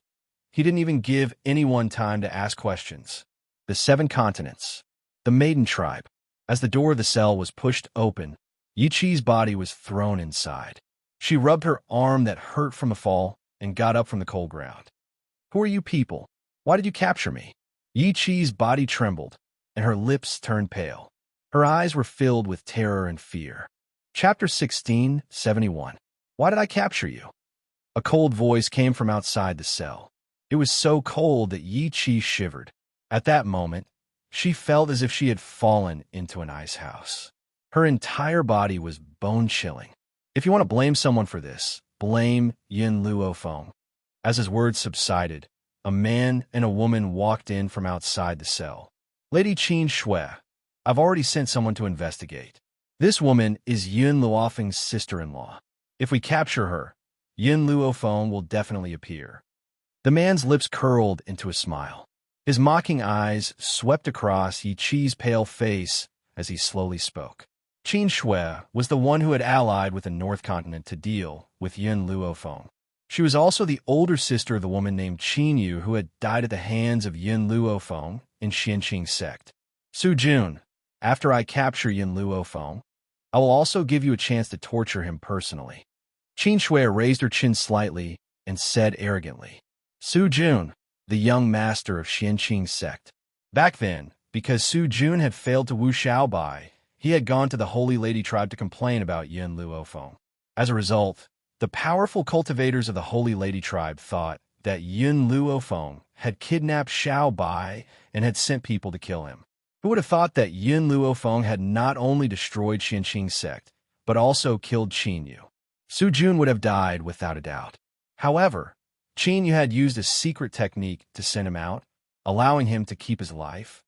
He didn't even give anyone time to ask questions. The 7 continents. The Maiden tribe. As the door of the cell was pushed open, Yi Qi's body was thrown inside. She rubbed her arm that hurt from the fall and got up from the cold ground. Who are you people? Why did you capture me? Yi Qi's body trembled, and her lips turned pale. Her eyes were filled with terror and fear. Chapter 1671. Why did I capture you? A cold voice came from outside the cell. It was so cold that Yi Qi shivered. At that moment, she felt as if she had fallen into an ice house. Her entire body was bone-chilling. If you want to blame someone for this, blame Yin Luofeng. As his words subsided, a man and a woman walked in from outside the cell. Lady Qin Shui, I've already sent someone to investigate. This woman is Yin Luofeng's sister-in-law. If we capture her, Yin Luofeng will definitely appear. The man's lips curled into a smile. His mocking eyes swept across Yi Qi's pale face as he slowly spoke. Qin Shui was the one who had allied with the North Continent to deal with Yin Luofeng. She was also the older sister of the woman named Qin Yu who had died at the hands of Yin Luofeng in Xianqing sect. Su Jun, after I capture Yin Luofeng, I will also give you a chance to torture him personally. Qin Shui raised her chin slightly and said arrogantly, Su Jun, the young master of Xianqing sect. Back then, because Su Jun had failed to Wu Xiaobai, he had gone to the Holy Lady tribe to complain about Yin Luofeng. As a result, the powerful cultivators of the Holy Lady tribe thought that Yin Luofeng had kidnapped Xiaobai and had sent people to kill him. Who would have thought that Yin Luofeng had not only destroyed Xianqing sect, but also killed Qin Yu? Su Jun would have died without a doubt. However, Qin Yu had used a secret technique to send him out, allowing him to keep his life.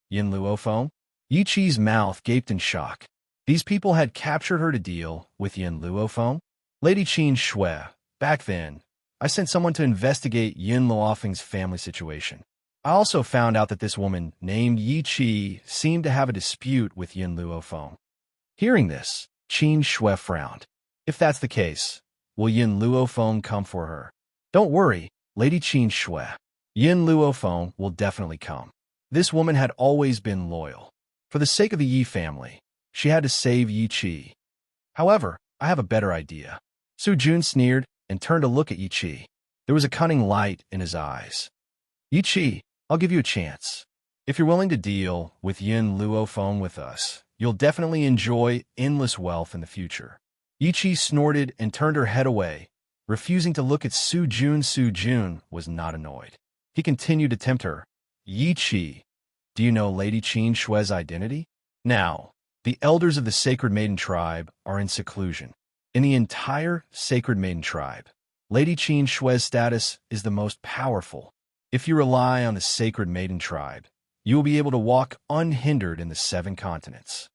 Yin Luofeng? Yi Qi's mouth gaped in shock. These people had captured her to deal with Yin Luofeng? Lady Qin Shui, back then, I sent someone to investigate Yin Luofeng's family situation. I also found out that this woman named Yi Qi seemed to have a dispute with Yin Luofeng. Hearing this, Qin Shui frowned. If that's the case, will Yin Luofeng come for her? Don't worry, Lady Qin Shui. Yin Luofeng will definitely come. This woman had always been loyal. For the sake of the Yi family, she had to save Yi Qi. However, I have a better idea. Su Jun sneered and turned to look at Yi Qi. There was a cunning light in his eyes. Yi Qi, I'll give you a chance. If you're willing to deal with Yin Luofeng with us, you'll definitely enjoy endless wealth in the future. Yi Qi snorted and turned her head away, refusing to look at Su Jun. Su Jun was not annoyed. He continued to tempt her. Yi Qi, do you know Lady Qin Shui's identity? Now, the elders of the Sacred Maiden tribe are in seclusion. In the entire Sacred Maiden tribe, Lady Qin Shui's status is the most powerful. If you rely on the Sacred Maiden tribe, you will be able to walk unhindered in the 7 continents.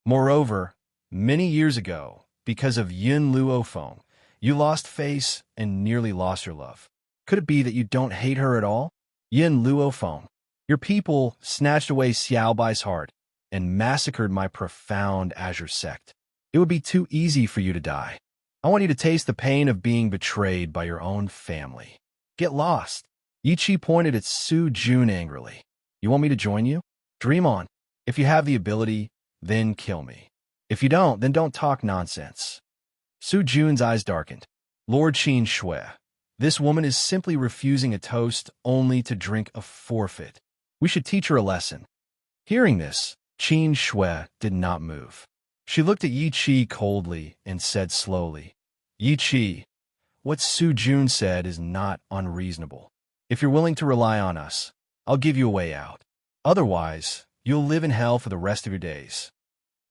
Moreover, many years ago, because of Yin Luofeng, you lost face and nearly lost your love. Could it be that you don't hate her at all? Yin Luofeng, Your people snatched away Xiao Bai's heart and massacred my profound Azure sect. It would be too easy for you to die. I want you to taste the pain of being betrayed by your own family. Get lost. Yi Chi pointed at Su Jun angrily. You want me to join you? Dream on. If you have the ability, then kill me. If you don't, then don't talk nonsense. Su Jun's eyes darkened. Lord Qin Shui, this woman is simply refusing a toast only to drink a forfeit. We should teach her a lesson. Hearing this, Qin Shui did not move. She looked at Yi Chi coldly and said slowly, Yi Chi, what Su Jun said is not unreasonable. If you're willing to rely on us, I'll give you a way out. Otherwise, you'll live in hell for the rest of your days.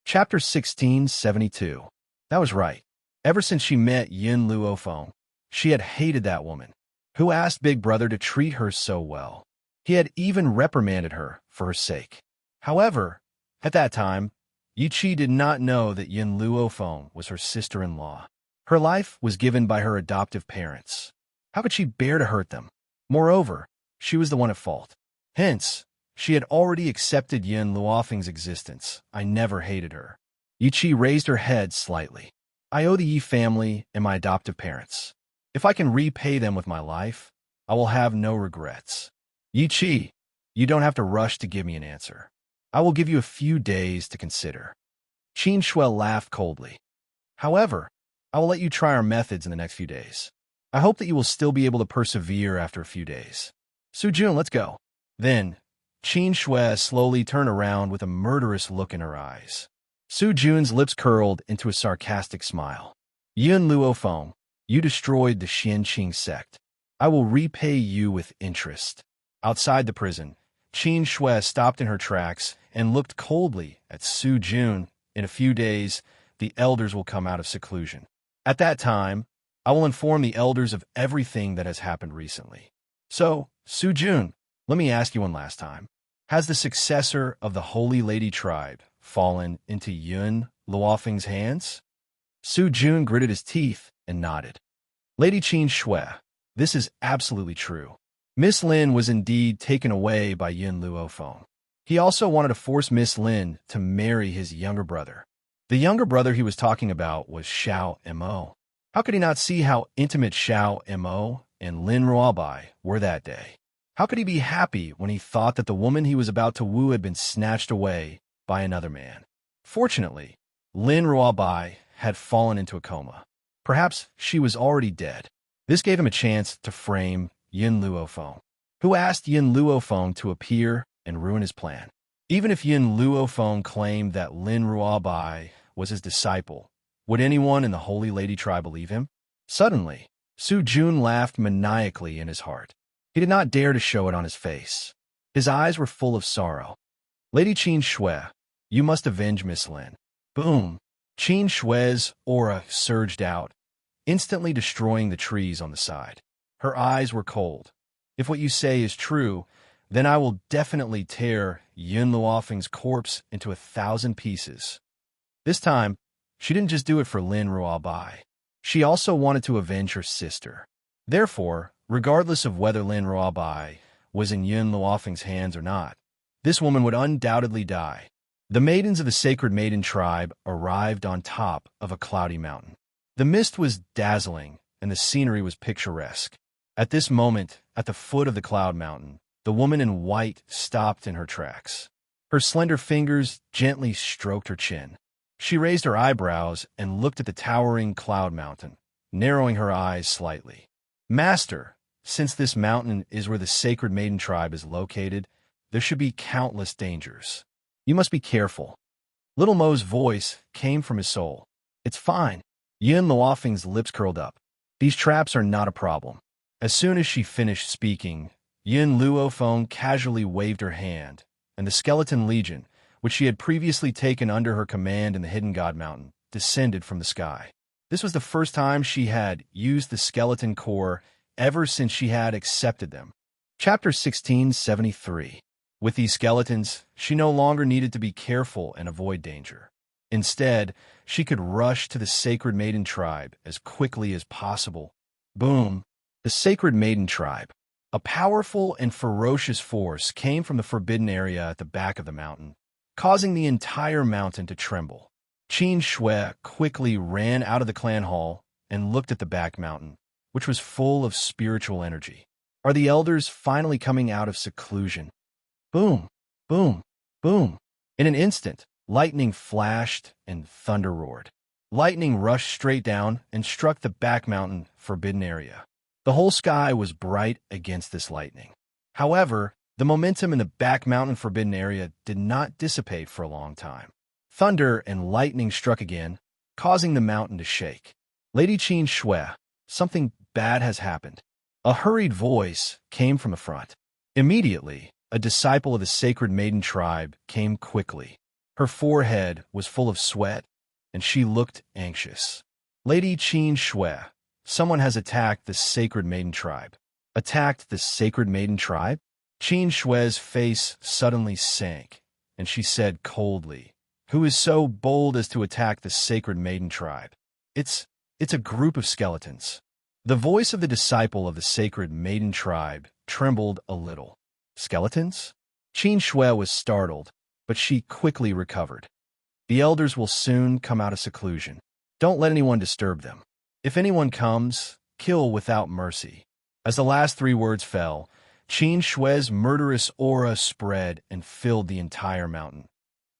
Chapter 1672. That was right. Ever since she met Yin Luofeng, she had hated that woman, who asked Big Brother to treat her so well. He had even reprimanded her for her sake. However, at that time, Yi Chi did not know that Yin Luofeng was her sister-in-law. Her life was given by her adoptive parents. How could she bear to hurt them? Moreover, she was the one at fault. Hence, she had already accepted Yin Luofeng's existence. I never hated her. Yi Chi raised her head slightly. I owe the Yi family and my adoptive parents. If I can repay them with my life, I will have no regrets. Yi Chi, you don't have to rush to give me an answer. I will give you a few days to consider. Qin Shui laughed coldly. However, I will let you try our methods in the next few days. I hope that you will still be able to persevere after a few days. Su Jun, let's go. Then, Qin Shui slowly turned around with a murderous look in her eyes. Su Jun's lips curled into a sarcastic smile. Yin Luofeng, you destroyed the Xianqing sect. I will repay you with interest. Outside the prison, Qin Shui stopped in her tracks and looked coldly at Su Jun. In a few days, the elders will come out of seclusion. At that time, I will inform the elders of everything that has happened recently. So, Su Jun, let me ask you one last time. Has the successor of the Holy Lady tribe fallen into Yin Luofeng's hands? Su Jun gritted his teeth and nodded. Lady Qin Shui, this is absolutely true. Miss Lin was indeed taken away by Yin Luofeng. He also wanted to force Miss Lin to marry his younger brother. The younger brother he was talking about was Xiao Mo. How could he not see how intimate Xiao Mo and Lin Ruobai were that day? How could he be happy when he thought that the woman he was about to woo had been snatched away by another man? Fortunately, Lin Ruobai had fallen into a coma. Perhaps she was already dead. This gave him a chance to frame Yin Luofeng, who asked Yin Luofeng to appear and ruin his plan. Even if Yin Luofeng claimed that Lin Ruobai was his disciple, would anyone in the Holy Lady tribe believe him? Suddenly, Su Jun laughed maniacally in his heart. He did not dare to show it on his face. His eyes were full of sorrow. Lady Qin Shui, you must avenge Miss Lin. Boom! Qin Shui's aura surged out, instantly destroying the trees on the side. Her eyes were cold. If what you say is true, then I will definitely tear Yin Luofeng's corpse into 1,000 pieces. This time, she didn't just do it for Lin Ruobai. She also wanted to avenge her sister. Therefore, regardless of whether Lin Ruobai was in Yin Luofeng's hands or not, this woman would undoubtedly die. The maidens of the Sacred Maiden tribe arrived on top of a cloudy mountain. The mist was dazzling, and the scenery was picturesque. At this moment, at the foot of the cloud mountain, the woman in white stopped in her tracks. Her slender fingers gently stroked her chin. She raised her eyebrows and looked at the towering cloud mountain, narrowing her eyes slightly. Master, since this mountain is where the Sacred Maiden tribe is located, there should be countless dangers. You must be careful. Little Mo's voice came from his soul. It's fine. Yin Luofeng's lips curled up. These traps are not a problem. As soon as she finished speaking, Yin Luofeng casually waved her hand, and the Skeleton Legion, which she had previously taken under her command in the Hidden God Mountain, descended from the sky. This was the first time she had used the Skeleton Corps ever since she had accepted them. Chapter 1673. With these skeletons, she no longer needed to be careful and avoid danger. Instead, she could rush to the Sacred Maiden tribe as quickly as possible. Boom! The Sacred Maiden tribe. A powerful and ferocious force came from the forbidden area at the back of the mountain, causing the entire mountain to tremble. Qin Shui quickly ran out of the clan hall and looked at the back mountain, which was full of spiritual energy. Are the elders finally coming out of seclusion? Boom, boom, boom. In an instant, lightning flashed and thunder roared. Lightning rushed straight down and struck the back mountain forbidden area. The whole sky was bright against this lightning. However, the momentum in the back mountain forbidden area did not dissipate for a long time. Thunder and lightning struck again, causing the mountain to shake. Lady Qin Shui, something bad has happened. A hurried voice came from the front. Immediately, a disciple of the sacred maiden tribe came quickly. Her forehead was full of sweat, and she looked anxious. Lady Qin Shui, someone has attacked the sacred maiden tribe. Attacked the sacred maiden tribe? Qin Shui's face suddenly sank, and she said coldly, "Who is so bold as to attack the sacred maiden tribe? It's a group of skeletons." The voice of the disciple of the sacred maiden tribe trembled a little. Skeletons? Qin Shui was startled, but she quickly recovered. The elders will soon come out of seclusion. Don't let anyone disturb them. If anyone comes, kill without mercy. As the last three words fell, Qin Shui's murderous aura spread and filled the entire mountain.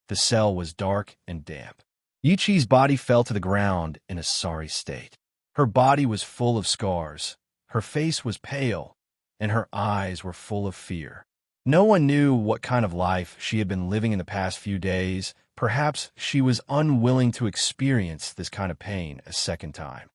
The cell was dark and damp. Yi Qi's body fell to the ground in a sorry state. Her body was full of scars, her face was pale, and her eyes were full of fear. No one knew what kind of life she had been living in the past few days. Perhaps she was unwilling to experience this kind of pain a second time.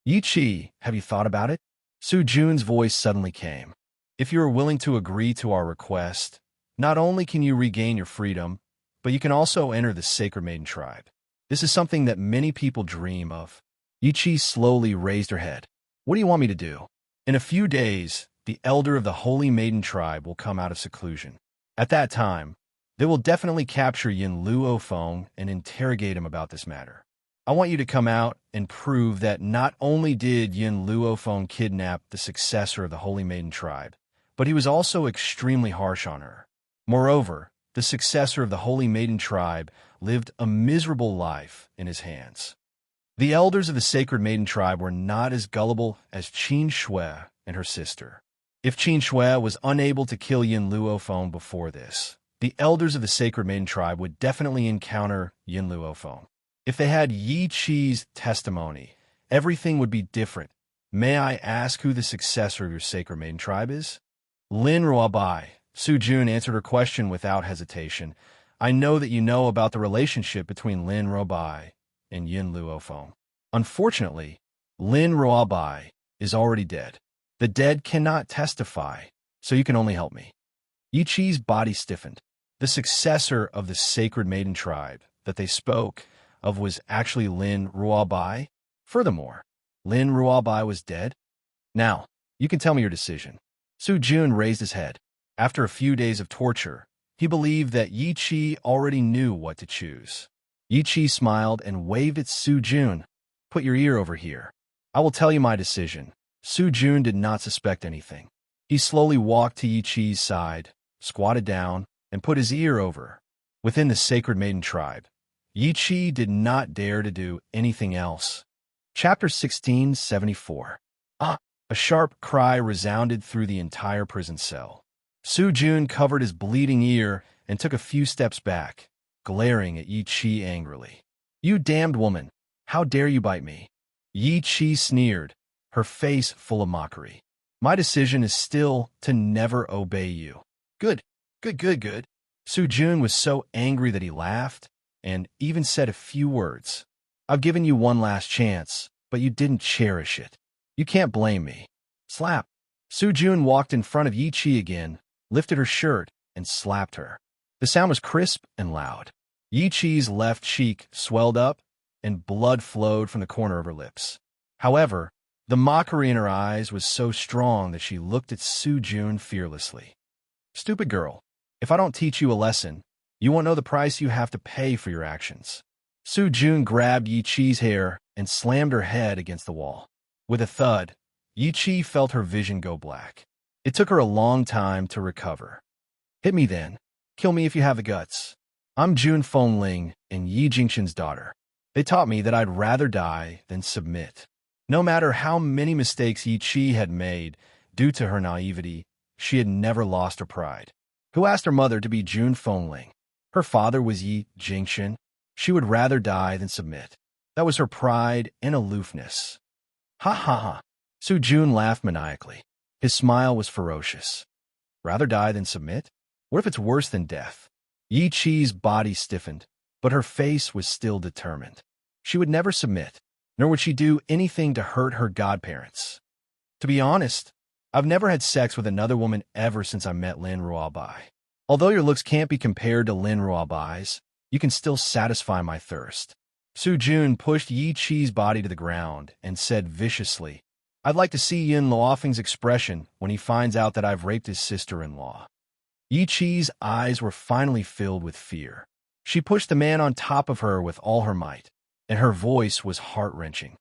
Yi Qi, have you thought about it? Su Jun's voice suddenly came. If you are willing to agree to our request, not only can you regain your freedom, but you can also enter the Sacred Maiden tribe. This is something that many people dream of. Yi Qi slowly raised her head. What do you want me to do? In a few days, the elder of the Holy Maiden tribe will come out of seclusion. At that time, they will definitely capture Yin Luofeng and interrogate him about this matter. I want you to come out and prove that not only did Yin Luofeng kidnap the successor of the Holy Maiden tribe, but he was also extremely harsh on her. Moreover, the successor of the Holy Maiden tribe lived a miserable life in his hands. The elders of the Sacred Maiden tribe were not as gullible as Qin Shui and her sister. If Qin Shui was unable to kill Yin Luofeng before this, the elders of the Sacred Maiden tribe would definitely encounter Yin Luofeng. If they had Yi Qi's testimony, everything would be different. May I ask who the successor of your Sacred Maiden tribe is? Lin Ruobai. Su Jun answered her question without hesitation. I know that you know about the relationship between Lin Ruobai and Yin Luofeng. Unfortunately, Lin Ruobai is already dead. The dead cannot testify, so you can only help me. Yi Qi's body stiffened. The successor of the Sacred Maiden tribe that they spoke of was actually Lin Ruobai. Furthermore, Lin Ruobai was dead. Now, you can tell me your decision. Su Jun raised his head. After a few days of torture, he believed that Yi Qi already knew what to choose. Yi Qi smiled and waved at Su Jun. Put your ear over here. I will tell you my decision. Su Jun did not suspect anything. He slowly walked to Yi Qi's side, squatted down, and put his ear over. Within the Sacred Maiden tribe, Yi Qi did not dare to do anything else. Chapter 1674. Ah! A sharp cry resounded through the entire prison cell. Su Jun covered his bleeding ear and took a few steps back, glaring at Yi Qi angrily. You damned woman! How dare you bite me? Yi Qi sneered, her face full of mockery. My decision is still to never obey you. Good. Su Jun was so angry that he laughed and even said a few words. I've given you one last chance, but you didn't cherish it. You can't blame me. Slap. Su Jun walked in front of Yi Qi again, lifted her shirt, and slapped her. The sound was crisp and loud. Yi Qi's left cheek swelled up, and blood flowed from the corner of her lips. However, the mockery in her eyes was so strong that she looked at Su Jun fearlessly. Stupid girl, if I don't teach you a lesson, you won't know the price you have to pay for your actions. Su Jun grabbed Yi Qi's hair and slammed her head against the wall. With a thud, Yi Qi felt her vision go black. It took her a long time to recover. Hit me then. Kill me if you have the guts. I'm June Fengling and Yi Jingxin's daughter. They taught me that I'd rather die than submit. No matter how many mistakes Yi Qi had made due to her naivety, she had never lost her pride. Who asked her mother to be June Fengling? Her father was Yi Jingxin. She would rather die than submit. That was her pride and aloofness. Ha ha ha. Su Jun laughed maniacally. His smile was ferocious. Rather die than submit? What if it's worse than death? Yi Qi's body stiffened, but her face was still determined. She would never submit, nor would she do anything to hurt her godparents. To be honest, I've never had sex with another woman ever since I met Lin Ruobai. Although your looks can't be compared to Lin Ruobai's, you can still satisfy my thirst. Su Jun pushed Yi Qi's body to the ground and said viciously, I'd like to see Yin Luofeng's expression when he finds out that I've raped his sister-in-law. Yi Qi's eyes were finally filled with fear. She pushed the man on top of her with all her might, and her voice was heart-wrenching.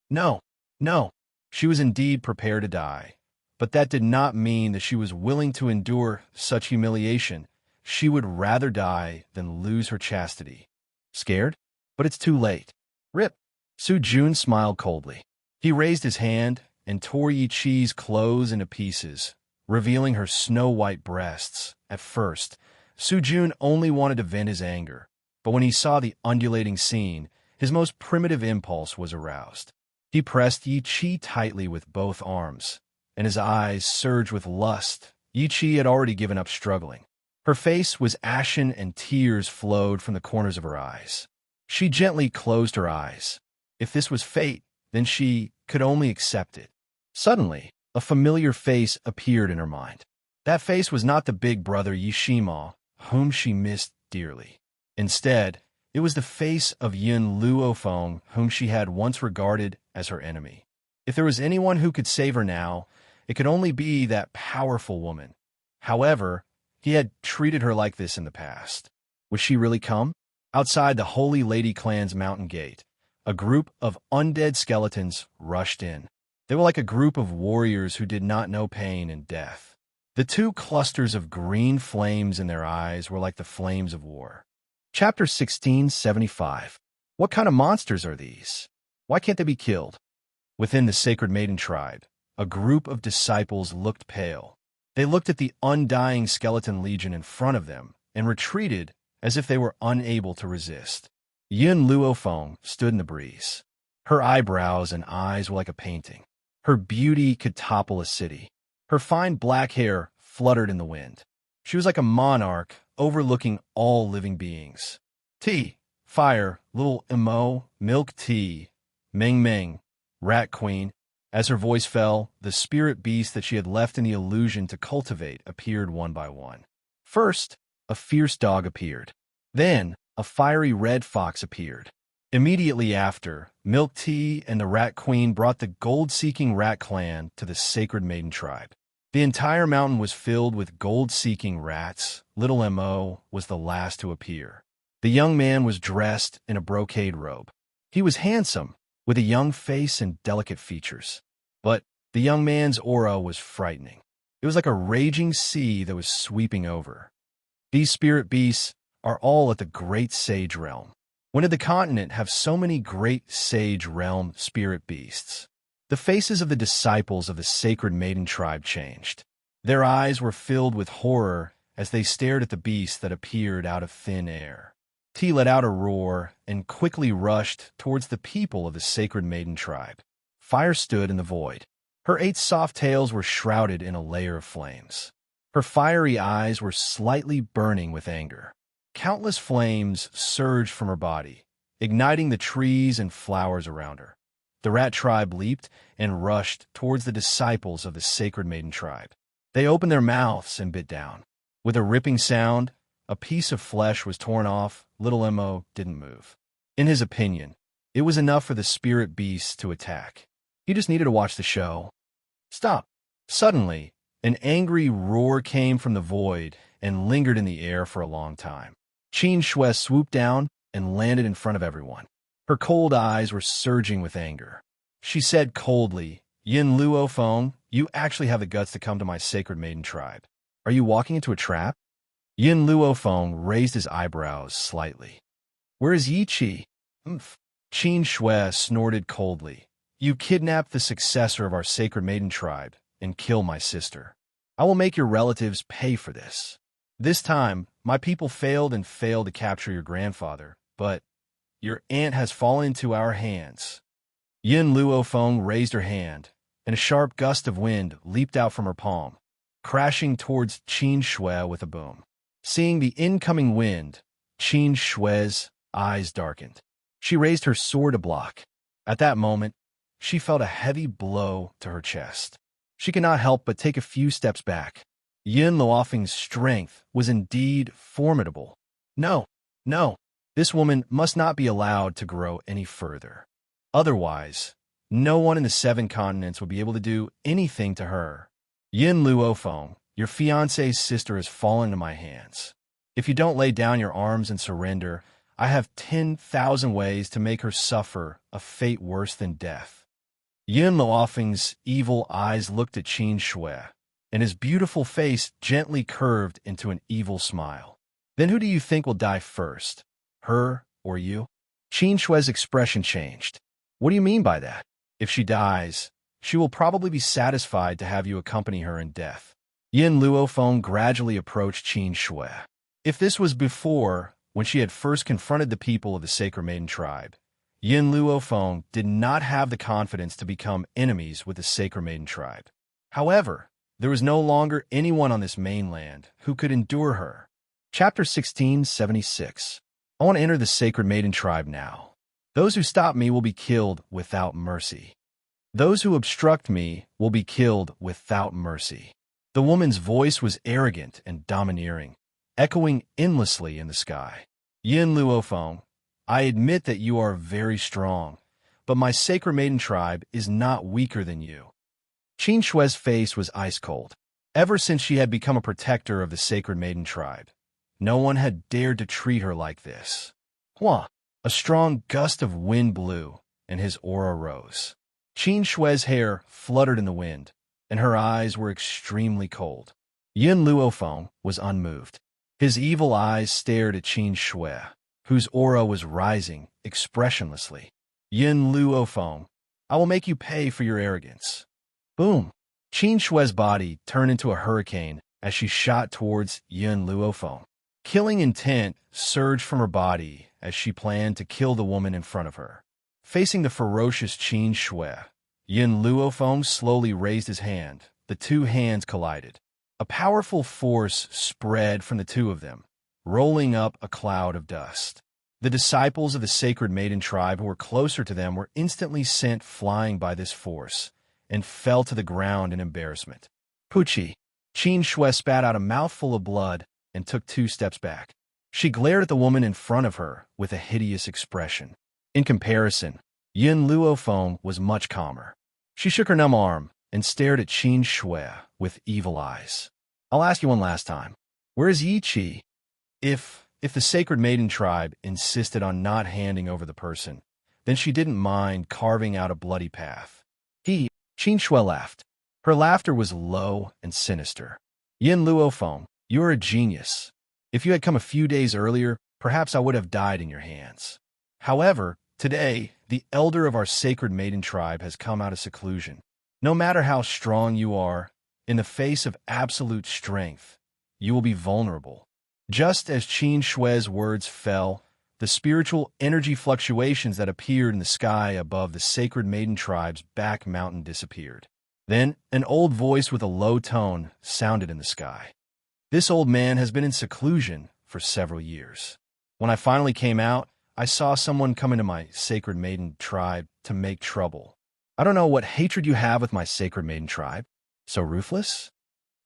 No, no, she was indeed prepared to die, but that did not mean that she was willing to endure such humiliation. She would rather die than lose her chastity. Scared? But it's too late. Rip. Su Jun smiled coldly. He raised his hand and tore Yi Qi's clothes into pieces, revealing her snow-white breasts. At first, Su Jun only wanted to vent his anger, but when he saw the undulating scene, his most primitive impulse was aroused. He pressed Yi Qi tightly with both arms, and his eyes surged with lust. Yi Qi had already given up struggling. Her face was ashen and tears flowed from the corners of her eyes. She gently closed her eyes. If this was fate, then she could only accept it. Suddenly, a familiar face appeared in her mind. That face was not the big brother Yishima, whom she missed dearly. Instead, it was the face of Yin Luofeng, whom she had once regarded as her enemy. If there was anyone who could save her now, it could only be that powerful woman. However, he had treated her like this in the past. Would she really come? Outside the Holy Lady Clan's mountain gate, a group of undead skeletons rushed in. They were like a group of warriors who did not know pain and death. The two clusters of green flames in their eyes were like the flames of war. Chapter 1675. What kind of monsters are these? Why can't they be killed? Within the Sacred Maiden tribe, a group of disciples looked pale. They looked at the undying skeleton legion in front of them and retreated as if they were unable to resist. Yin Luofeng stood in the breeze. Her eyebrows and eyes were like a painting. Her beauty could topple a city. Her fine black hair fluttered in the wind. She was like a monarch overlooking all living beings. Tea, fire, little Emo, milk tea, Meng Meng, rat queen. As her voice fell, the spirit beasts that she had left in the illusion to cultivate appeared one by one. First, a fierce dog appeared. Then, a fiery red fox appeared. Immediately after, Milk Tea and the Rat Queen brought the gold-seeking rat clan to the Sacred Maiden tribe. The entire mountain was filled with gold-seeking rats. Little Mo was the last to appear. The young man was dressed in a brocade robe. He was handsome, with a young face and delicate features. But the young man's aura was frightening. It was like a raging sea that was sweeping over. These spirit beasts are all at the Great Sage Realm. When did the continent have so many Great Sage Realm spirit beasts? The faces of the disciples of the Sacred Maiden tribe changed. Their eyes were filled with horror as they stared at the beast that appeared out of thin air. T let out a roar and quickly rushed towards the people of the Sacred Maiden tribe. Fire stood in the void. Her 8 soft tails were shrouded in a layer of flames. Her fiery eyes were slightly burning with anger. Countless flames surged from her body, igniting the trees and flowers around her. The rat tribe leaped and rushed towards the disciples of the Sacred Maiden tribe. They opened their mouths and bit down. With a ripping sound, a piece of flesh was torn off. Little Mo didn't move. In his opinion, it was enough for the spirit beasts to attack. He just needed to watch the show. Stop! Suddenly, an angry roar came from the void and lingered in the air for a long time. Qin Shui swooped down and landed in front of everyone. Her cold eyes were surging with anger. She said coldly, Yin Luo Feng, you actually have the guts to come to my sacred maiden tribe. Are you walking into a trap? Yin Luo Feng raised his eyebrows slightly. Where is Yi Qi? Umph. Qin Shui snorted coldly. You kidnapped the successor of our sacred maiden tribe and kill my sister. I will make your relatives pay for this. This time, my people failed to capture your grandfather, but your aunt has fallen into our hands. Yin Luo Feng raised her hand, and a sharp gust of wind leaped out from her palm, crashing towards Qin Shui with a boom. Seeing the incoming wind, Qin Shui's eyes darkened. She raised her sword to block. At that moment, she felt a heavy blow to her chest. She could not help but take a few steps back. Yin Luofeng's strength was indeed formidable. No, this woman must not be allowed to grow any further. Otherwise, no one in the 7 continents would be able to do anything to her. Yin Luofeng, your fiancé's sister has fallen into my hands. If you don't lay down your arms and surrender, I have 10,000 ways to make her suffer a fate worse than death. Yin Luofeng's evil eyes looked at Qin Shui, and his beautiful face gently curved into an evil smile. Then who do you think will die first, her or you? Qin Shui's expression changed. What do you mean by that? If she dies, she will probably be satisfied to have you accompany her in death. Yin Luofeng gradually approached Qin Shui. If this was before, when she had first confronted the people of the Sacred Maiden tribe, Yin Luofeng did not have the confidence to become enemies with the Sacred Maiden tribe. However, there was no longer anyone on this mainland who could endure her. Chapter 1676. I want to enter the Sacred Maiden tribe now. Those who stop me will be killed without mercy. Those who obstruct me will be killed without mercy. The woman's voice was arrogant and domineering, echoing endlessly in the sky. Yin Luofeng, I admit that you are very strong, but my Sacred Maiden tribe is not weaker than you. Qin Shui's face was ice cold. Ever since she had become a protector of the Sacred Maiden tribe, no one had dared to treat her like this. Hua! A strong gust of wind blew, and his aura rose. Qin Shui's hair fluttered in the wind, and her eyes were extremely cold. Yin Luofeng was unmoved. His evil eyes stared at Qin Shui, whose aura was rising expressionlessly. Yin Luofeng, I will make you pay for your arrogance. Boom! Qin Shui's body turned into a hurricane as she shot towards Yin Luofeng. Killing intent surged from her body as she planned to kill the woman in front of her. Facing the ferocious Qin Shui, Yin Luofeng slowly raised his hand. The two hands collided. A powerful force spread from the two of them, rolling up a cloud of dust. The disciples of the Sacred Maiden tribe who were closer to them were instantly sent flying by this force and fell to the ground in embarrassment. Puchi! Qin Shui spat out a mouthful of blood and took 2 steps back. She glared at the woman in front of her with a hideous expression. In comparison, Yin Luofeng was much calmer. She shook her numb arm and stared at Qin Shui with evil eyes. I'll ask you one last time. Where is Yi Qi? If the Sacred Maiden tribe insisted on not handing over the person, then she didn't mind carving out a bloody path. Qin Shui laughed. Her laughter was low and sinister. Yin Luofeng, you are a genius. If you had come a few days earlier, perhaps I would have died in your hands. However, today, the elder of our Sacred Maiden tribe has come out of seclusion. No matter how strong you are, in the face of absolute strength, you will be vulnerable. Just as Qin Shui's words fell, the spiritual energy fluctuations that appeared in the sky above the Sacred Maiden tribe's back mountain disappeared. Then, an old voice with a low tone sounded in the sky. This old man has been in seclusion for several years. When I finally came out, I saw someone come into my Sacred Maiden tribe to make trouble. I don't know what hatred you have with my Sacred Maiden tribe. So ruthless?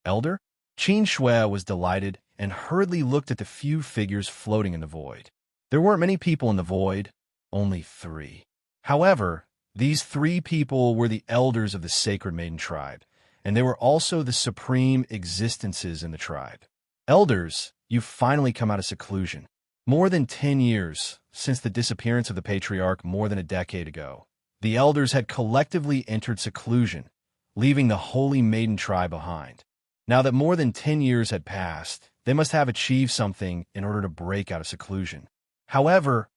Elder? Qin Shui was delighted and hurriedly looked at the few figures floating in the void. There weren't many people in the void, only 3. However, these 3 people were the elders of the Sacred Maiden tribe, and they were also the supreme existences in the tribe. Elders, you've finally come out of seclusion. More than 10 years since the disappearance of the patriarch more than a decade ago, The elders had collectively entered seclusion, leaving the Holy Maiden tribe behind. Now that more than 10 years had passed, they must have achieved something in order to break out of seclusion. However,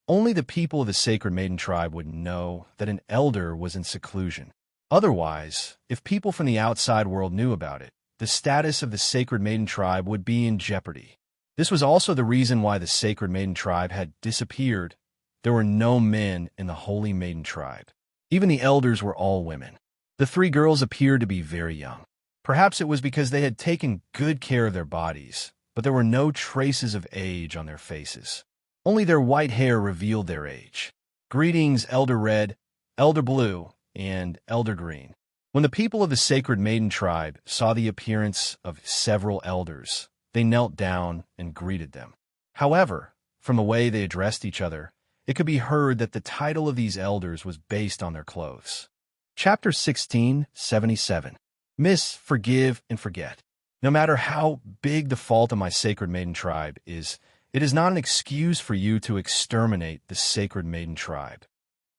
only the people of the Sacred Maiden tribe would know that an elder was in seclusion. Otherwise, if people from the outside world knew about it, the status of the Sacred Maiden tribe would be in jeopardy. This was also the reason why the Sacred Maiden tribe had disappeared. There were no men in the Holy Maiden tribe. Even the elders were all women. The three girls appeared to be very young. Perhaps it was because they had taken good care of their bodies, but there were no traces of age on their faces. Only their white hair revealed their age. Greetings, Elder Red, Elder Blue, and Elder Green. When the people of the Sacred Maiden tribe saw the appearance of several elders, they knelt down and greeted them. However, from the way they addressed each other, it could be heard that the title of these elders was based on their clothes. Chapter 1677. Miss, forgive and forget. No matter how big the fault of my Sacred Maiden tribe is, it is not an excuse for you to exterminate the Sacred Maiden tribe.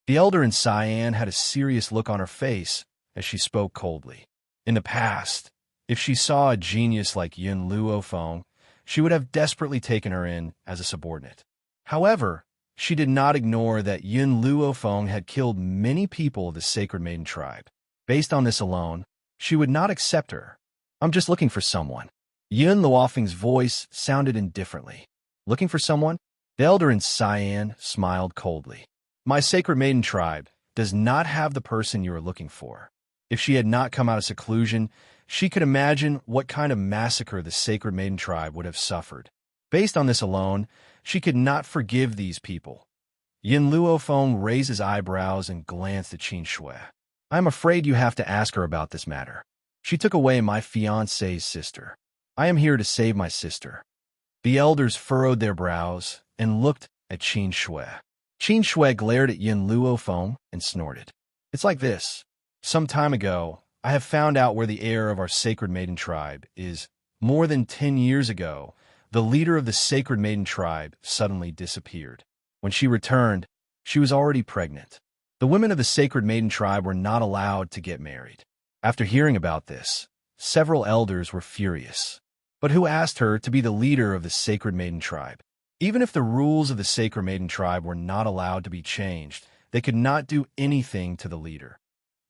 The elder in cyan had a serious look on her face as she spoke coldly. In the past, if she saw a genius like Yun Luofeng, she would have desperately taken her in as a subordinate. However, she did not ignore that Yun Luofeng had killed many people of the Sacred Maiden tribe. Based on this alone, she would not accept her. I'm just looking for someone. Yun Luofeng's voice sounded indifferently. Looking for someone? The elder in cyan smiled coldly. My Sacred Maiden tribe does not have the person you are looking for. If she had not come out of seclusion, she could imagine what kind of massacre the Sacred Maiden tribe would have suffered. Based on this alone, she could not forgive these people. Yin Luofeng raised his eyebrows and glanced at Qin Shui. I am afraid you have to ask her about this matter. She took away my fiancé's sister. I am here to save my sister. The elders furrowed their brows and looked at Qin Shui. Qin Shui glared at Yin Luofeng and snorted. It's like this. Some time ago, I have found out where the heir of our Sacred Maiden tribe is. More than 10 years ago, the leader of the Sacred Maiden tribe suddenly disappeared. When she returned, she was already pregnant. The women of the Sacred Maiden tribe were not allowed to get married. After hearing about this, several elders were furious. But who asked her to be the leader of the Sacred Maiden tribe? Even if the rules of the Sacred Maiden tribe were not allowed to be changed, they could not do anything to the leader.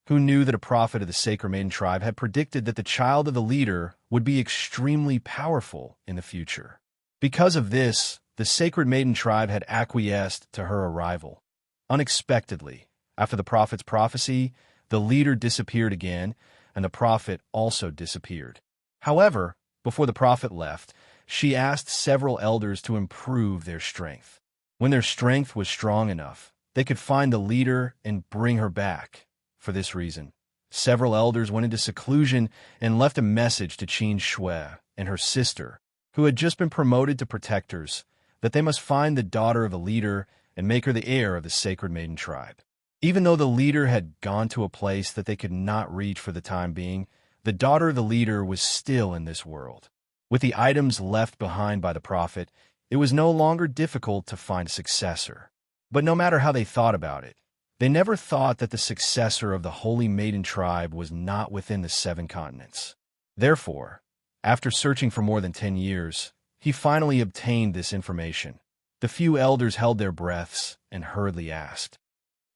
Who knew that a prophet of the Sacred Maiden tribe had predicted that the child of the leader would be extremely powerful in the future? Because of this, the Sacred Maiden tribe had acquiesced to her arrival. Unexpectedly, after the prophet's prophecy, the leader disappeared again, and the prophet also disappeared. However, before the prophet left, she asked several elders to improve their strength. When their strength was strong enough, they could find the leader and bring her back. For this reason, several elders went into seclusion and left a message to Qin Shui and her sister, who had just been promoted to protectors, that they must find the daughter of the leader and make her the heir of the Sacred Maiden tribe. Even though the leader had gone to a place that they could not reach for the time being, the daughter of the leader was still in this world. With the items left behind by the prophet, it was no longer difficult to find a successor. But no matter how they thought about it, they never thought that the successor of the Holy Maiden tribe was not within the 7 continents. Therefore, after searching for more than 10 years, he finally obtained this information. The few elders held their breaths and hurriedly asked,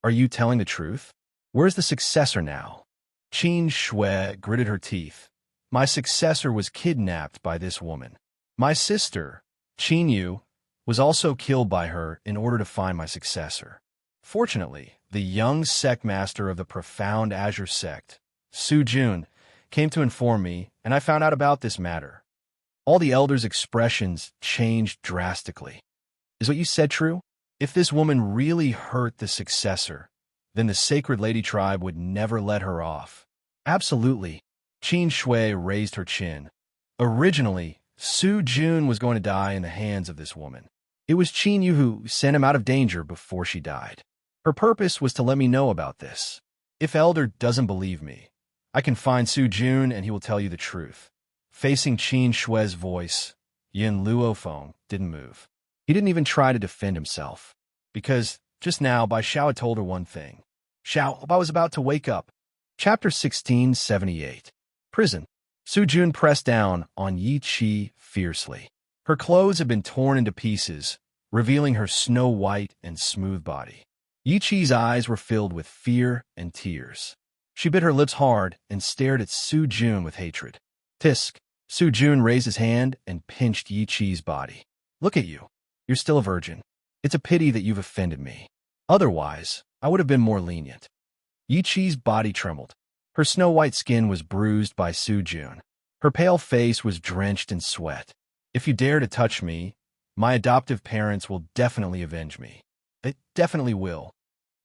Are you telling the truth? Where's the successor now? Qin Shui gritted her teeth. My successor was kidnapped by this woman. My sister, Qin Yu, was also killed by her in order to find my successor. Fortunately, the young sect master of the profound Azure sect, Su Jun, came to inform me, and I found out about this matter. All the elders' expressions changed drastically. Is what you said true? If this woman really hurt the successor, then the Sacred Lady tribe would never let her off. Absolutely. Qin Shui raised her chin. Originally, Su Jun was going to die in the hands of this woman. It was Qin Yu who sent him out of danger before she died. Her purpose was to let me know about this. If Elder doesn't believe me, I can find Su Jun and he will tell you the truth. Facing Qin Shui's voice, Yin Luofeng didn't move. He didn't even try to defend himself. Because, just now, Bai Shao had told her one thing. Xiao I was about to wake up. Chapter 1678. Prison. Su Jun pressed down on Yi Qi fiercely. Her clothes had been torn into pieces, revealing her snow-white and smooth body. Yi Qi's eyes were filled with fear and tears. She bit her lips hard and stared at Su Jun with hatred. Tisk. Su Jun raised his hand and pinched Yi Qi's body. Look at you. You're still a virgin. It's a pity that you've offended me. Otherwise, I would have been more lenient. Yi Qi's body trembled. Her snow-white skin was bruised by Su Jun. Her pale face was drenched in sweat. If you dare to touch me, my adoptive parents will definitely avenge me. They definitely will.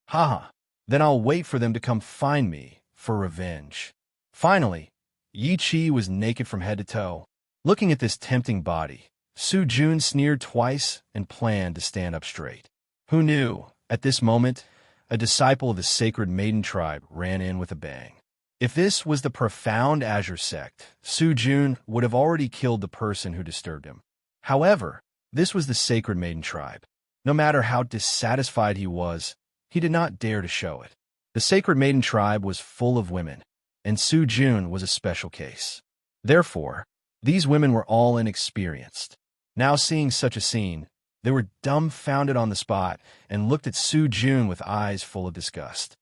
Haha. Then I'll wait for them to come find me for revenge. Finally, Yi Qi was naked from head to toe. Looking at this tempting body, Su Jun sneered twice and planned to stand up straight. Who knew? At this moment, a disciple of the sacred maiden tribe ran in with a bang. If this was the profound Azure sect, Su Jun would have already killed the person who disturbed him. However, this was the sacred maiden tribe. No matter how dissatisfied he was, he did not dare to show it. The sacred maiden tribe was full of women, and Su Jun was a special case. Therefore, these women were all inexperienced. Now seeing such a scene, they were dumbfounded on the spot and looked at Su Jun with eyes full of disgust.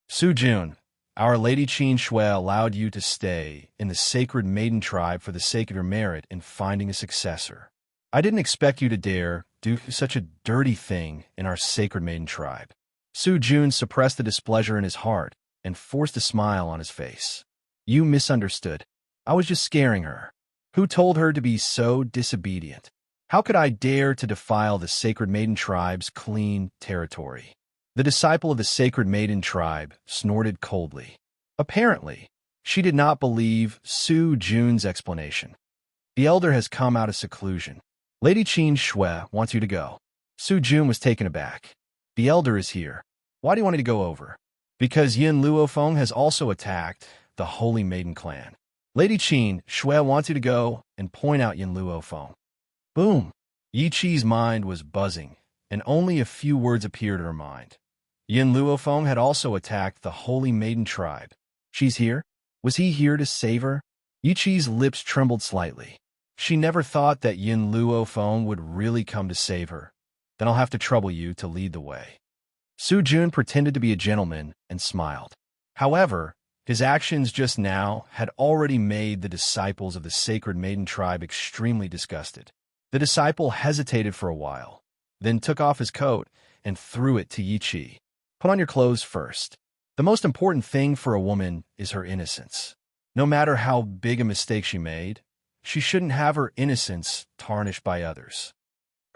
Su Jun, our Lady Qin Shui allowed you to stay in the sacred maiden tribe for the sake of your merit in finding a successor. I didn't expect you to dare do such a dirty thing in our sacred maiden tribe. Su Jun suppressed the displeasure in his heart and forced a smile on his face. You misunderstood. I was just scaring her. Who told her to be so disobedient? How could I dare to defile the sacred maiden tribe's clean territory? The disciple of the sacred maiden tribe snorted coldly. Apparently, she did not believe Su Jun's explanation. The elder has come out of seclusion. Lady Qin Shui wants you to go. Su Jun was taken aback. The elder is here. Why do you want me to go over? Because Yin Luofeng has also attacked the Holy Maiden clan. Lady Qin Shui wants you to go and point out Yin Luofeng. Boom! Yi Qi's mind was buzzing, and only a few words appeared in her mind. Yin Luofeng had also attacked the Holy Maiden tribe. She's here? Was he here to save her? Yi Qi's lips trembled slightly. She never thought that Yin Luofeng would really come to save her. Then I'll have to trouble you to lead the way. Su Jun pretended to be a gentleman and smiled. However, his actions just now had already made the disciples of the sacred maiden tribe extremely disgusted. The disciple hesitated for a while, then took off his coat and threw it to Yi Qi. Put on your clothes first. The most important thing for a woman is her innocence. No matter how big a mistake she made, she shouldn't have her innocence tarnished by others.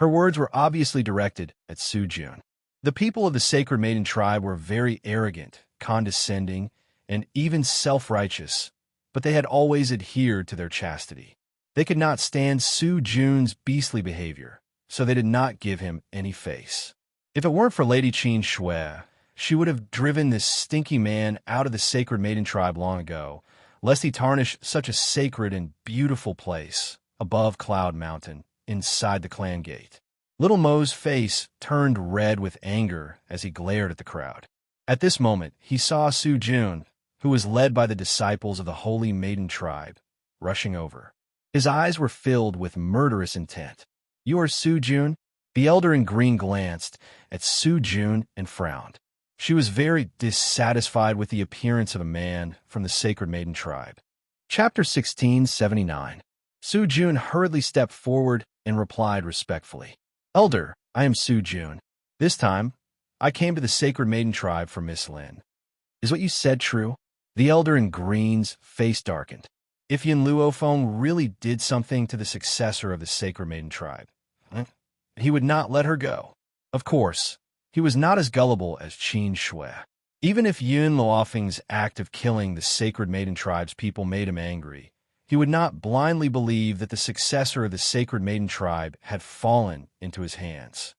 Her words were obviously directed at Su Jun. The people of the sacred maiden tribe were very arrogant, condescending, and even self-righteous, but they had always adhered to their chastity. They could not stand Su Jun's beastly behavior, so they did not give him any face. If it weren't for Lady Qin Shui, she would have driven this stinky man out of the sacred maiden tribe long ago, lest he tarnish such a sacred and beautiful place above Cloud Mountain, inside the clan gate. Little Mo's face turned red with anger as he glared at the crowd. At this moment, he saw Su Jun, who was led by the disciples of the Holy Maiden tribe, rushing over. His eyes were filled with murderous intent. You are Su Jun? The elder in green glanced at Su Jun and frowned. She was very dissatisfied with the appearance of a man from the sacred maiden tribe. Chapter 1679. Su Jun hurriedly stepped forward and replied respectfully. Elder, I am Su Jun. This time, I came to the sacred maiden tribe for Miss Lin. Is what you said true? The elder in green's face darkened. If Yin Luofeng really did something to the successor of the sacred maiden tribe, he would not let her go. Of course, he was not as gullible as Qin Shui. Even if Yin Luofeng's act of killing the sacred maiden tribe's people made him angry, he would not blindly believe that the successor of the sacred maiden tribe had fallen into his hands.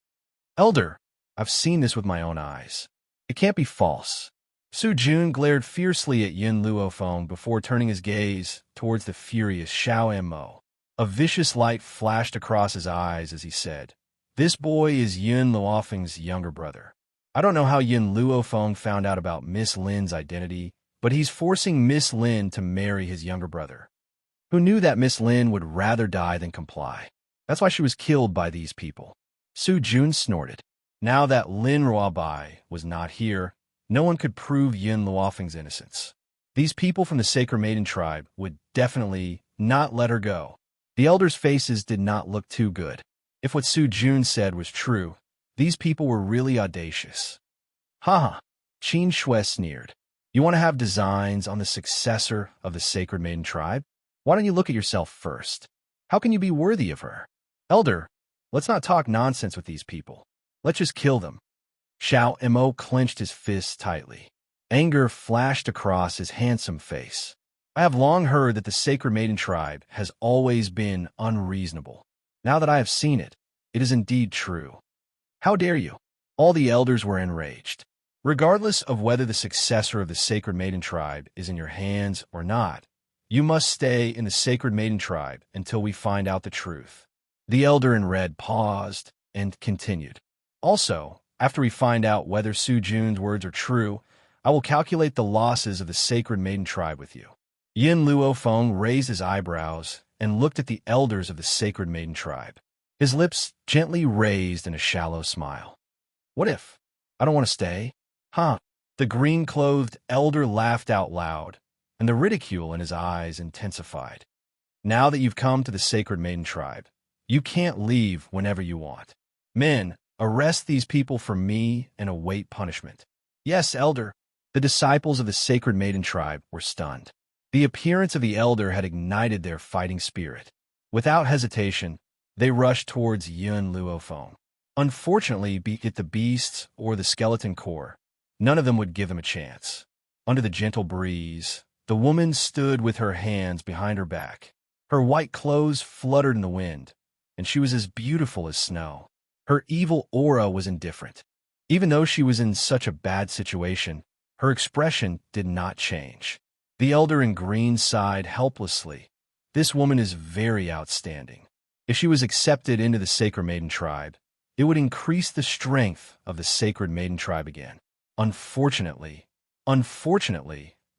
Elder, I've seen this with my own eyes. It can't be false. Su Jun glared fiercely at Yin Luofeng before turning his gaze towards the furious Xiao Mo. A vicious light flashed across his eyes as he said, This boy is Yin Luofeng's younger brother. I don't know how Yin Luofeng found out about Miss Lin's identity, but he's forcing Miss Lin to marry his younger brother, who knew that Miss Lin would rather die than comply. That's why she was killed by these people. Su Jun snorted. Now that Lin Ruobai was not here, no one could prove Yin Luofeng's innocence. These people from the Sacred Maiden tribe would definitely not let her go. The elders' faces did not look too good. If what Su Jun said was true, these people were really audacious. Haha, Qin Shui sneered. You want to have designs on the successor of the Sacred Maiden tribe? Why don't you look at yourself first? How can you be worthy of her? Elder, let's not talk nonsense with these people. Let's just kill them. Xiao Mo clenched his fists tightly. Anger flashed across his handsome face. I have long heard that the Sacred Maiden tribe has always been unreasonable. Now that I have seen it, it is indeed true. How dare you? All the elders were enraged. Regardless of whether the successor of the Sacred Maiden tribe is in your hands or not, you must stay in the Sacred Maiden tribe until we find out the truth. The elder in red paused and continued. Also, after we find out whether Su Jun's words are true, I will calculate the losses of the Sacred Maiden tribe with you. Yin Luofeng raised his eyebrows and looked at the elders of the Sacred Maiden tribe. His lips gently raised in a shallow smile. What if? I don't want to stay. Huh? The green-clothed elder laughed out loud, and the ridicule in his eyes intensified. Now that you've come to the Sacred Maiden tribe, you can't leave whenever you want. Men, arrest these people for me and await punishment. Yes, elder. The disciples of the Sacred Maiden tribe were stunned. The appearance of the elder had ignited their fighting spirit. Without hesitation, they rushed towards Yin Luofeng. Unfortunately, be it the beasts or the skeleton core, none of them would give them a chance. Under the gentle breeze, the woman stood with her hands behind her back. Her white clothes fluttered in the wind, and she was as beautiful as snow. Her evil aura was indifferent. Even though she was in such a bad situation, her expression did not change. The elder in green sighed helplessly. This woman is very outstanding. If she was accepted into the Sacred Maiden tribe, it would increase the strength of the Sacred Maiden tribe again. Unfortunately,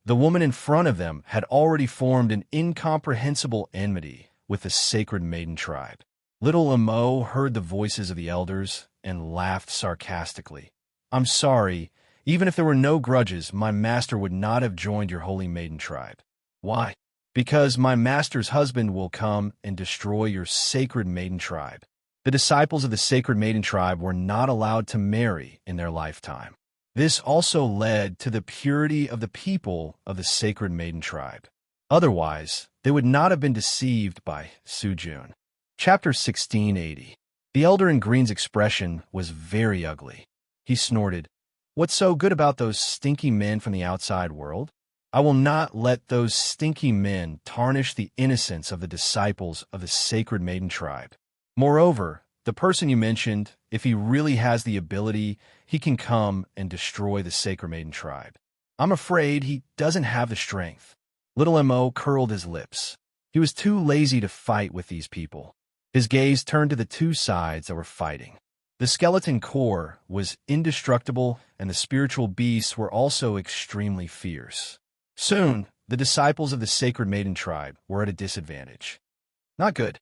the woman in front of them had already formed an incomprehensible enmity with the Sacred Maiden tribe. Little Amo heard the voices of the elders and laughed sarcastically. I'm sorry, even if there were no grudges, my master would not have joined your holy maiden tribe. Why? Because my master's husband will come and destroy your Sacred Maiden tribe. The disciples of the Sacred Maiden tribe were not allowed to marry in their lifetime. This also led to the purity of the people of the Sacred Maiden tribe. Otherwise, they would not have been deceived by Su Jun. Chapter 1680. The elder in green's expression was very ugly. He snorted, What's so good about those stinky men from the outside world? I will not let those stinky men tarnish the innocence of the disciples of the Sacred Maiden tribe. Moreover, the person you mentioned, if he really has the ability, he can come and destroy the Sacred Maiden tribe. I'm afraid he doesn't have the strength. Little Mo curled his lips. He was too lazy to fight with these people. His gaze turned to the two sides that were fighting. The skeleton core was indestructible, and the spiritual beasts were also extremely fierce. Soon, the disciples of the Sacred Maiden tribe were at a disadvantage. Not good.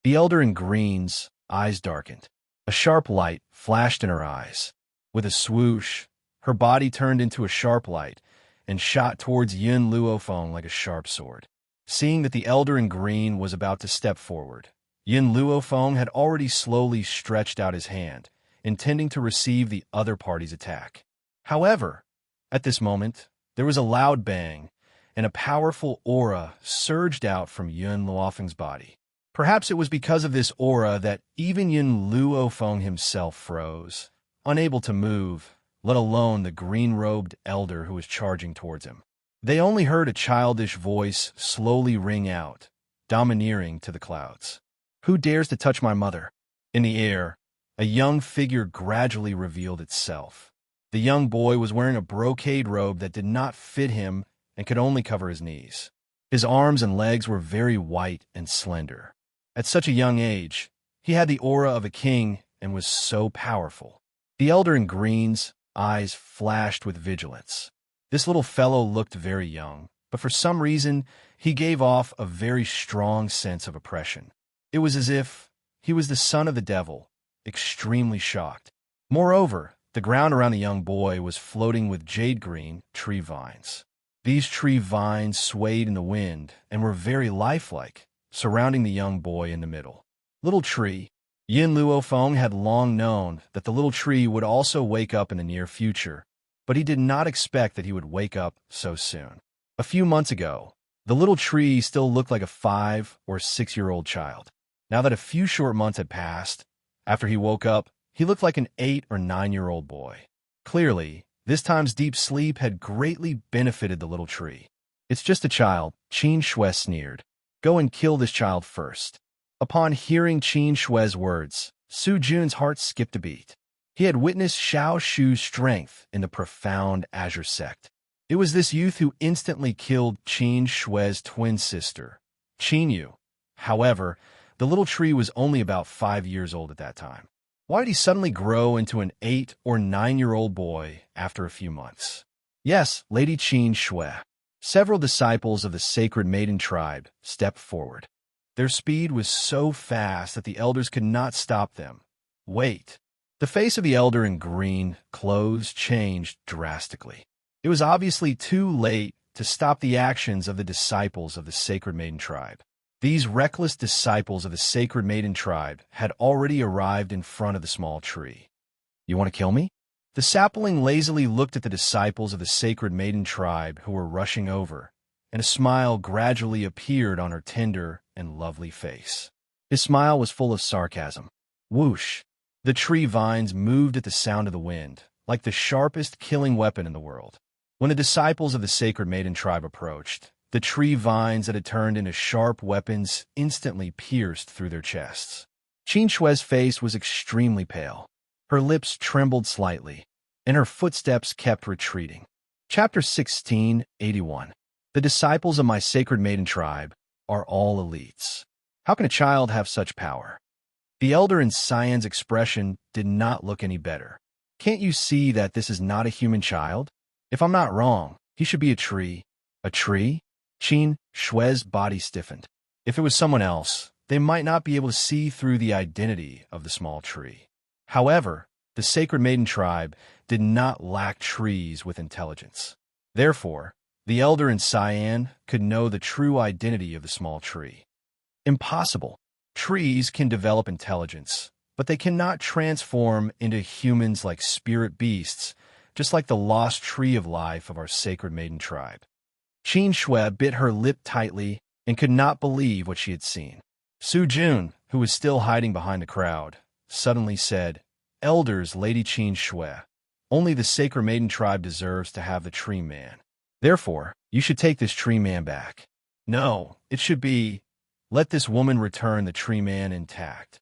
The elder in green's eyes darkened. A sharp light flashed in her eyes. With a swoosh, her body turned into a sharp light and shot towards Yin Luofeng like a sharp sword. Seeing that the elder in green was about to step forward, Yin Luofeng had already slowly stretched out his hand, intending to receive the other party's attack. However, at this moment, there was a loud bang, and a powerful aura surged out from Yin Luofeng's body. Perhaps it was because of this aura that even Yin Luofeng himself froze, unable to move, let alone the green-robed elder who was charging towards him. They only heard a childish voice slowly ring out, domineering to the clouds. Who dares to touch my mother? In the air, a young figure gradually revealed itself. The young boy was wearing a brocade robe that did not fit him and could only cover his knees. His arms and legs were very white and slender. At such a young age, he had the aura of a king and was so powerful. The elder in green's eyes flashed with vigilance. This little fellow looked very young, but for some reason, he gave off a very strong sense of oppression. It was as if he was the son of the devil, extremely shocked. Moreover, the ground around the young boy was floating with jade-green tree vines. These tree vines swayed in the wind and were very lifelike, surrounding the young boy in the middle. Little tree. Yin Luofeng had long known that the little tree would also wake up in the near future, but he did not expect that he would wake up so soon. A few months ago, the little tree still looked like a 5- or 6-year-old child. Now that a few short months had passed, after he woke up, he looked like an 8- or 9-year-old boy. Clearly, this time's deep sleep had greatly benefited the little tree. "It's just a child," Qin Shui sneered. "Go and kill this child first." Upon hearing Qin Shui's words, Su Jun's heart skipped a beat. He had witnessed Xiao Shu's strength in the profound Azure sect. It was this youth who instantly killed Qin Shui's twin sister, Qin Yu. However, the little tree was only about 5 years old at that time. Why did he suddenly grow into an 8- or 9-year-old boy after a few months? Yes, Lady Qin Shui. Several disciples of the sacred maiden tribe stepped forward. Their speed was so fast that the elders could not stop them. Wait. The face of the elder in green clothes changed drastically. It was obviously too late to stop the actions of the disciples of the sacred maiden tribe. These reckless disciples of the sacred maiden tribe had already arrived in front of the small tree. "You want to kill me?" The sapling lazily looked at the disciples of the sacred maiden tribe who were rushing over, and a smile gradually appeared on her tender and lovely face. His smile was full of sarcasm. Whoosh! The tree vines moved at the sound of the wind, like the sharpest killing weapon in the world. When the disciples of the sacred maiden tribe approached, the tree vines that had turned into sharp weapons instantly pierced through their chests. Qin Shui's face was extremely pale. Her lips trembled slightly, and her footsteps kept retreating. Chapter 1681. The disciples of my sacred maiden tribe are all elites. How can a child have such power? The elder in Cyan's expression did not look any better. Can't you see that this is not a human child? If I'm not wrong, he should be a tree. A tree? Qin Shui's body stiffened. If it was someone else, they might not be able to see through the identity of the small tree. However, the sacred maiden tribe did not lack trees with intelligence. Therefore, the elder in Cyan could know the true identity of the small tree. Impossible. Trees can develop intelligence, but they cannot transform into humans like spirit beasts, just like the lost tree of life of our sacred maiden tribe. Qin Shui bit her lip tightly and could not believe what she had seen. Su Jun, who was still hiding behind the crowd, suddenly said, "Elders, Lady Qin Shui, only the sacred maiden tribe deserves to have the tree man. Therefore, you should take this tree man back. No, it should be, let this woman return the tree man intact."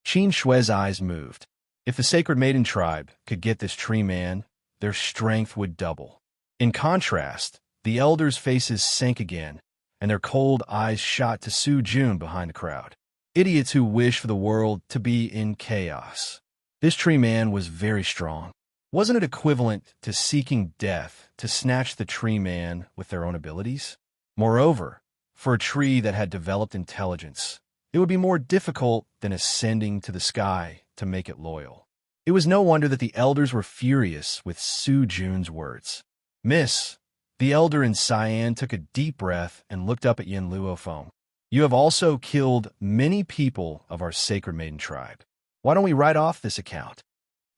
Qin Shui's eyes moved. If the sacred maiden tribe could get this tree man, their strength would double. In contrast, the elders' faces sank again, and their cold eyes shot to Su Jun behind the crowd. Idiots who wish for the world to be in chaos. This tree man was very strong. Wasn't it equivalent to seeking death to snatch the tree man with their own abilities? Moreover, for a tree that had developed intelligence, it would be more difficult than ascending to the sky to make it loyal. It was no wonder that the elders were furious with Su Jun's words. "Miss," the elder in Cyan took a deep breath and looked up at Yin Luofeng. "You have also killed many people of our sacred maiden tribe. Why don't we write off this account?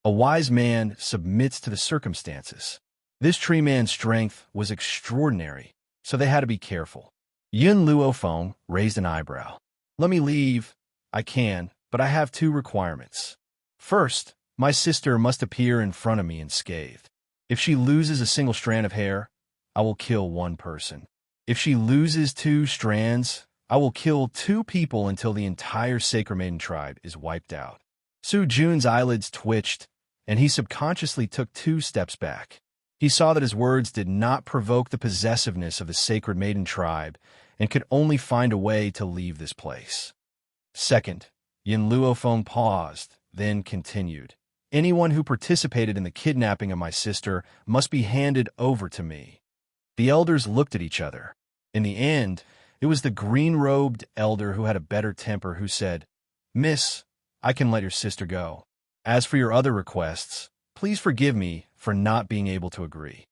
A wise man submits to the circumstances. This tree man's strength was extraordinary, so they had to be careful." Yin Luofeng raised an eyebrow. "Let me leave. I can, but I have 2 requirements. First, my sister must appear in front of me unscathed. If she loses a single strand of hair, I will kill 1 person. If she loses 2 strands, I will kill 2 people until the entire sacred maiden tribe is wiped out." Su Jun's eyelids twitched, and he subconsciously took 2 steps back. He saw that his words did not provoke the possessiveness of the sacred maiden tribe and could only find a way to leave this place. Second, Yin Luofeng paused, then continued. Anyone who participated in the kidnapping of my sister must be handed over to me." The elders looked at each other. In the end, it was the green-robed elder who had a better temper who said, "Miss, I can let your sister go. As for your other requests, please forgive me for not being able to agree."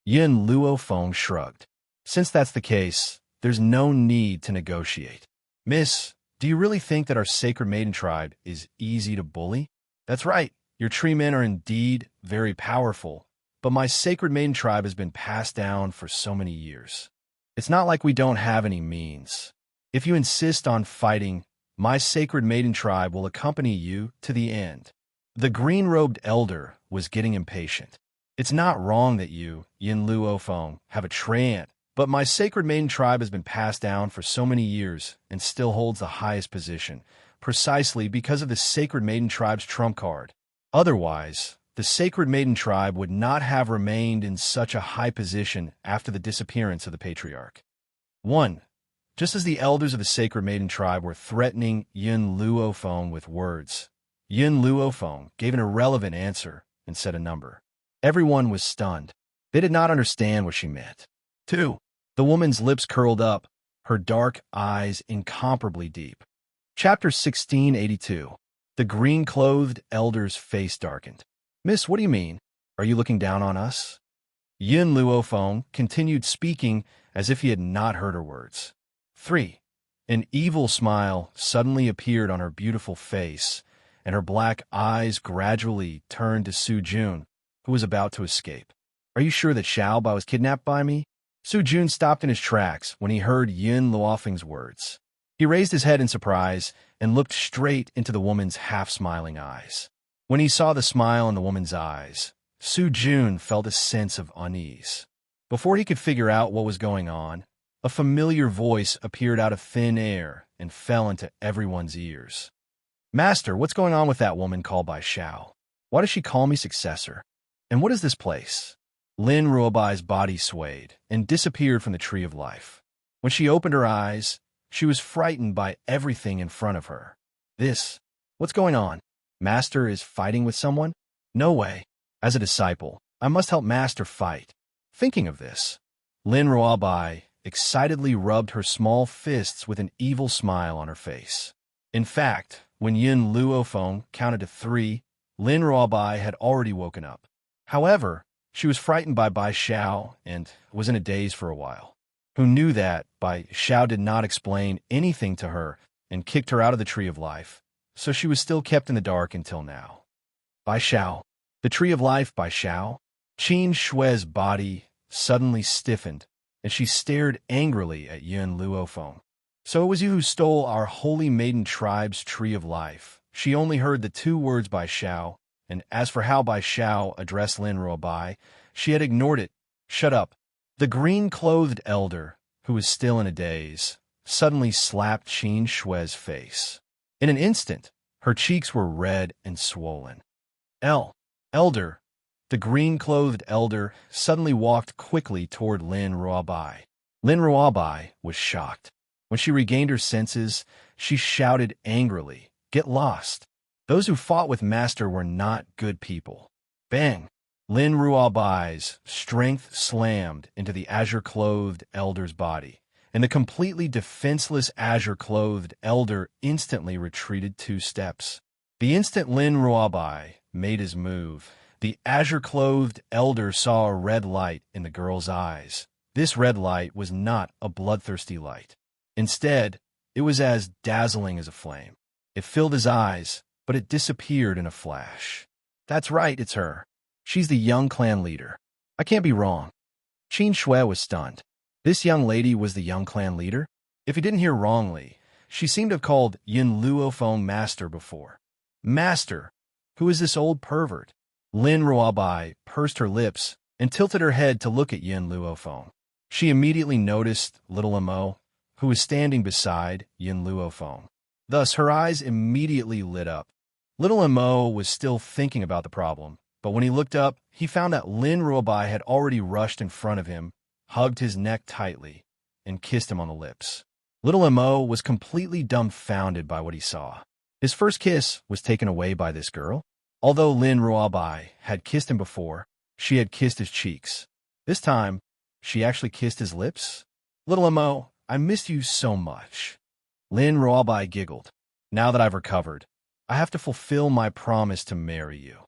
Yin Luofeng shrugged. "Since that's the case, there's no need to negotiate. Miss, do you really think that our sacred maiden tribe is easy to bully? That's right, your tree men are indeed very powerful, but my sacred maiden tribe has been passed down for so many years. It's not like we don't have any means. If you insist on fighting, my sacred maiden tribe will accompany you to the end." The green-robed elder was getting impatient. "It's not wrong that you, Yin Luofeng, have a treant, but my sacred maiden tribe has been passed down for so many years and still holds the highest position, precisely because of the sacred maiden tribe's trump card. Otherwise, the sacred maiden tribe would not have remained in such a high position after the disappearance of the patriarch." 1. Just as the elders of the sacred maiden tribe were threatening Yin Luofeng with words, Yin Luofeng gave an irrelevant answer and said a number. Everyone was stunned. They did not understand what she meant. 2. The woman's lips curled up, her dark eyes incomparably deep. Chapter 1682. The green-clothed elder's face darkened. "Miss, what do you mean? Are you looking down on us?" Yin Luofeng continued speaking as if he had not heard her words. 3. An evil smile suddenly appeared on her beautiful face, and her black eyes gradually turned to Su Jun, who was about to escape. "Are you sure that Xiaobai was kidnapped by me?" Su Jun stopped in his tracks when he heard Yin Luofeng's words. He raised his head in surprise and looked straight into the woman's half-smiling eyes. When he saw the smile in the woman's eyes, Su Jun felt a sense of unease. Before he could figure out what was going on, a familiar voice appeared out of thin air and fell into everyone's ears. "Master, what's going on with that woman called by Xiao? Why does she call me successor? And what is this place?" Lin Ruobai's body swayed and disappeared from the tree of life. When she opened her eyes, she was frightened by everything in front of her. What's going on? Master is fighting with someone? No way. As a disciple, I must help Master fight. Thinking of this, Lin Ruobai excitedly rubbed her small fists with an evil smile on her face. In fact, when Yin Luofeng counted to 3, Lin Ruobai had already woken up. However, she was frightened by Bai Xiao and was in a daze for a while. Who knew that Bai Xiao did not explain anything to her and kicked her out of the Tree of Life, so she was still kept in the dark until now. Bai Xiao. The Tree of Life, Bai Xiao. Qin Shui's body suddenly stiffened, and she stared angrily at Yin Luofeng. "So it was you who stole our holy maiden tribe's Tree of Life." She only heard the 2 words Bai Xiao, and as for how Bai Xiao addressed Lin Ruobai, she had ignored it. "Shut up." The green-clothed elder, who was still in a daze, suddenly slapped Qin Shui's face. In an instant, her cheeks were red and swollen. Elder. The green-clothed elder suddenly walked quickly toward Lin Ruobai. Lin Ruobai was shocked. When she regained her senses, she shouted angrily, "Get lost! Those who fought with Master were not good people." Bang! Lin Ruobai's strength slammed into the azure-clothed elder's body, and the completely defenseless azure-clothed elder instantly retreated 2 steps. The instant Lin Ruobai made his move, the azure-clothed elder saw a red light in the girl's eyes. This red light was not a bloodthirsty light. Instead, it was as dazzling as a flame. It filled his eyes, but it disappeared in a flash. "That's right, it's her. She's the young clan leader. I can't be wrong." Qin Shui was stunned. This young lady was the young clan leader? If he didn't hear wrongly, she seemed to have called Yin Luofeng Master before. Master? Who is this old pervert? Lin Ruobai pursed her lips and tilted her head to look at Yin Luofeng. She immediately noticed little Mo, who was standing beside Yin Luofeng. Thus, her eyes immediately lit up. Little Mo was still thinking about the problem, but when he looked up, he found that Lin Ruobai had already rushed in front of him, hugged his neck tightly, and kissed him on the lips. Little Mo was completely dumbfounded by what he saw. His first kiss was taken away by this girl? Although Lin Ruabai had kissed him before, she had kissed his cheeks. This time, she actually kissed his lips. Little Mo, I miss you so much. Lin Ruabai giggled. Now that I've recovered, I have to fulfill my promise to marry you.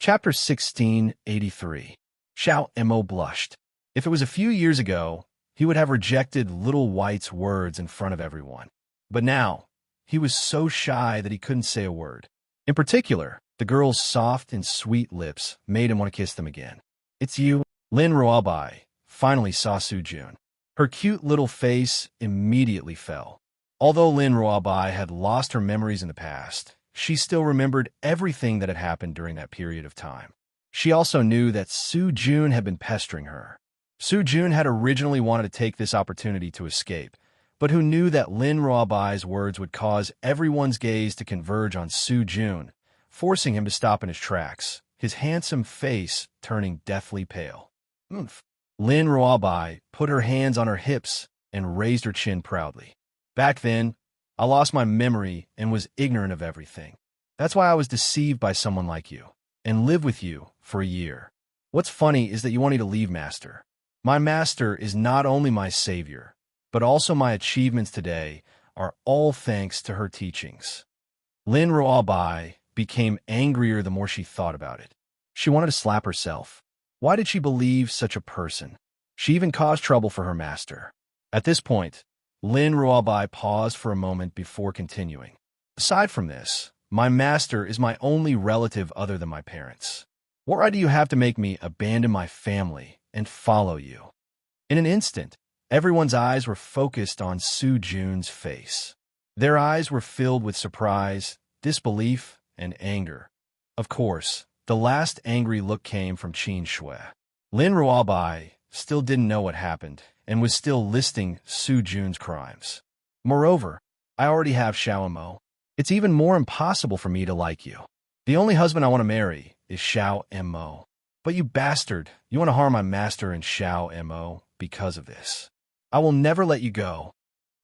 Chapter 1683. Xiao Mo blushed. If it was a few years ago, he would have rejected Little White's words in front of everyone. But now, he was so shy that he couldn't say a word. In particular, the girl's soft and sweet lips made him want to kiss them again. It's you. Lin Ruabai finally saw Su Jun. Her cute little face immediately fell. Although Lin Ruabai had lost her memories in the past, she still remembered everything that had happened during that period of time. She also knew that Su Jun had been pestering her. Su Jun had originally wanted to take this opportunity to escape, but who knew that Lin Ruabai's words would cause everyone's gaze to converge on Su Jun, forcing him to stop in his tracks, his handsome face turning deathly pale. Oomph. Lin Ruabai put her hands on her hips and raised her chin proudly. Back then, I lost my memory and was ignorant of everything. That's why I was deceived by someone like you, and lived with you for a year. What's funny is that you wanted to leave, Master. My master is not only my savior, but also my achievements today are all thanks to her teachings. Lin Ruabai became angrier the more she thought about it. She wanted to slap herself. Why did she believe such a person? She even caused trouble for her master. At this point, Lin Ruabai paused for a moment before continuing. Aside from this, my master is my only relative other than my parents. What right do you have to make me abandon my family and follow you? In an instant, everyone's eyes were focused on Su Jun's face. Their eyes were filled with surprise, disbelief, and anger. Of course, the last angry look came from Qin Shui. Lin Ruabai still didn't know what happened and was still listing Su Jun's crimes. Moreover, I already have Xiao Mo. It's even more impossible for me to like you. The only husband I want to marry is Xiao Mo. But you bastard, you want to harm my master and Xiao Mo because of this. I will never let you go.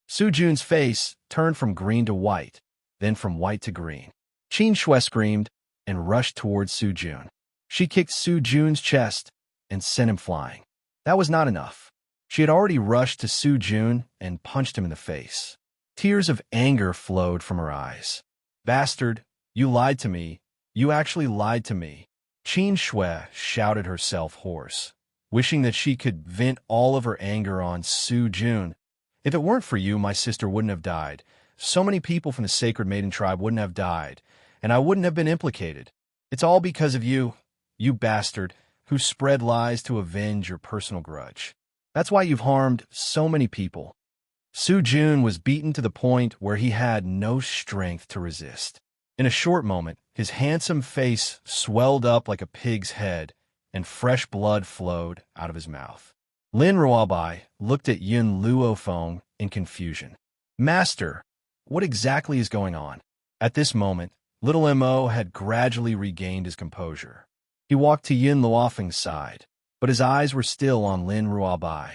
Su Jun's face turned from green to white, then from white to green. Qin Shui screamed and rushed towards Su Jun. She kicked Su Jun's chest and sent him flying. That was not enough. She had already rushed to Su Jun and punched him in the face. Tears of anger flowed from her eyes. Bastard, you lied to me. You actually lied to me. Qin Shui shouted herself hoarse, wishing that she could vent all of her anger on Su Jun. If it weren't for you, my sister wouldn't have died. So many people from the Sacred Maiden tribe wouldn't have died, and I wouldn't have been implicated. It's all because of you, you bastard, who spread lies to avenge your personal grudge. That's why you've harmed so many people. Su Jun was beaten to the point where he had no strength to resist. In a short moment, his handsome face swelled up like a pig's head, and fresh blood flowed out of his mouth. Lin Ruabai looked at Yun Luofeng in confusion. Master, what exactly is going on? At this moment, little Mo had gradually regained his composure. He walked to Yun Luofeng's side, but his eyes were still on Lin Ruabai.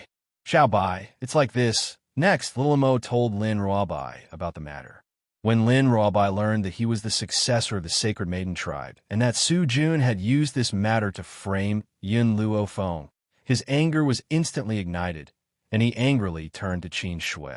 Xiao Bai, it's like this. Next, little Mo told Lin Ruabai about the matter. When Lin Ruabai learned that he was the successor of the Sacred Maiden tribe, and that Su Jun had used this matter to frame Yun Luofeng, his anger was instantly ignited, and he angrily turned to Qin Shui.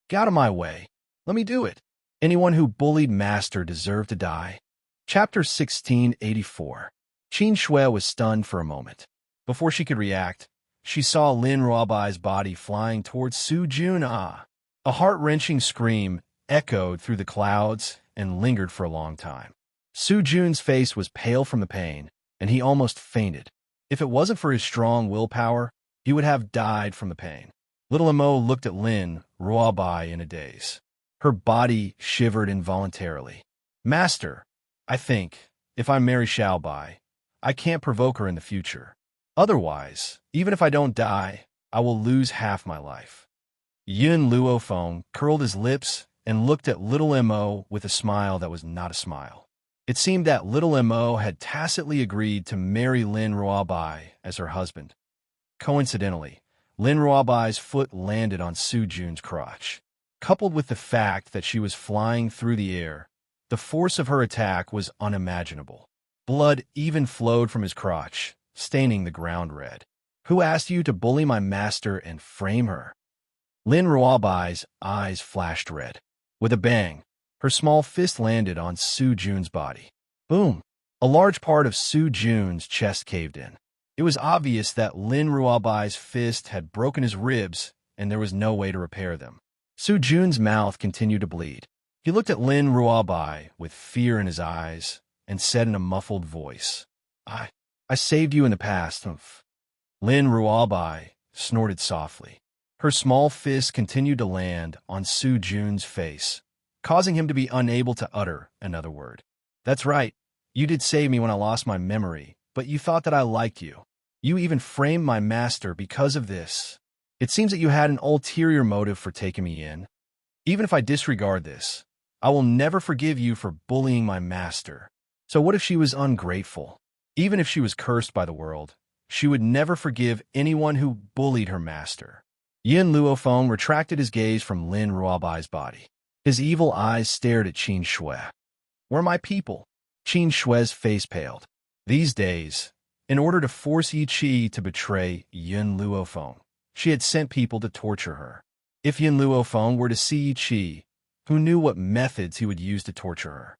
Get out of my way. Let me do it. Anyone who bullied Master deserved to die. Chapter 1684. Qin Shui was stunned for a moment. Before she could react, she saw Lin Ruabai's body flying towards Su Jun. A heart-wrenching scream echoed through the clouds and lingered for a long time. Su Jun's face was pale from the pain, and he almost fainted. If it wasn't for his strong willpower, he would have died from the pain. Little Mo looked at Lin Ruabai in a daze. Her body shivered involuntarily. Master, I think, if I marry Xiao Bai, I can't provoke her in the future. Otherwise, even if I don't die, I will lose half my life. Yun Luofeng curled his lips and looked at little Mo with a smile that was not a smile. It seemed that little Mo had tacitly agreed to marry Lin Ruabai as her husband. Coincidentally, Lin Ruabai's foot landed on Su Jun's crotch. Coupled with the fact that she was flying through the air, the force of her attack was unimaginable. Blood even flowed from his crotch, staining the ground red. "Who asked you to bully my master and frame her?" Lin Ruobai's eyes flashed red. With a bang, her small fist landed on Su Jun's body. Boom! A large part of Su Jun's chest caved in. It was obvious that Lin Ruobai's fist had broken his ribs, and there was no way to repair them. Su Jun's mouth continued to bleed. He looked at Lin Ruobai with fear in his eyes and said in a muffled voice, I saved you in the past. Lin Ruobai snorted softly. Her small fist continued to land on Su Jun's face, causing him to be unable to utter another word. "That's right. You did save me when I lost my memory, but you thought that I liked you. You even framed my master because of this. It seems that you had an ulterior motive for taking me in. Even if I disregard this, I will never forgive you for bullying my master." So what if she was ungrateful? Even if she was cursed by the world, she would never forgive anyone who bullied her master. Yin Luofeng retracted his gaze from Lin Ruobai's body. His evil eyes stared at Qin Shui. "We're my people." Qin Shui's face paled. These days, in order to force Yi Qi to betray Yin Luofeng, she had sent people to torture her. If Yin Luofeng were to see Yi Qi, who knew what methods he would use to torture her?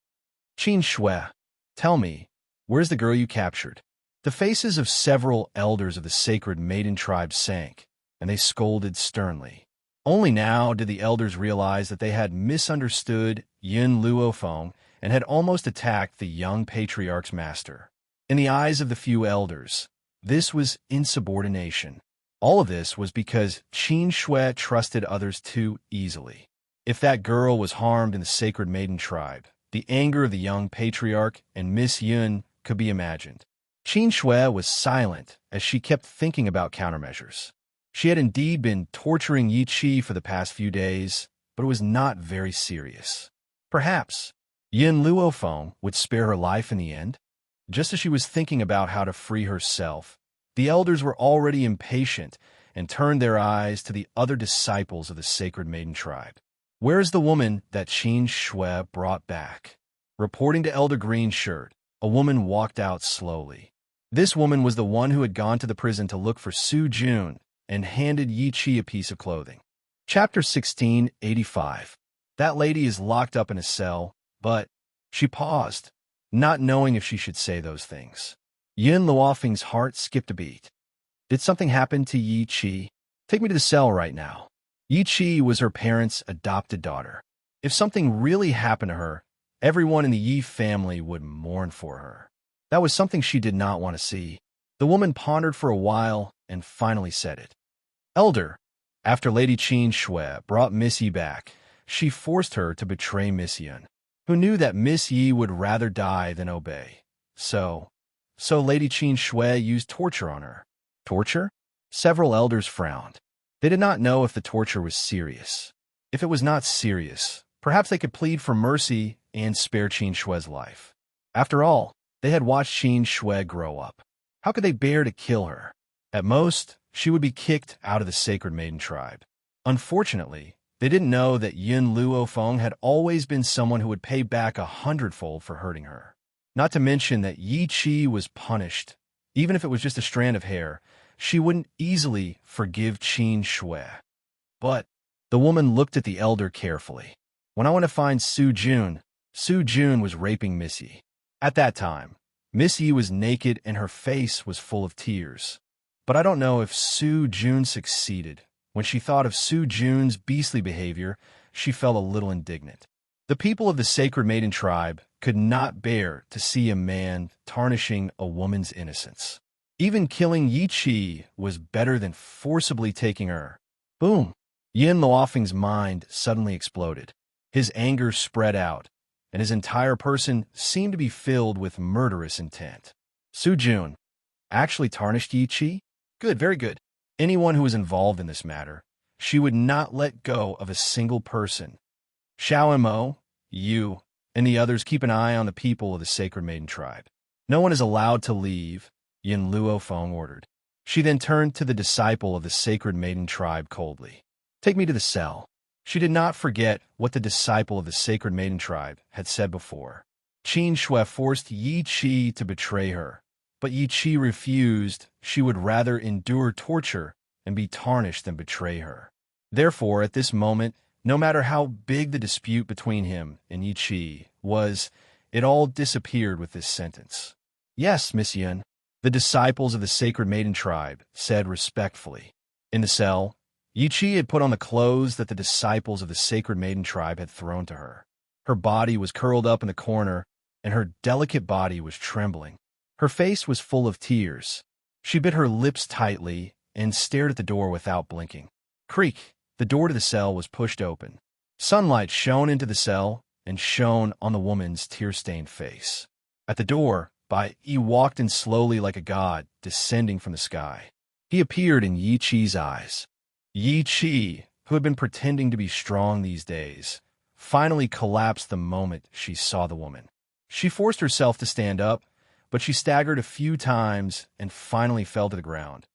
"Qin Shui, tell me, where's the girl you captured?" The faces of several elders of the sacred maiden tribe sank, and they scolded sternly. Only now did the elders realize that they had misunderstood Yin Luofeng and had almost attacked the young patriarch's master. In the eyes of the few elders, this was insubordination. All of this was because Qin Shui trusted others too easily. If that girl was harmed in the sacred maiden tribe, the anger of the young patriarch and Miss Yun could be imagined. Qin Shui was silent as she kept thinking about countermeasures. She had indeed been torturing Yi Qi for the past few days, but it was not very serious. Perhaps Yin Luofeng would spare her life in the end. Just as she was thinking about how to free herself, the elders were already impatient and turned their eyes to the other disciples of the sacred maiden tribe. "Where is the woman that Qin Shui brought back?" Reporting to Elder Greenshirt, a woman walked out slowly. This woman was the one who had gone to the prison to look for Su Jun and handed Yi Qi a piece of clothing. Chapter 1685. That lady is locked up in a cell, but she paused, not knowing if she should say those things. Yin Luofeng's heart skipped a beat. Did something happen to Yi Qi? Take me to the cell right now. Yi Qi was her parents' adopted daughter. If something really happened to her, everyone in the Yi family would mourn for her. That was something she did not want to see. The woman pondered for a while and finally said it. "Elder." After Lady Qin Shui brought Miss Yi back, she forced her to betray Miss Yun, who knew that Miss Yi would rather die than obey. So Lady Qin Shui used torture on her. Torture? Several elders frowned. They did not know if the torture was serious. If it was not serious, perhaps they could plead for mercy and spare Qin Shui's life. After all, they had watched Qin Shui grow up. How could they bear to kill her? At most, she would be kicked out of the sacred maiden tribe. Unfortunately, they didn't know that Yin Luofeng had always been someone who would pay back 100-fold for hurting her. Not to mention that Yi Qi was punished. Even if it was just a strand of hair, she wouldn't easily forgive Qin Shui. But the woman looked at the elder carefully. "When I went to find Su Jun was raping Miss Yi. At that time, Miss Yi was naked and her face was full of tears. But I don't know if Su Jun succeeded. When she thought of Su Jun's beastly behavior, she felt a little indignant. The people of the sacred maiden tribe could not bear to see a man tarnishing a woman's innocence. Even killing Yi Qi was better than forcibly taking her. Boom! Yin Luofeng's mind suddenly exploded. His anger spread out, and his entire person seemed to be filled with murderous intent. Su Jun actually tarnished Yi Qi? Good, very good. Anyone who was involved in this matter, she would not let go of a single person. Xiao and Mo, you, and the others keep an eye on the people of the sacred maiden tribe. No one is allowed to leave, Yin Luofeng ordered. She then turned to the disciple of the sacred maiden tribe coldly. Take me to the cell. She did not forget what the disciple of the sacred maiden tribe had said before. Qin Shui forced Yi Qi to betray her, but Yi Qi refused. She would rather endure torture and be tarnished than betray her. Therefore, at this moment, no matter how big the dispute between him and Yi Qi was, it all disappeared with this sentence. "Yes, Miss Yun," the disciples of the Sacred Maiden tribe said respectfully. In the cell, Yi Qi had put on the clothes that the disciples of the Sacred Maiden tribe had thrown to her. Her body was curled up in the corner, and her delicate body was trembling. Her face was full of tears. She bit her lips tightly and stared at the door without blinking. Creak! The door to the cell was pushed open. Sunlight shone into the cell and shone on the woman's tear-stained face. At the door, Bai walked in slowly like a god descending from the sky. He appeared in Yi Qi's eyes. Yi Qi, who had been pretending to be strong these days, finally collapsed the moment she saw the woman. She forced herself to stand up, but she staggered a few times and finally fell to the ground.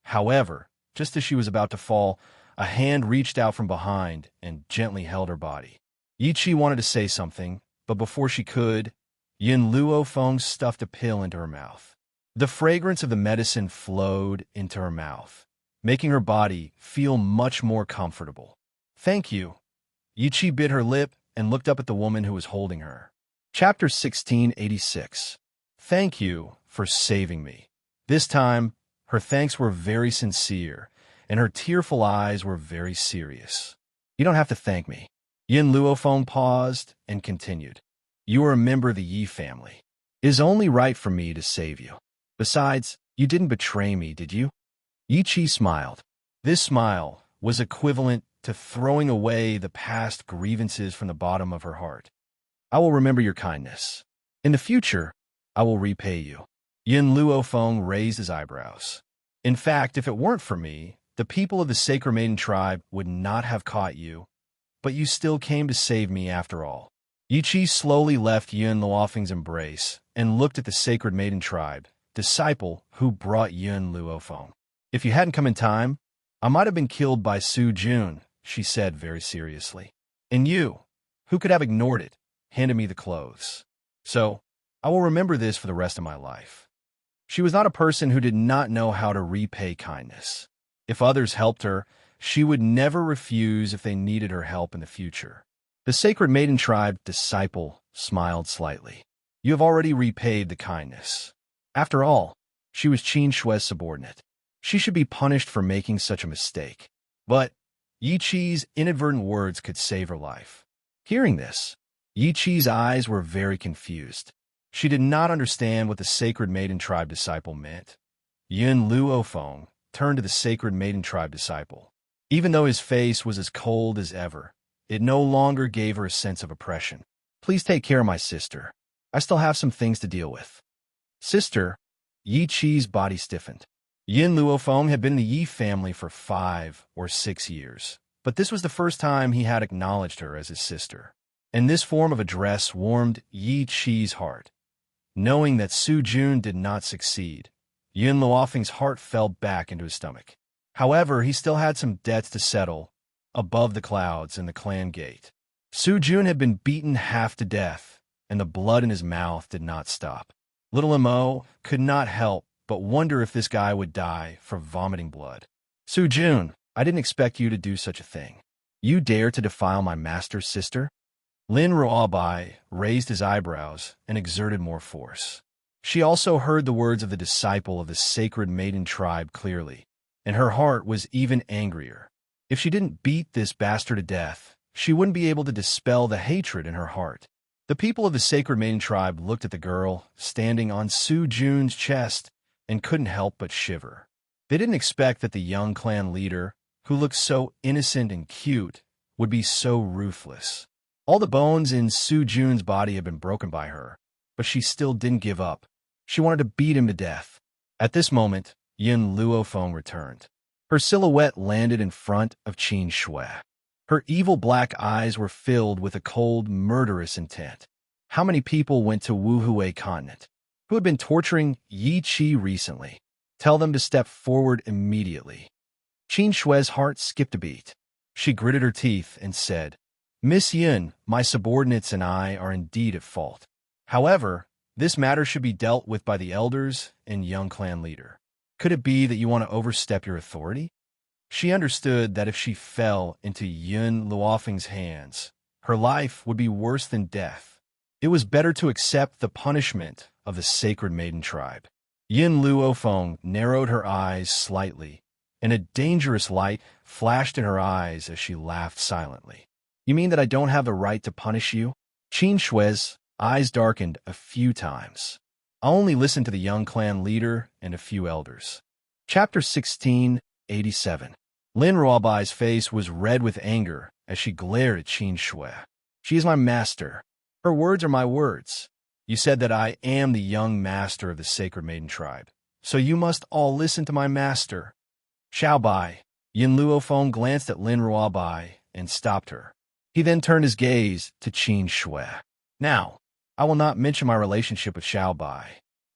However, just as she was about to fall, a hand reached out from behind and gently held her body. Yi Qi wanted to say something, but before she could, Yin Luofeng stuffed a pill into her mouth. The fragrance of the medicine flowed into her mouth, making her body feel much more comfortable. "Thank you." Yi Qi bit her lip and looked up at the woman who was holding her. Chapter 1686. Thank you for saving me. This time, her thanks were very sincere, and her tearful eyes were very serious. "You don't have to thank me." Yin Luofeng paused and continued. "You are a member of the Yi family. It is only right for me to save you. Besides, you didn't betray me, did you?" Yi Qi smiled. This smile was equivalent to throwing away the past grievances from the bottom of her heart. "I will remember your kindness. In the future, I will repay you." Yin Luofeng raised his eyebrows. "In fact, if it weren't for me, the people of the Sacred Maiden tribe would not have caught you, but you still came to save me after all." Yi Qi slowly left Yin Luofeng's embrace and looked at the Sacred Maiden tribe, disciple who brought Yin Luofeng. "If you hadn't come in time, I might have been killed by Su Jun," she said very seriously. "And you, who could have ignored it, handed me the clothes. So, I will remember this for the rest of my life." She was not a person who did not know how to repay kindness. If others helped her, she would never refuse if they needed her help in the future. The Sacred Maiden tribe disciple smiled slightly. "You have already repaid the kindness." After all, she was Qin Shui's subordinate. She should be punished for making such a mistake. But Yi Qi's inadvertent words could save her life. Hearing this, Yi Qi's eyes were very confused. She did not understand what the Sacred Maiden tribe disciple meant. Yin Luofeng turned to the Sacred Maiden tribe disciple. Even though his face was as cold as ever, it no longer gave her a sense of oppression. "Please take care of my sister. I still have some things to deal with." "Sister?" Yi Qi's body stiffened. Yin Luofeng had been in the Yi family for 5 or 6 years, but this was the first time he had acknowledged her as his sister. And this form of address warmed Yi Qi's heart. Knowing that Su Jun did not succeed, Yin Luofeng's heart fell back into his stomach. However, he still had some debts to settle above the clouds in the clan gate. Su Jun had been beaten half to death, and the blood in his mouth did not stop. Little Mo could not help but wonder if this guy would die from vomiting blood. "Su Jun, I didn't expect you to do such a thing. You dare to defile my master's sister?" Lin Ruobai raised his eyebrows and exerted more force. She also heard the words of the disciple of the Sacred Maiden tribe clearly, and her heart was even angrier. If she didn't beat this bastard to death, she wouldn't be able to dispel the hatred in her heart. The people of the Sacred Maiden tribe looked at the girl standing on Su Jun's chest and couldn't help but shiver. They didn't expect that the young clan leader, who looked so innocent and cute, would be so ruthless. All the bones in Su Jun's body had been broken by her, but she still didn't give up. She wanted to beat him to death. At this moment, Yin Luofeng returned. Her silhouette landed in front of Qin Shui. Her evil black eyes were filled with a cold, murderous intent. How many people went to Wuhui continent? Who had been torturing Yi Qi recently? Tell them to step forward immediately. Qin Shui's heart skipped a beat. She gritted her teeth and said, "Miss Yin, my subordinates and I are indeed at fault. However, this matter should be dealt with by the elders and young clan leader. Could it be that you want to overstep your authority? She understood that if she fell into Yun Luofeng's hands, her life would be worse than death. It was better to accept the punishment of the Sacred Maiden tribe. Yin Luofeng narrowed her eyes slightly, and a dangerous light flashed in her eyes as she laughed silently. You mean that I don't have the right to punish you? Qin Shui's eyes darkened a few times. I'll only listen to the young clan leader and a few elders. Chapter 1687. Lin Ruobai's face was red with anger as she glared at Qin Shui. She is my master. Her words are my words. You said that I am the young master of the Sacred Maiden tribe, so you must all listen to my master. Xiaobai. Yin Luofeng glanced at Lin Ruobai and stopped her. He then turned his gaze to Qin Shui. Now, I will not mention my relationship with Xiaobai.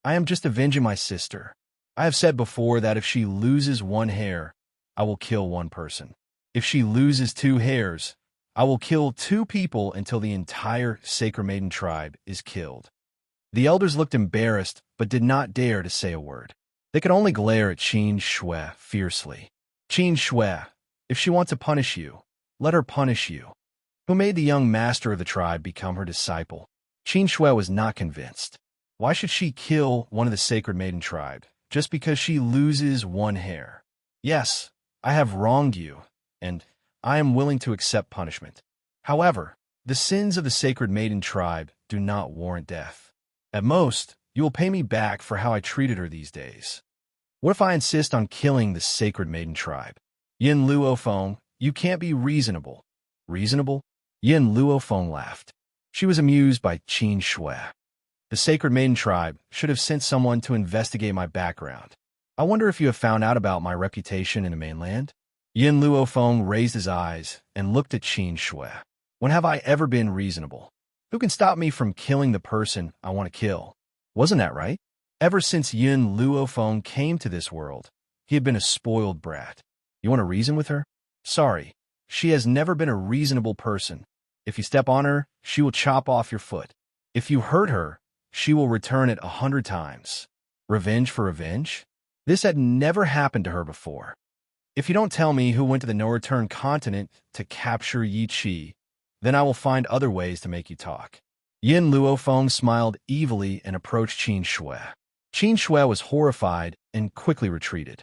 I am just avenging my sister. I have said before that if she loses one hair, I will kill one person. If she loses 2 hairs, I will kill 2 people until the entire Sacred Maiden tribe is killed. The elders looked embarrassed but did not dare to say a word. They could only glare at Qin Shui fiercely. Qin Shui, if she wants to punish you, let her punish you. Who made the young master of the tribe become her disciple? Qin Shui was not convinced. Why should she kill one of the Sacred Maiden tribe just because she loses 1 hair? Yes, I have wronged you, and I am willing to accept punishment. However, the sins of the Sacred Maiden tribe do not warrant death. At most, you will pay me back for how I treated her these days. What if I insist on killing the Sacred Maiden tribe? Yin Luofeng, you can't be reasonable. Reasonable? Yin Luofeng laughed. She was amused by Qin Shui. The Sacred Maiden tribe should have sent someone to investigate my background. I wonder if you have found out about my reputation in the mainland? Yin Luofeng raised his eyes and looked at Qin Shui. When have I ever been reasonable? Who can stop me from killing the person I want to kill? Wasn't that right? Ever since Yin Luofeng came to this world, he had been a spoiled brat. You want to reason with her? Sorry, she has never been a reasonable person. If you step on her, she will chop off your foot. If you hurt her, she will return it 100 times. Revenge for revenge? This had never happened to her before. If you don't tell me who went to the no-return continent to capture Yi Qi, then I will find other ways to make you talk. Yin Luofeng smiled evilly and approached Qin Shui. Qin Shui was horrified and quickly retreated.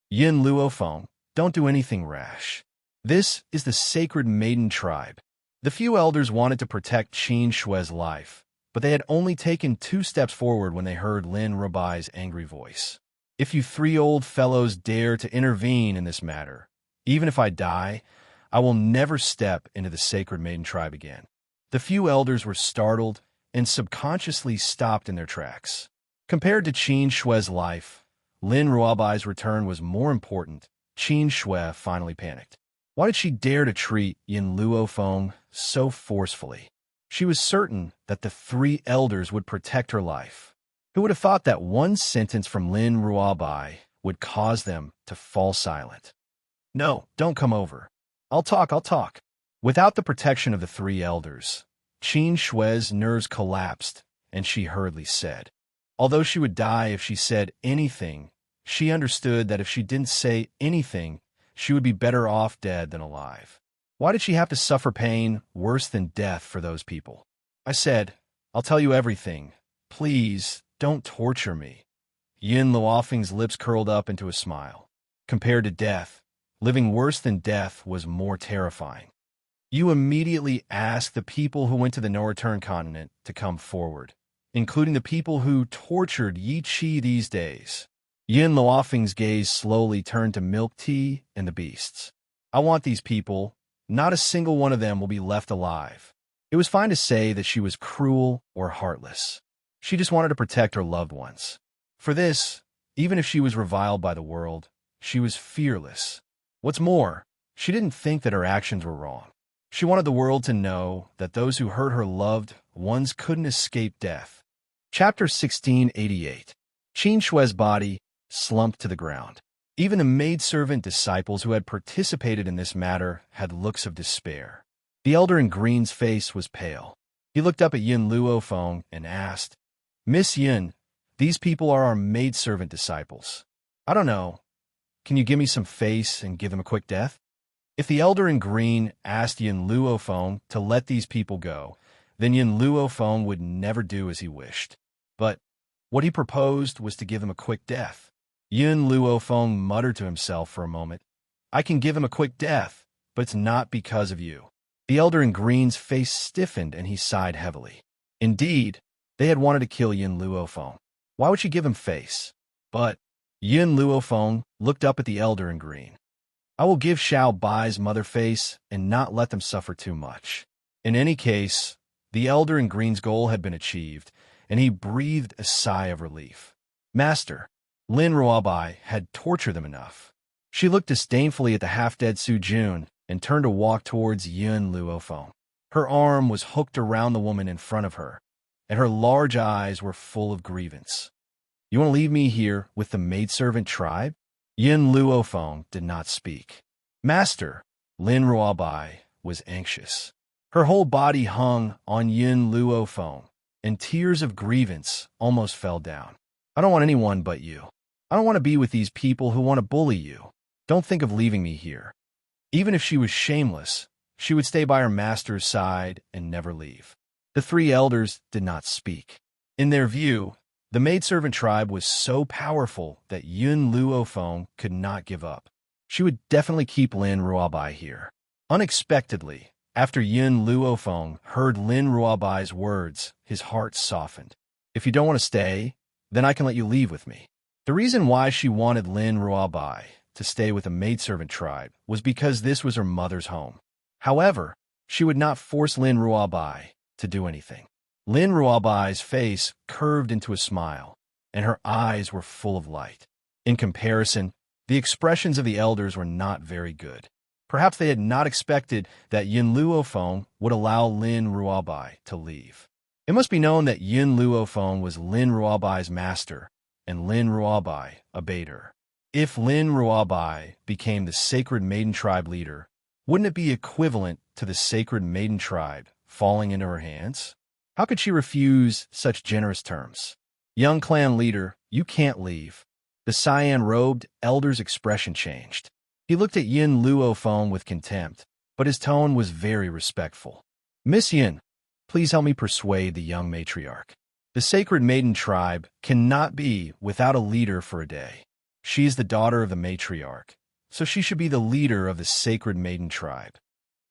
Yin Luofeng, don't do anything rash. This is the Sacred Maiden tribe. The few elders wanted to protect Qin Shui's life, but they had only taken 2 steps forward when they heard Lin Ruobai's angry voice. If you 3 old fellows dare to intervene in this matter, even if I die, I will never step into the Sacred Maiden tribe again. The few elders were startled and subconsciously stopped in their tracks. Compared to Qin Shui's life, Lin Ruobai's return was more important. Qin Shui finally panicked. Why did she dare to treat Yin Luofeng so forcefully? She was certain that the 3 elders would protect her life. Who would have thought that one sentence from Lin Ruobai would cause them to fall silent? No, don't come over. I'll talk. Without the protection of the 3 elders, Qin Shui's nerves collapsed, and she hurriedly said. Although she would die if she said anything, she understood that if she didn't say anything, she would be better off dead than alive. Why did she have to suffer pain worse than death for those people? I said, I'll tell you everything. Please, don't torture me. Yin Luofeng's lips curled up into a smile. Compared to death, living worse than death was more terrifying. You immediately asked the people who went to the no-return continent to come forward, including the people who tortured Yi Qi these days. Yin Luofeng's gaze slowly turned to milk tea and the beasts. I want these people. Not a single one of them will be left alive. It was fine to say that she was cruel or heartless. She just wanted to protect her loved ones. For this, even if she was reviled by the world, she was fearless. What's more, she didn't think that her actions were wrong. She wanted the world to know that those who hurt her loved ones couldn't escape death. Chapter 1688. Qin Shui's body slumped to the ground. Even the maidservant disciples who had participated in this matter had looks of despair. The elder in green's face was pale. He looked up at Yin Luofeng and asked, Miss Yin, these people are our maidservant disciples. I don't know. Can you give me some face and give them a quick death? If the elder in green asked Yin Luofeng to let these people go, then Yin Luofeng would never do as he wished. But what he proposed was to give them a quick death. Yin Luofeng muttered to himself for a moment. I can give him a quick death, but it's not because of you. The elder in green's face stiffened and he sighed heavily. Indeed, they had wanted to kill Yin Luofeng. Why would she give him face? But Yin Luofeng looked up at the elder in green. I will give Xiao Bai's mother face and not let them suffer too much. In any case, the elder in green's goal had been achieved, and he breathed a sigh of relief. Master, Lin Ruabai had tortured them enough. She looked disdainfully at the half-dead Su Jun and turned to walk towards Yin Luofeng. Her arm was hooked around the woman in front of her, and her large eyes were full of grievance. You want to leave me here with the maidservant tribe? Yin Luofeng did not speak. Master, Lin Ruabai was anxious. Her whole body hung on Yin Luofeng, and tears of grievance almost fell down. I don't want anyone but you. I don't want to be with these people who want to bully you. Don't think of leaving me here. Even if she was shameless, she would stay by her master's side and never leave. The three elders did not speak. In their view, the maidservant tribe was so powerful that Yin Luofeng could not give up. She would definitely keep Lin Ruabai here. Unexpectedly, after Yin Luofeng heard Lin Ruabai's words, his heart softened. If you don't want to stay, then I can let you leave with me. The reason why she wanted Lin Ruabai to stay with the maidservant tribe was because this was her mother's home. However, she would not force Lin Ruabai to do anything. Lin Ruabai's face curved into a smile, and her eyes were full of light. In comparison, the expressions of the elders were not very good. Perhaps they had not expected that Yin Luofeng would allow Lin Ruabai to leave. It must be known that Yin Luofeng was Lin Ruabai's master, and Lin Ruabai obeyed her. If Lin Ruabai became the Sacred Maiden Tribe leader, wouldn't it be equivalent to the Sacred Maiden Tribe falling into her hands? How could she refuse such generous terms? Young clan leader, you can't leave. The cyan-robed elder's expression changed. He looked at Yin Luofeng with contempt, but his tone was very respectful. Miss Yin, please help me persuade the young matriarch. The Sacred Maiden Tribe cannot be without a leader for a day. She is the daughter of the matriarch, so she should be the leader of the Sacred Maiden Tribe.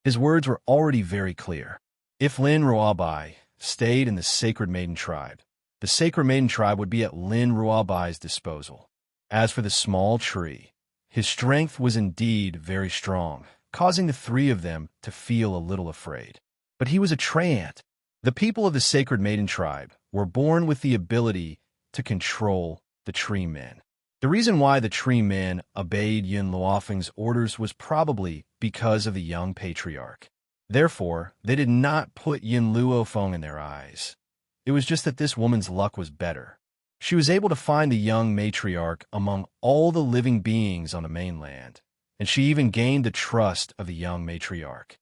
His words were already very clear. If Lin Ruabai stayed in the Sacred Maiden Tribe, the Sacred Maiden Tribe would be at Lin Ruabai's disposal. As for the small tree, his strength was indeed very strong, causing the three of them to feel a little afraid. But he was a treant. The people of the Sacred Maiden Tribe were born with the ability to control the tree men. The reason why the tree men obeyed Yin Luofeng's orders was probably because of the young patriarch. Therefore, they did not put Yin Luofeng in their eyes. It was just that this woman's luck was better. She was able to find the young matriarch among all the living beings on the mainland, and she even gained the trust of the young matriarch.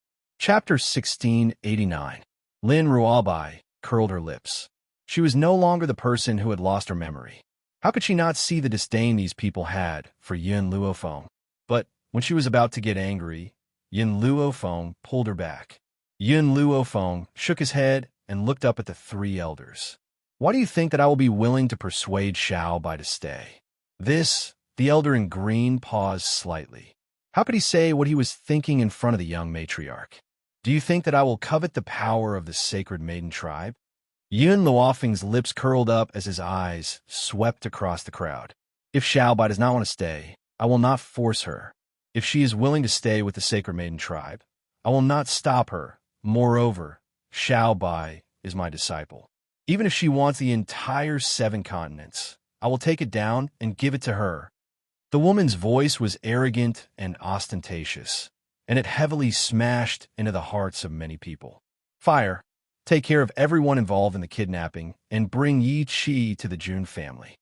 Chapter 1689. Lin Ruabai curled her lips. She was no longer the person who had lost her memory. How could she not see the disdain these people had for Yin Luofeng? But when she was about to get angry, Yin Luofeng pulled her back. Yin Luofeng shook his head and looked up at the three elders. Why do you think that I will be willing to persuade Xiao Bai to stay? The elder in green paused slightly. How could he say what he was thinking in front of the young matriarch? Do you think that I will covet the power of the Sacred Maiden Tribe? Yin Luofeng's lips curled up as his eyes swept across the crowd. If Xiao Bai does not want to stay, I will not force her. If she is willing to stay with the Sacred Maiden Tribe, I will not stop her. Moreover, Xiao Bai is my disciple. Even if she wants the entire 7 continents, I will take it down and give it to her. The woman's voice was arrogant and ostentatious, and it heavily smashed into the hearts of many people. Fire, take care of everyone involved in the kidnapping and bring Yi Qi to the Jun family.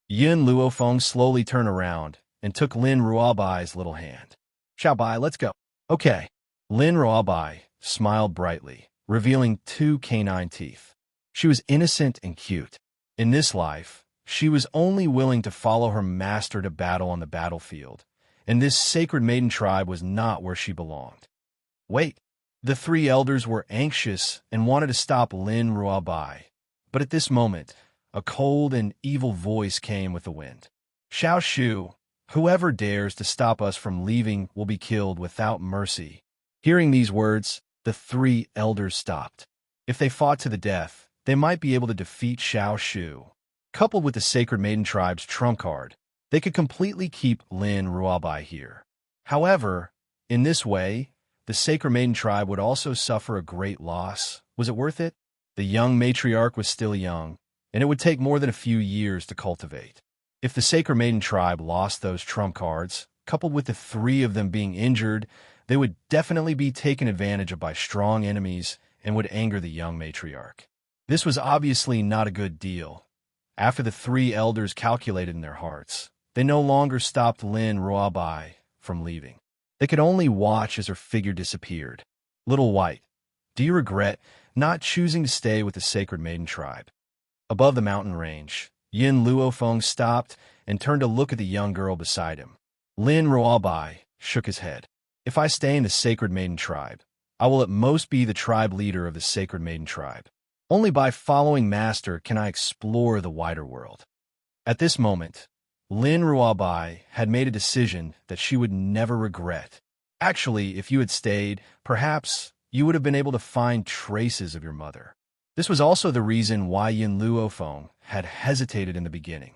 Yin Luofeng slowly turned around and took Lin Ruabai's little hand. Xiao Bai, let's go. Okay. Lin Ruabai smiled brightly revealing 2 canine teeth. She was innocent and cute. In this life, she was only willing to follow her master to battle on the battlefield, and this sacred maiden tribe was not where she belonged. Wait, the 3 elders were anxious and wanted to stop Lin Ruabai, but at this moment, a cold and evil voice came with the wind. Xiao Shu, whoever dares to stop us from leaving will be killed without mercy. Hearing these words, the 3 elders stopped. If they fought to the death, they might be able to defeat Xiao Shu. Coupled with the Sacred Maiden Tribe's trump card, they could completely keep Lin Ruabai here. However, in this way, the Sacred Maiden Tribe would also suffer a great loss. Was it worth it? The young matriarch was still young, and it would take more than a few years to cultivate. If the Sacred Maiden Tribe lost those trump cards, coupled with the 3 of them being injured, they would definitely be taken advantage of by strong enemies and would anger the young matriarch. This was obviously not a good deal. After the 3 elders calculated in their hearts, they no longer stopped Lin Ruabai from leaving. They could only watch as her figure disappeared. Little White, do you regret not choosing to stay with the Sacred Maiden Tribe? Above the mountain range, Yin Luofeng stopped and turned to look at the young girl beside him. Lin Ruabai shook his head. If I stay in the Sacred Maiden Tribe, I will at most be the tribe leader of the Sacred Maiden Tribe. Only by following Master can I explore the wider world. At this moment, Lin Ruabai had made a decision that she would never regret. Actually, if you had stayed, perhaps you would have been able to find traces of your mother. This was also the reason why Yin Luofeng had hesitated in the beginning.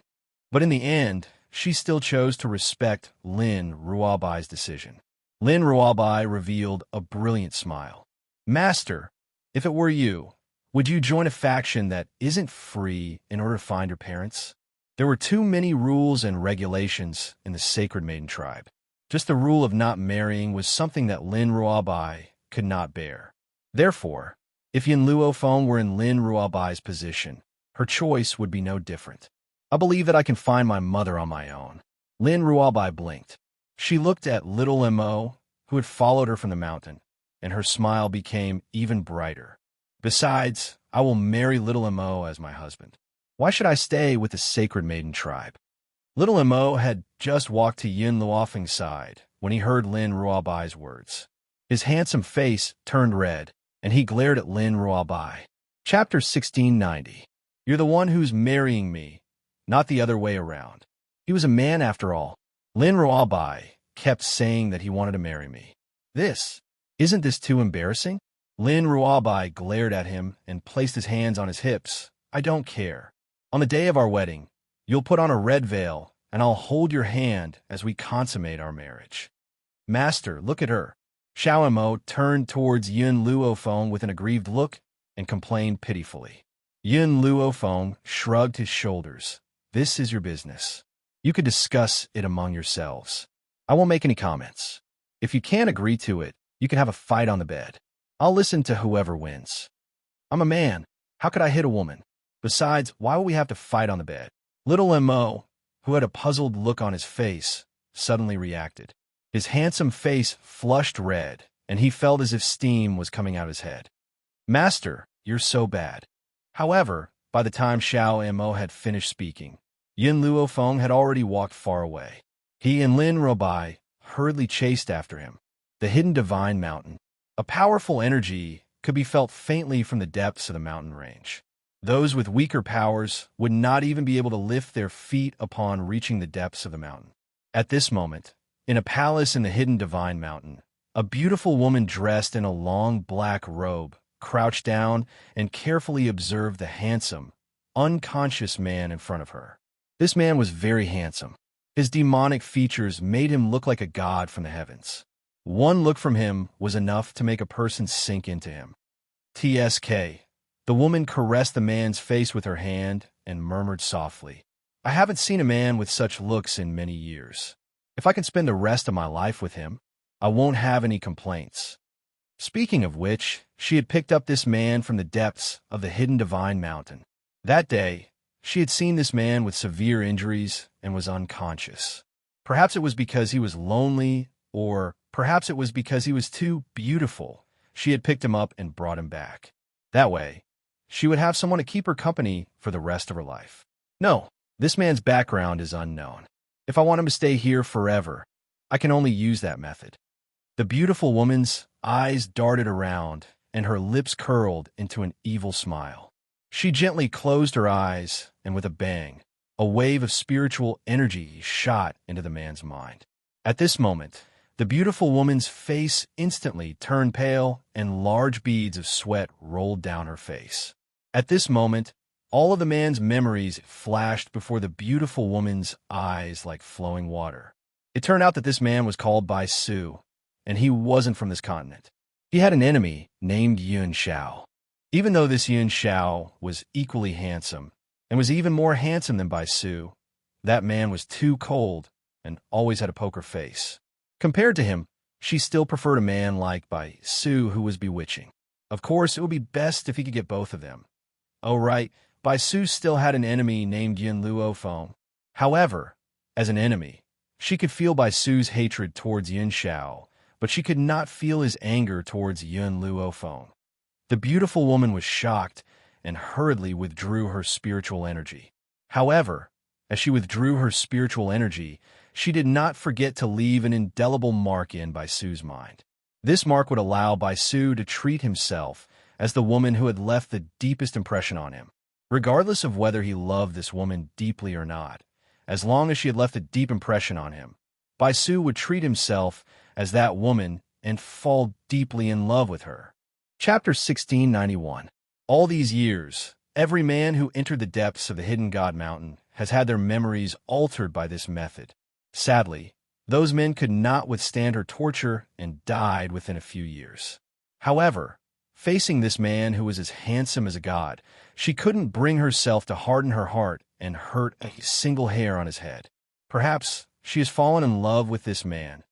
But in the end, she still chose to respect Lin Ruabai's decision. Lin Ruabai revealed a brilliant smile. Master, if it were you, would you join a faction that isn't free in order to find your parents? There were too many rules and regulations in the Sacred Maiden Tribe. Just the rule of not marrying was something that Lin Ruabai could not bear. Therefore, if Yin Luofeng were in Lin Ruabai's position, her choice would be no different. I believe that I can find my mother on my own. Lin Ruabai blinked. She looked at little Mo, who had followed her from the mountain, and her smile became even brighter. Besides, I will marry little Mo as my husband. Why should I stay with the Sacred Maiden Tribe? Little Mo had just walked to Yin Luofeng's side when he heard Lin Ruabai's words. His handsome face turned red, and he glared at Lin Ruabai. Chapter 1690. You're the one who's marrying me, not the other way around. He was a man after all. Lin Ruabai kept saying that he wanted to marry me. Isn't this too embarrassing? Lin Ruabai glared at him and placed his hands on his hips. I don't care. On the day of our wedding, you'll put on a red veil, and I'll hold your hand as we consummate our marriage. Master, look at her. Xiao Mo turned towards Yin Luofeng with an aggrieved look and complained pitifully. Yin Luofeng shrugged his shoulders. This is your business. You could discuss it among yourselves. I won't make any comments. If you can't agree to it, you can have a fight on the bed. I'll listen to whoever wins. I'm a man. How could I hit a woman? Besides, why would we have to fight on the bed? Little Mo, who had a puzzled look on his face, suddenly reacted. His handsome face flushed red, and he felt as if steam was coming out his head. Master, you're so bad. However, by the time Xiao Mo had finished speaking, Yin Luofeng had already walked far away. He and Lin Ruabai hurriedly chased after him. The hidden divine mountain. A powerful energy could be felt faintly from the depths of the mountain range. Those with weaker powers would not even be able to lift their feet upon reaching the depths of the mountain. At this moment, in a palace in the hidden divine mountain, a beautiful woman dressed in a long black robe crouched down and carefully observed the handsome, unconscious man in front of her. This man was very handsome. His demonic features made him look like a god from the heavens. One look from him was enough to make a person sink into him. TSK. The woman caressed the man's face with her hand and murmured softly, I haven't seen a man with such looks in many years. If I can spend the rest of my life with him, I won't have any complaints. Speaking of which, she had picked up this man from the depths of the hidden divine mountain. That day, she had seen this man with severe injuries and was unconscious. Perhaps it was because he was lonely, or perhaps it was because he was too beautiful. she had picked him up and brought him back. That way, she would have someone to keep her company for the rest of her life. No, this man's background is unknown. If I want him to stay here forever, I can only use that method. The beautiful woman's eyes darted around, and her lips curled into an evil smile. She gently closed her eyes, and with a bang, a wave of spiritual energy shot into the man's mind. At this moment, the beautiful woman's face instantly turned pale, and large beads of sweat rolled down her face. At this moment, all of the man's memories flashed before the beautiful woman's eyes like flowing water. It turned out that this man was called Bai Su, and he wasn't from this continent. He had an enemy named Yun Xiao. Even though this Yun Xiao was equally handsome, and was even more handsome than Bai Su, that man was too cold and always had a poker face. Compared to him, she still preferred a man like Bai Su who was bewitching. Of course, it would be best if he could get both of them. Oh right, Bai Su still had an enemy named Yun Luo Feng. However, as an enemy, she could feel Bai Su's hatred towards Yun Xiao, but she could not feel his anger towards Yun Luo Feng. The beautiful woman was shocked and hurriedly withdrew her spiritual energy. However, as she withdrew her spiritual energy, she did not forget to leave an indelible mark in Bai Su's mind. This mark would allow Bai Su to treat himself as the woman who had left the deepest impression on him, regardless of whether he loved this woman deeply or not. As long as she had left a deep impression on him, Bai Su would treat himself as that woman and fall deeply in love with her. Chapter 1691. All these years, every man who entered the depths of the Hidden God Mountain has had their memories altered by this method. Sadly, those men could not withstand her torture and died within a few years. However, facing this man who was as handsome as a god, she couldn't bring herself to harden her heart and hurt a single hair on his head. Perhaps she has fallen in love with this man.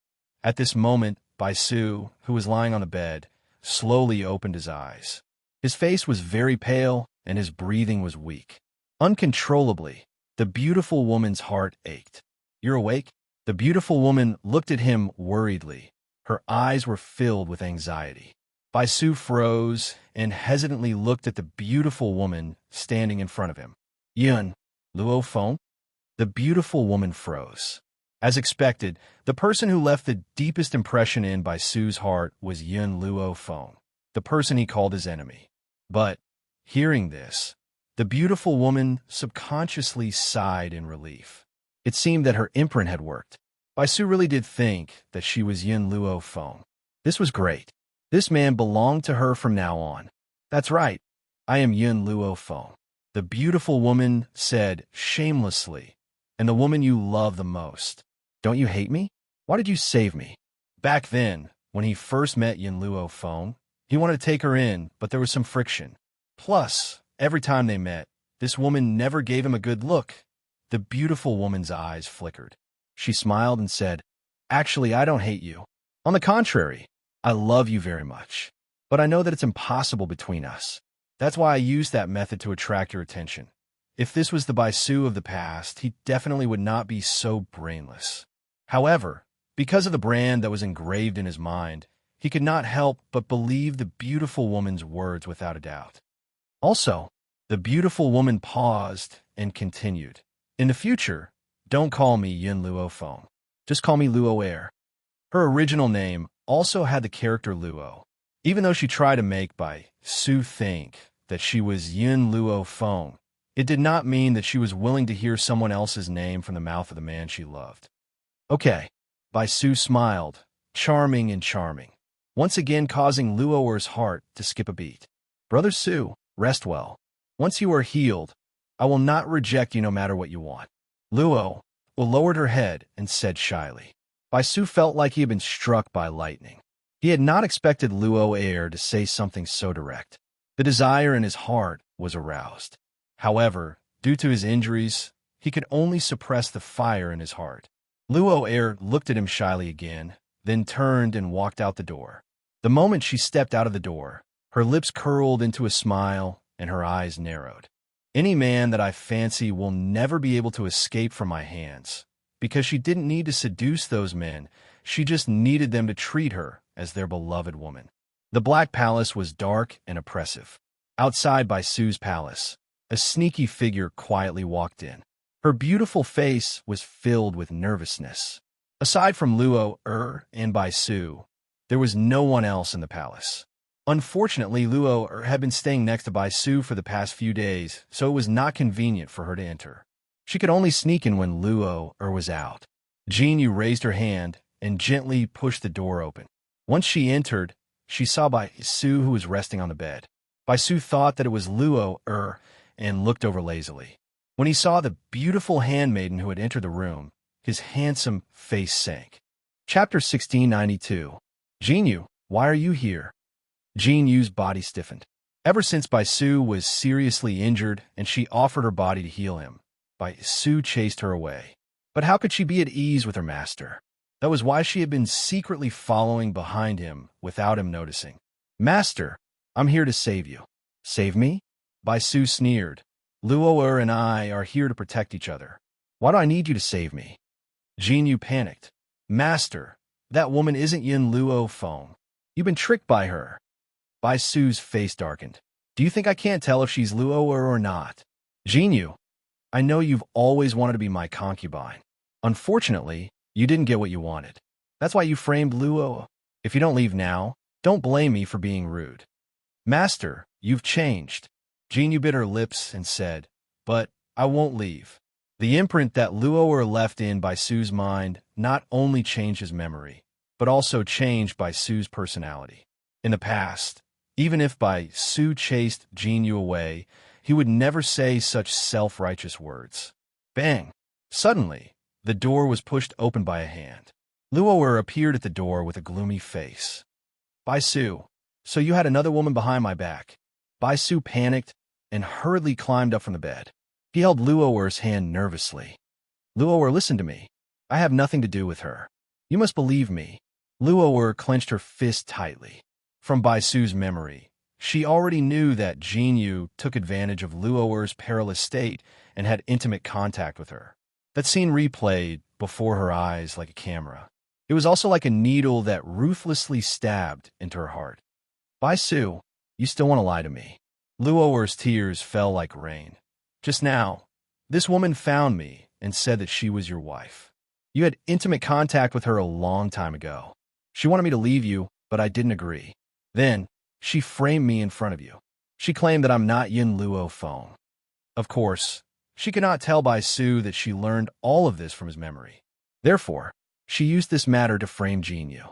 At this moment, Bai Su, who was lying on the bed, slowly opened his eyes. His face was very pale, and his breathing was weak. Uncontrollably, the beautiful woman's heart ached. "You're awake?" The beautiful woman looked at him worriedly. Her eyes were filled with anxiety. Bai Su froze and hesitantly looked at the beautiful woman standing in front of him. "Yun Luo Feng?" The beautiful woman froze. As expected, the person who left the deepest impression in Bai Su's heart was Yun Luo Feng, the person he called his enemy. But, hearing this, the beautiful woman subconsciously sighed in relief. It seemed that her imprint had worked. Bai Su really did think that she was Yun Luo Feng. This was great. This man belonged to her from now on. "That's right. I am Yun Luo Feng," the beautiful woman said shamelessly, "and the woman you love the most. Don't you hate me? Why did you save me?" Back then, when he first met Yun Luo Feng, he wanted to take her in, but there was some friction. Plus, every time they met, this woman never gave him a good look. The beautiful woman's eyes flickered. She smiled and said, "Actually, I don't hate you. On the contrary, I love you very much. But I know that it's impossible between us. That's why I used that method to attract your attention. If this was the Bai Su of the past, he definitely would not be so brainless." However, because of the brand that was engraved in his mind, he could not help but believe the beautiful woman's words without a doubt. Also, the beautiful woman paused and continued. "In the future, don't call me Yun Luo Feng. Just call me Luo Air." Her original name also had the character Luo. Even though she tried to make Bai Su think that she was Yun Luo Feng, it did not mean that she was willing to hear someone else's name from the mouth of the man she loved. "Okay." Bai Su smiled, charming and charming, once again causing Luo Er's heart to skip a beat. "Brother Su, rest well. Once you are healed, I will not reject you no matter what you want." Luo lowered her head and said shyly. Bai Su felt like he had been struck by lightning. He had not expected Luo Air to say something so direct. The desire in his heart was aroused. However, due to his injuries, he could only suppress the fire in his heart. Luo Air looked at him shyly again, then turned and walked out the door. The moment she stepped out of the door, her lips curled into a smile and her eyes narrowed. "Any man that I fancy will never be able to escape from my hands." Because she didn't need to seduce those men, she just needed them to treat her as their beloved woman. The Black Palace was dark and oppressive. Outside by Sue's palace, a sneaky figure quietly walked in. Her beautiful face was filled with nervousness. Aside from Luo, and Bai Su, there was no one else in the palace. Unfortunately, Luo had been staying next to Bai Su for the past few days, so it was not convenient for her to enter. She could only sneak in when Luo was out. Jinyu raised her hand and gently pushed the door open. Once she entered, she saw Bai Su, who was resting on the bed. Bai Su thought that it was Luo and looked over lazily. When he saw the beautiful handmaiden who had entered the room, his handsome face sank. Chapter 1692. Jinyu, why are you here? Jinyu's body stiffened. Ever since Bai Su was seriously injured and she offered her body to heal him, Bai Su chased her away. But how could she be at ease with her master? That was why she had been secretly following behind him without him noticing. Master, I'm here to save you. Save me? Bai Su sneered. Luo and I are here to protect each other. Why do I need you to save me? Jinyu panicked. Master, that woman isn't Yin Luo Feng. You've been tricked by her. Bai Su's face darkened. Do you think I can't tell if she's Luo or not? Jinyu, I know you've always wanted to be my concubine. Unfortunately, you didn't get what you wanted. That's why you framed Luo. If you don't leave now, don't blame me for being rude. Master, you've changed. Jinyu bit her lips and said, but I won't leave. The imprint that Luo left in Bai Su's mind not only changed his memory, but also changed Bai Su's personality. In the past, even if Bai Su chased Jinyu away, he would never say such self-righteous words. Bang! Suddenly, the door was pushed open by a hand. Luo appeared at the door with a gloomy face. Bai Su, so you had another woman behind my back. Bai Su panicked and hurriedly climbed up from the bed. He held Luo's hand nervously. Luo, listen to me. I have nothing to do with her. You must believe me. Luo clenched her fist tightly. From Bai Su's memory, she already knew that Jinyu took advantage of Luo's perilous state and had intimate contact with her. That scene replayed before her eyes like a camera. It was also like a needle that ruthlessly stabbed into her heart. Bai Su, you still want to lie to me? Luo's tears fell like rain. Just now, this woman found me and said that she was your wife. You had intimate contact with her a long time ago. She wanted me to leave you, but I didn't agree. Then, she framed me in front of you. She claimed that I'm not Yin Luo Feng. Of course, she could not tell Bai Su that she learned all of this from his memory. Therefore, she used this matter to frame Jinyu.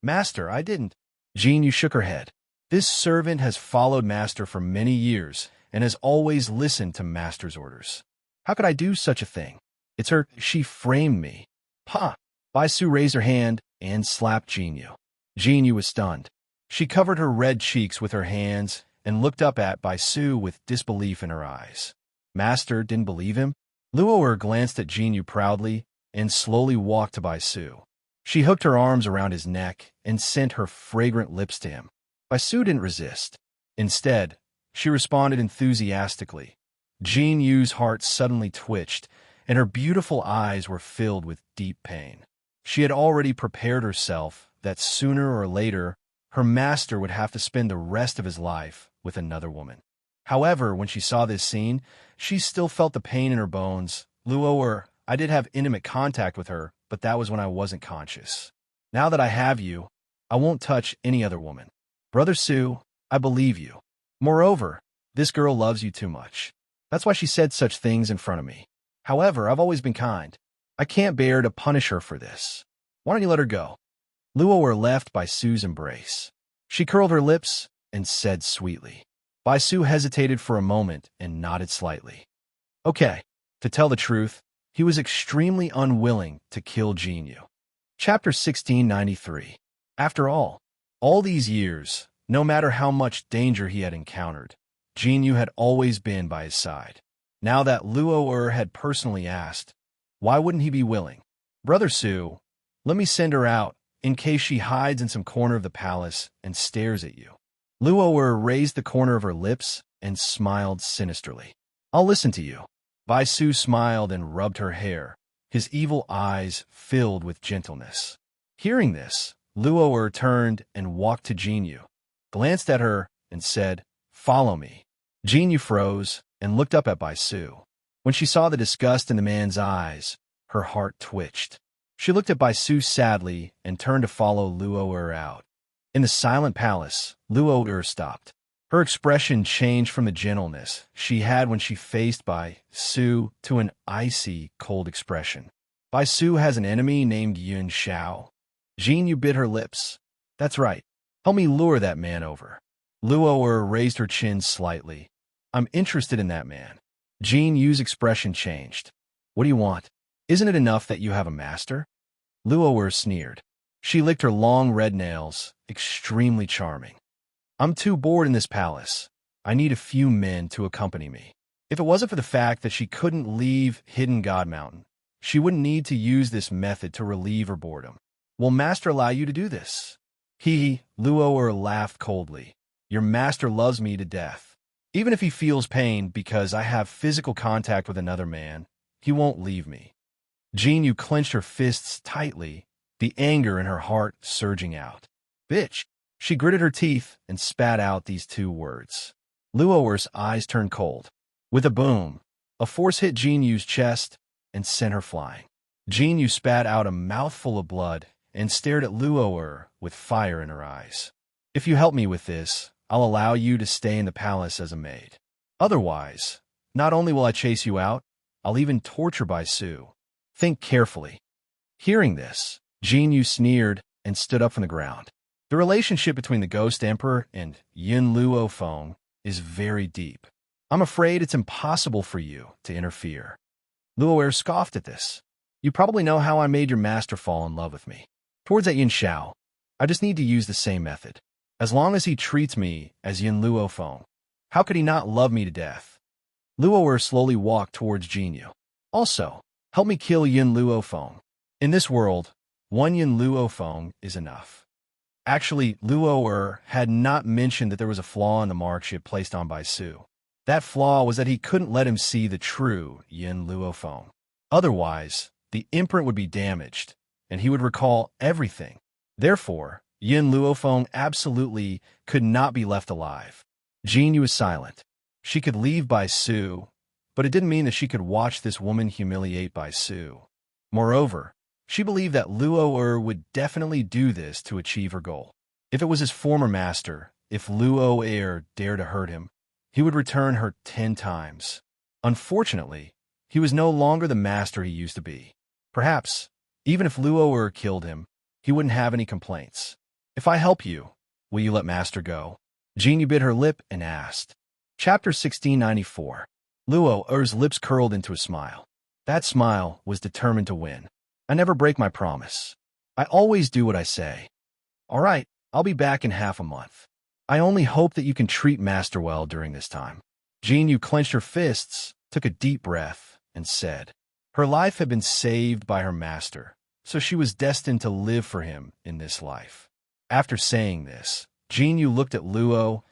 Master, I didn't. Jinyu shook her head. This servant has followed Master for many years and has always listened to Master's orders. How could I do such a thing? It's her. She framed me. Ha! Bai Su raised her hand and slapped Jinyu. Jinyu was stunned. She covered her red cheeks with her hands and looked up at Bai Su with disbelief in her eyes. Master didn't believe him? Luo glanced at Jinyu proudly and slowly walked to Bai Su. She hooked her arms around his neck and sent her fragrant lips to him. Bai Su didn't resist. Instead, she responded enthusiastically. Jinyu's heart suddenly twitched, and her beautiful eyes were filled with deep pain. She had already prepared herself that sooner or later, her master would have to spend the rest of his life with another woman. However, when she saw this scene, she still felt the pain in her bones. Luo, I did have intimate contact with her, but that was when I wasn't conscious. Now that I have you, I won't touch any other woman. Brother Su, I believe you. Moreover, this girl loves you too much. That's why she said such things in front of me. However, I've always been kind. I can't bear to punish her for this. Why don't you let her go? Luo left Bai Su's embrace. She curled her lips and said sweetly. Bai Su hesitated for a moment and nodded slightly. Okay, to tell the truth, he was extremely unwilling to kill Jinyu. Chapter 1693. After all these years, no matter how much danger he had encountered, Jinyu had always been by his side. Now that Luo had personally asked, why wouldn't he be willing? Brother Su, let me send her out in case she hides in some corner of the palace and stares at you. Luo raised the corner of her lips and smiled sinisterly. I'll listen to you. Bai Su smiled and rubbed her hair, his evil eyes filled with gentleness. Hearing this, Luo turned and walked to Jinyu. glanced at her, and said, "Follow me." Jin Yu froze and looked up at Bai Su. When she saw the disgust in the man's eyes, her heart twitched. She looked at Bai Su sadly and turned to follow Luo out. In the silent palace, Luo stopped. Her expression changed from the gentleness she had when she faced Bai Su to an icy, cold expression. Bai Su has an enemy named Yun Xiao. Jin Yu bit her lips. That's right. Help me lure that man over. Luo raised her chin slightly. I'm interested in that man. Jin Yu's expression changed. What do you want? Isn't it enough that you have a master? Luo sneered. She licked her long red nails, extremely charming. I'm too bored in this palace. I need a few men to accompany me. If it wasn't for the fact that she couldn't leave Hidden God Mountain, she wouldn't need to use this method to relieve her boredom. Will Master allow you to do this? Luo laughed coldly. Your master loves me to death. Even if he feels pain because I have physical contact with another man, he won't leave me. Jin Yu clenched her fists tightly, the anger in her heart surging out. Bitch! She gritted her teeth and spat out these two words. Luo's eyes turned cold. With a boom, a force hit Jin Yu's chest and sent her flying. Jin Yu spat out a mouthful of blood and stared at Luo with fire in her eyes. If you help me with this, I'll allow you to stay in the palace as a maid. Otherwise, not only will I chase you out, I'll even torture Bai Su. Think carefully. Hearing this, Jin Yu sneered and stood up from the ground. The relationship between the Ghost Emperor and Yin Luo Feng is very deep. I'm afraid it's impossible for you to interfere. Luo scoffed at this. You probably know how I made your master fall in love with me. Towards that Yin Xiao, I just need to use the same method. As long as he treats me as Yin Luo Feng, how could he not love me to death? Luo slowly walked towards Jin Yu. Also, help me kill Yin Luo Feng. In this world, one Yin Luo Feng is enough. Actually, Luo had not mentioned that there was a flaw in the mark she had placed on Bai Su. That flaw was that he couldn't let him see the true Yin Luo Feng. Otherwise, the imprint would be damaged, and he would recall everything. Therefore, Yin Luo Feng absolutely could not be left alive. Jin Yu was silent. She could leave Bai Su, but it didn't mean that she could watch this woman humiliate Bai Su. Moreover, she believed that Luo would definitely do this to achieve her goal. If it was his former master, if Luo dared to hurt him, he would return her 10 times. Unfortunately, he was no longer the master he used to be. Perhaps, even if Luo killed him, he wouldn't have any complaints. If I help you, will you let master go? Jin Yu bit her lip and asked. Chapter 1694. Luo's lips curled into a smile. That smile was determined to win. I never break my promise. I always do what I say. All right, I'll be back in half a month. I only hope that you can treat master well during this time. Jin Yu clenched her fists, took a deep breath, and said. Her life had been saved by her master, so she was destined to live for him in this life. After saying this, Jin Yu looked at Luo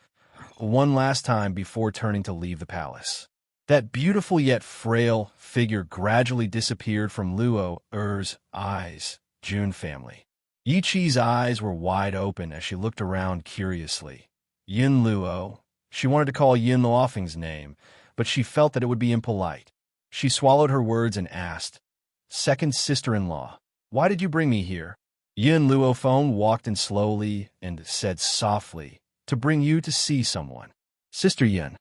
one last time before turning to leave the palace. That beautiful yet frail figure gradually disappeared from Luo's eyes. Jun family. Yi Qi's eyes were wide open as she looked around curiously. Yin Luo. She wanted to call Yin Luofeng's name, but she felt that it would be impolite. She swallowed her words and asked, Second sister-in-law, why did you bring me here? Yin Luofeng walked in slowly and said softly, to bring you to see someone. Sister Yin.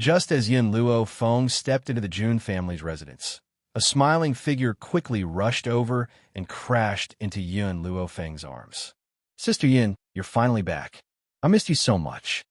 Just as Yin Luofeng stepped into the Jun family's residence, a smiling figure quickly rushed over and crashed into Yin Luofeng's arms. Sister Yin, you're finally back. I missed you so much.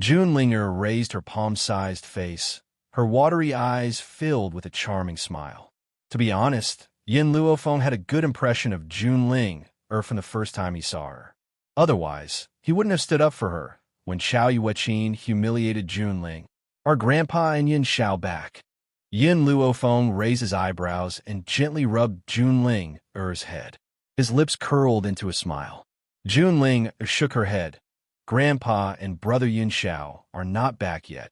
Junlinger raised her palm-sized face, her watery eyes filled with a charming smile. To be honest, Yin Luofeng had a good impression of Junling from the first time he saw her. Otherwise, he wouldn't have stood up for her when Xiao Yueqin humiliated Junling. Are Grandpa and Yin Xiao back? Yin Luofeng raised his eyebrows and gently rubbed Junling's head. His lips curled into a smile. Junling shook her head. Grandpa and brother Yin Xiao are not back yet.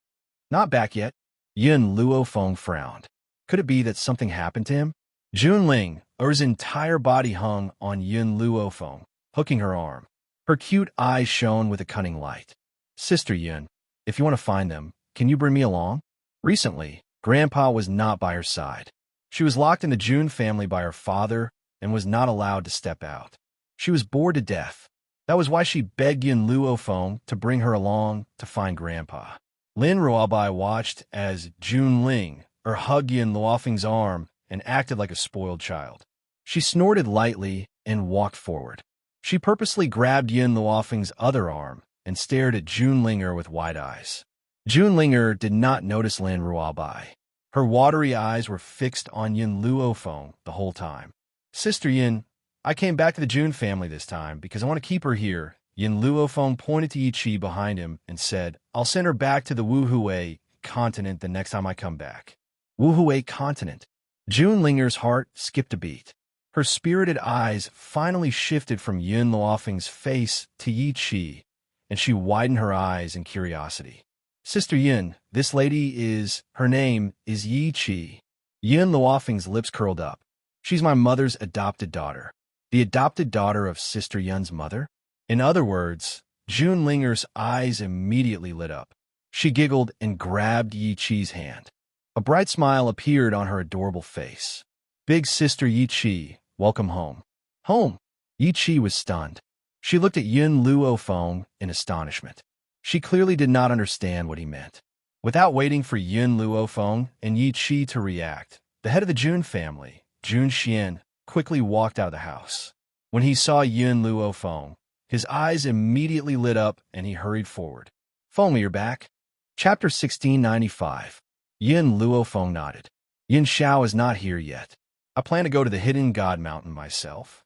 Not back yet? Yin Luofeng frowned. Could it be that something happened to him? Junling's entire body hung on Yin Luofeng, hooking her arm. Her cute eyes shone with a cunning light. Sister Yun, if you want to find them, can you bring me along? Recently, Grandpa was not by her side. She was locked in the Jun family by her father and was not allowed to step out. She was bored to death. That was why she begged Yin Luofeng to bring her along to find Grandpa. Lin Ruobai watched as Jun Ling hugged Yin Luofeng's arm and acted like a spoiled child. She snorted lightly and walked forward. She purposely grabbed Yin Luofeng's other arm and stared at Jun Linger with wide eyes. Jun Linger did not notice Lin Ruobai. Her watery eyes were fixed on Yin Luofeng the whole time. Sister Yin, I came back to the Jun family this time because I want to keep her here. Yin Luofeng pointed to Yi Chi behind him and said, I'll send her back to the Wuhui continent the next time I come back. Wuhui continent. Jun Linger's heart skipped a beat. Her spirited eyes finally shifted from Yin Luofeng's face to Yi Chi, and she widened her eyes in curiosity. Sister Yin, this lady her name is Yi Chi. Yin Luofeng's lips curled up. She's my mother's adopted daughter. The adopted daughter of Sister Yun's mother? In other words, Jun Linger's eyes immediately lit up. She giggled and grabbed Yi Chi's hand. A bright smile appeared on her adorable face. Big sister Yi Chi, welcome home. Home? Yi Chi was stunned. She looked at Yin Luofeng in astonishment. She clearly did not understand what he meant. Without waiting for Yin Luofeng and Yi Chi to react, the head of the Jun family, Jun Xian, quickly walked out of the house. When he saw Yin Luofeng, his eyes immediately lit up and he hurried forward. Phone me, you're back. Chapter 1695. Yin Luofeng nodded. Yin Xiao is not here yet. I plan to go to the Hidden God Mountain myself.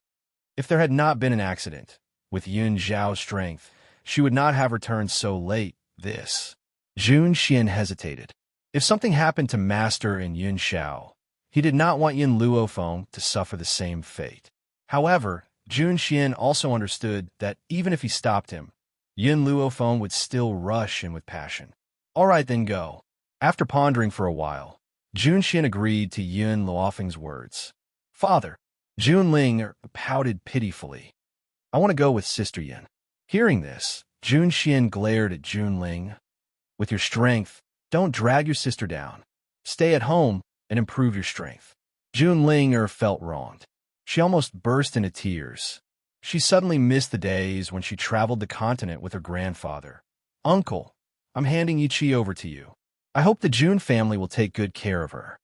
If there had not been an accident, with Yin Xiao's strength, she would not have returned so late. Jun Xian hesitated. If something happened to Master and Yin Xiao, he did not want Yin Luofeng to suffer the same fate. However, Jun Xian also understood that even if he stopped him, Yin Luofeng would still rush in with passion. All right, then go. After pondering for a while, Jun Xian agreed to Yin Luofeng's words. Father, Jun Ling pouted pitifully. I want to go with Sister Yin. Hearing this, Jun Xian glared at Jun Ling. With your strength, don't drag your sister down. Stay at home and improve your strength. Jun Ling felt wronged. She almost burst into tears. She suddenly missed the days when she traveled the continent with her grandfather. Uncle, I'm handing Yi Chi over to you. I hope the Jun family will take good care of her.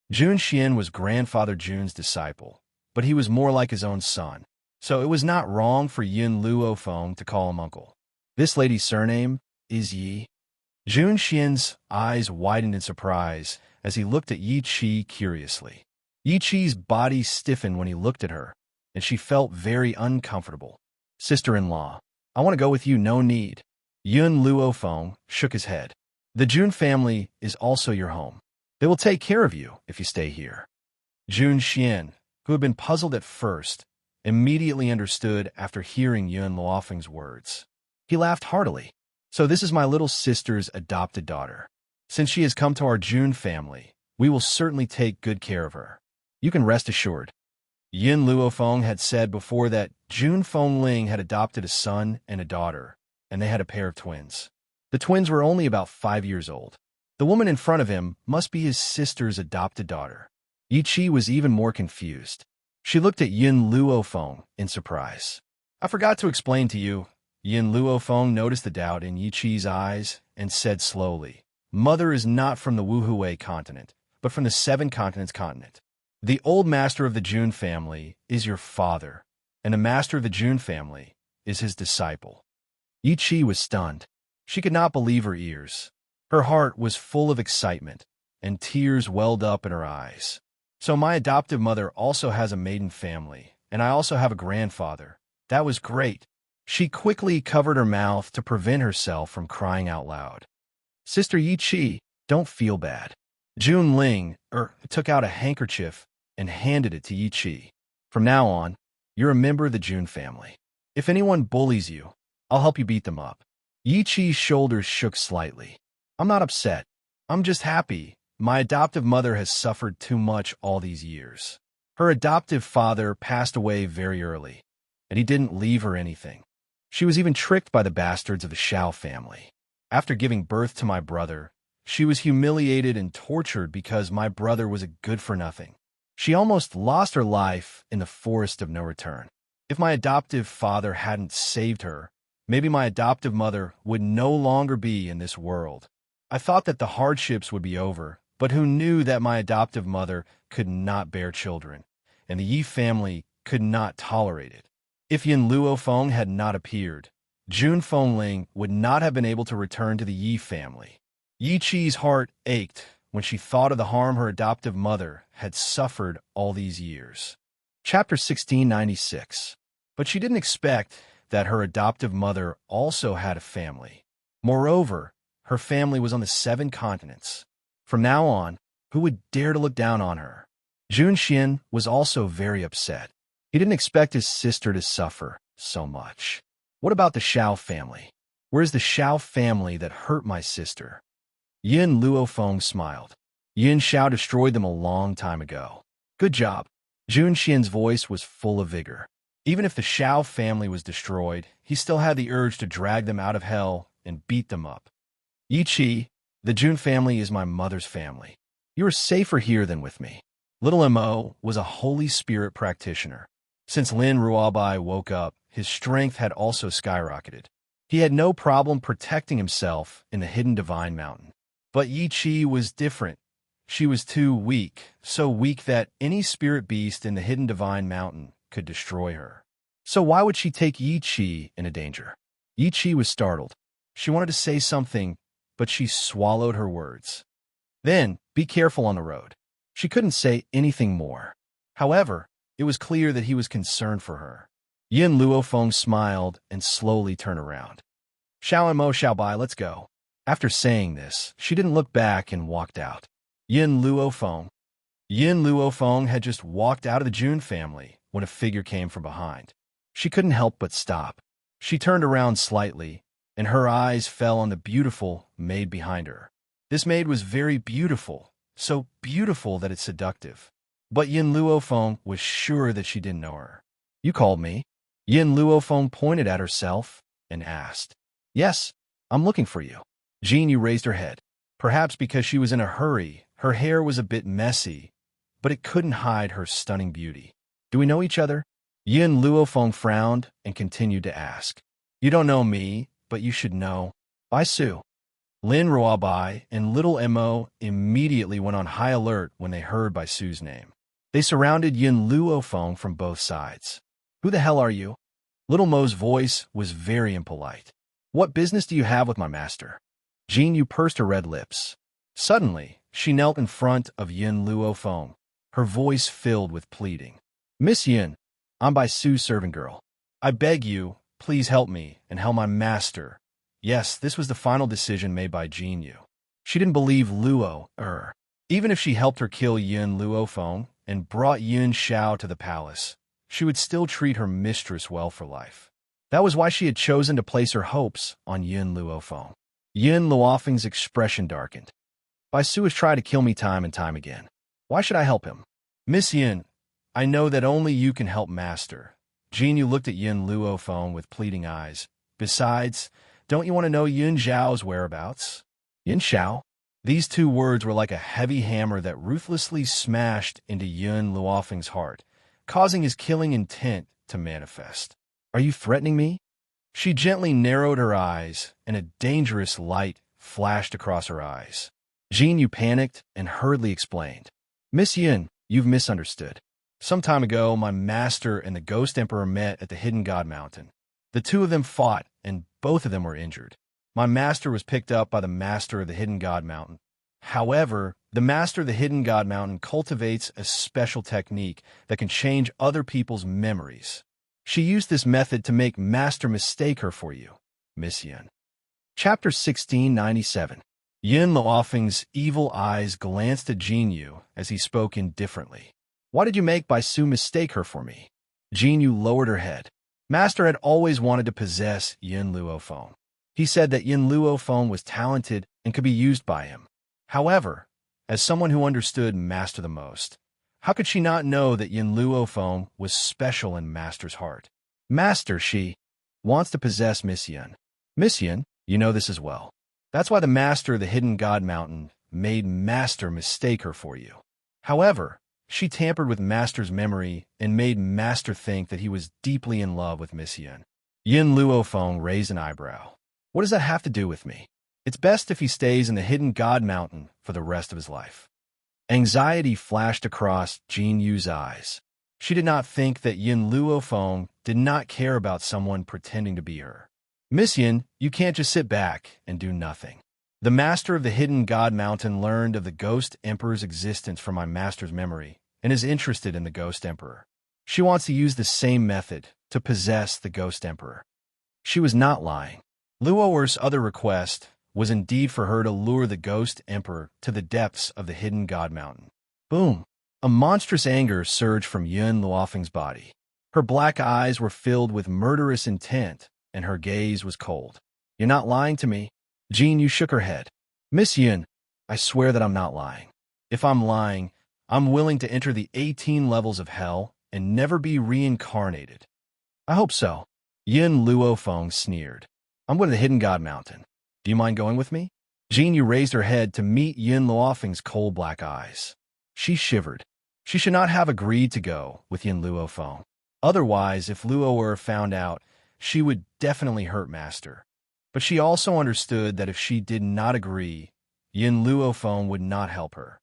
Jun Xian was Grandfather Jun's disciple, but he was more like his own son, so it was not wrong for Yin Luofeng to call him uncle. This lady's surname is Yi. Jun Xian's eyes widened in surprise as he looked at Yi Chi curiously. Yi Chi's body stiffened when he looked at her, and she felt very uncomfortable. Sister-in-law, I want to go with you, no need. Yin Luofeng shook his head. The Jun family is also your home. They will take care of you if you stay here. Jun Xian, who had been puzzled at first, immediately understood after hearing Yin Luofeng's words. He laughed heartily. So this is my little sister's adopted daughter. Since she has come to our Jun family, we will certainly take good care of her. You can rest assured. Yin Luofeng had said before that Jun Fengling had adopted a son and a daughter, and they had a pair of twins. The twins were only about 5 years old. The woman in front of him must be his sister's adopted daughter. Yi Chi was even more confused. She looked at Yin Luofeng in surprise. I forgot to explain to you. Yin Luofeng noticed the doubt in Yi Chi's eyes and said slowly, Mother is not from the Wuhui continent, but from the 7 continents continent. The old master of the Jun family is your father, and the master of the Jun family is his disciple. Yi Chi was stunned. She could not believe her ears. Her heart was full of excitement, and tears welled up in her eyes. So my adoptive mother also has a maiden family, and I also have a grandfather. That was great. She quickly covered her mouth to prevent herself from crying out loud. Sister Yi Chi, don't feel bad. Jun Ling took out a handkerchief and handed it to Yi Chi. From now on, you're a member of the Jun family. If anyone bullies you, I'll help you beat them up. Yi Chi's shoulders shook slightly. I'm not upset. I'm just happy. My adoptive mother has suffered too much all these years. Her adoptive father passed away very early, and he didn't leave her anything. She was even tricked by the bastards of the Shao family. After giving birth to my brother, she was humiliated and tortured because my brother was a good-for-nothing. She almost lost her life in the forest of no return. If my adoptive father hadn't saved her, maybe my adoptive mother would no longer be in this world. I thought that the hardships would be over, but who knew that my adoptive mother could not bear children, and the Yi family could not tolerate it. If Yin Luofeng had not appeared, Jun Fengling would not have been able to return to the Yi family. Yi Qi's heart ached when she thought of the harm her adoptive mother had suffered all these years. Chapter 1696. But she didn't expect that her adoptive mother also had a family. Moreover, her family was on the 7 continents. From now on, who would dare to look down on her? Jun Xin was also very upset. He didn't expect his sister to suffer so much. What about the Shao family? Where's the Shao family that hurt my sister? Yin Luofeng smiled. Yin Shao destroyed them a long time ago. Good job. Jun Xian's voice was full of vigor. Even if the Shao family was destroyed, he still had the urge to drag them out of hell and beat them up. Yi Qi, the Jun family is my mother's family. You are safer here than with me. Little Mo was a Holy Spirit practitioner. Since Lin Ruobai woke up, his strength had also skyrocketed. He had no problem protecting himself in the hidden divine mountain. But Yi Qi was different. She was too weak, so weak that any spirit beast in the hidden divine mountain could destroy her. So why would she take Yi Qi into danger? Yi Qi was startled. She wanted to say something, but she swallowed her words. Then, be careful on the road. She couldn't say anything more. However, it was clear that he was concerned for her. Yin Luofeng smiled and slowly turned around. Shao and Mo Xiaobai, let's go. After saying this, she didn't look back and walked out. Yin Luofeng had just walked out of the Jun family when a figure came from behind. She couldn't help but stop. She turned around slightly, and her eyes fell on the beautiful maid behind her. This maid was very beautiful, so beautiful that it's seductive. But Yin Luofeng was sure that she didn't know her. You called me? Yin Luofeng pointed at herself and asked. Yes, I'm looking for you. Jinyu raised her head. Perhaps because she was in a hurry, her hair was a bit messy, but it couldn't hide her stunning beauty. Do we know each other? Yin Luofeng frowned and continued to ask. You don't know me, but you should know. Bai Su. Lin Ruobai and little Mo immediately went on high alert when they heard Bai Su's name. They surrounded Yin Luofeng from both sides. Who the hell are you? Little Mo's voice was very impolite. What business do you have with my master? Jinyu pursed her red lips. Suddenly, she knelt in front of Yin Luofeng, her voice filled with pleading. Miss Yin, I'm Bai Su's servant girl. I beg you, please help me and help my master. Yes, this was the final decision made by Jinyu. She didn't believe even if she helped her kill Yin Luofeng and brought Yin Shao to the palace, she would still treat her mistress well for life. That was why she had chosen to place her hopes on Yin Luofeng. Yin Luofeng's expression darkened. Bai Su has tried to kill me time and time again. Why should I help him? Miss Yin, I know that only you can help master. Jinyu looked at Yin Luofeng with pleading eyes. Besides, don't you want to know Yin Zhao's whereabouts? Yin Zhao? These 2 words were like a heavy hammer that ruthlessly smashed into Yin Luofeng's heart, causing his killing intent to manifest. Are you threatening me? She gently narrowed her eyes, and a dangerous light flashed across her eyes. Jinyu panicked and hurriedly explained. Miss Yin, you've misunderstood. Some time ago, my master and the Ghost Emperor met at the Hidden God Mountain. The 2 of them fought, and both of them were injured. My master was picked up by the master of the Hidden God Mountain. However, the master of the Hidden God Mountain cultivates a special technique that can change other people's memories. She used this method to make master mistake her for you, Miss Yin. Chapter 1697. Yin Luofeng's evil eyes glanced at Jinyu as he spoke indifferently. Why did you make Bai Su mistake her for me? Jinyu lowered her head. Master had always wanted to possess Yin Luofeng. He said that Yin Luofeng was talented and could be used by him. However, as someone who understood Master the most, how could she not know that Yin Luofeng was special in Master's heart? Master, she. wants to possess Miss Yun. Miss Yun, you know this as well. That's why the master of the Hidden God Mountain made Master mistake her for you. However, she tampered with Master's memory and made Master think that he was deeply in love with Miss Yun. Yin Luofeng raised an eyebrow. What does that have to do with me? It's best if he stays in the Hidden God Mountain for the rest of his life. Anxiety flashed across Jin Yu's eyes. She did not think that Yin Luofeng did not care about someone pretending to be her. Miss Yin, you can't just sit back and do nothing. The master of the Hidden God Mountain learned of the Ghost Emperor's existence from my master's memory and is interested in the Ghost Emperor. She wants to use the same method to possess the Ghost Emperor. She was not lying. Luo'er's other request was indeed for her to lure the Ghost Emperor to the depths of the Hidden God Mountain. Boom! A monstrous anger surged from Yun Luofeng's body. Her black eyes were filled with murderous intent, and her gaze was cold. You're not lying to me? Jin Yu shook her head. Miss Yun, I swear that I'm not lying. If I'm lying, I'm willing to enter the 18 levels of hell and never be reincarnated. I hope so. Yin Luofeng sneered. I'm going to the Hidden God Mountain. Do you mind going with me? Jin Yu raised her head to meet Yin Luofeng's cold black eyes. She shivered. She should not have agreed to go with Yin Luofeng. Otherwise, if Luo'er found out, she would definitely hurt Master. But she also understood that if she did not agree, Yin Luofeng would not help her.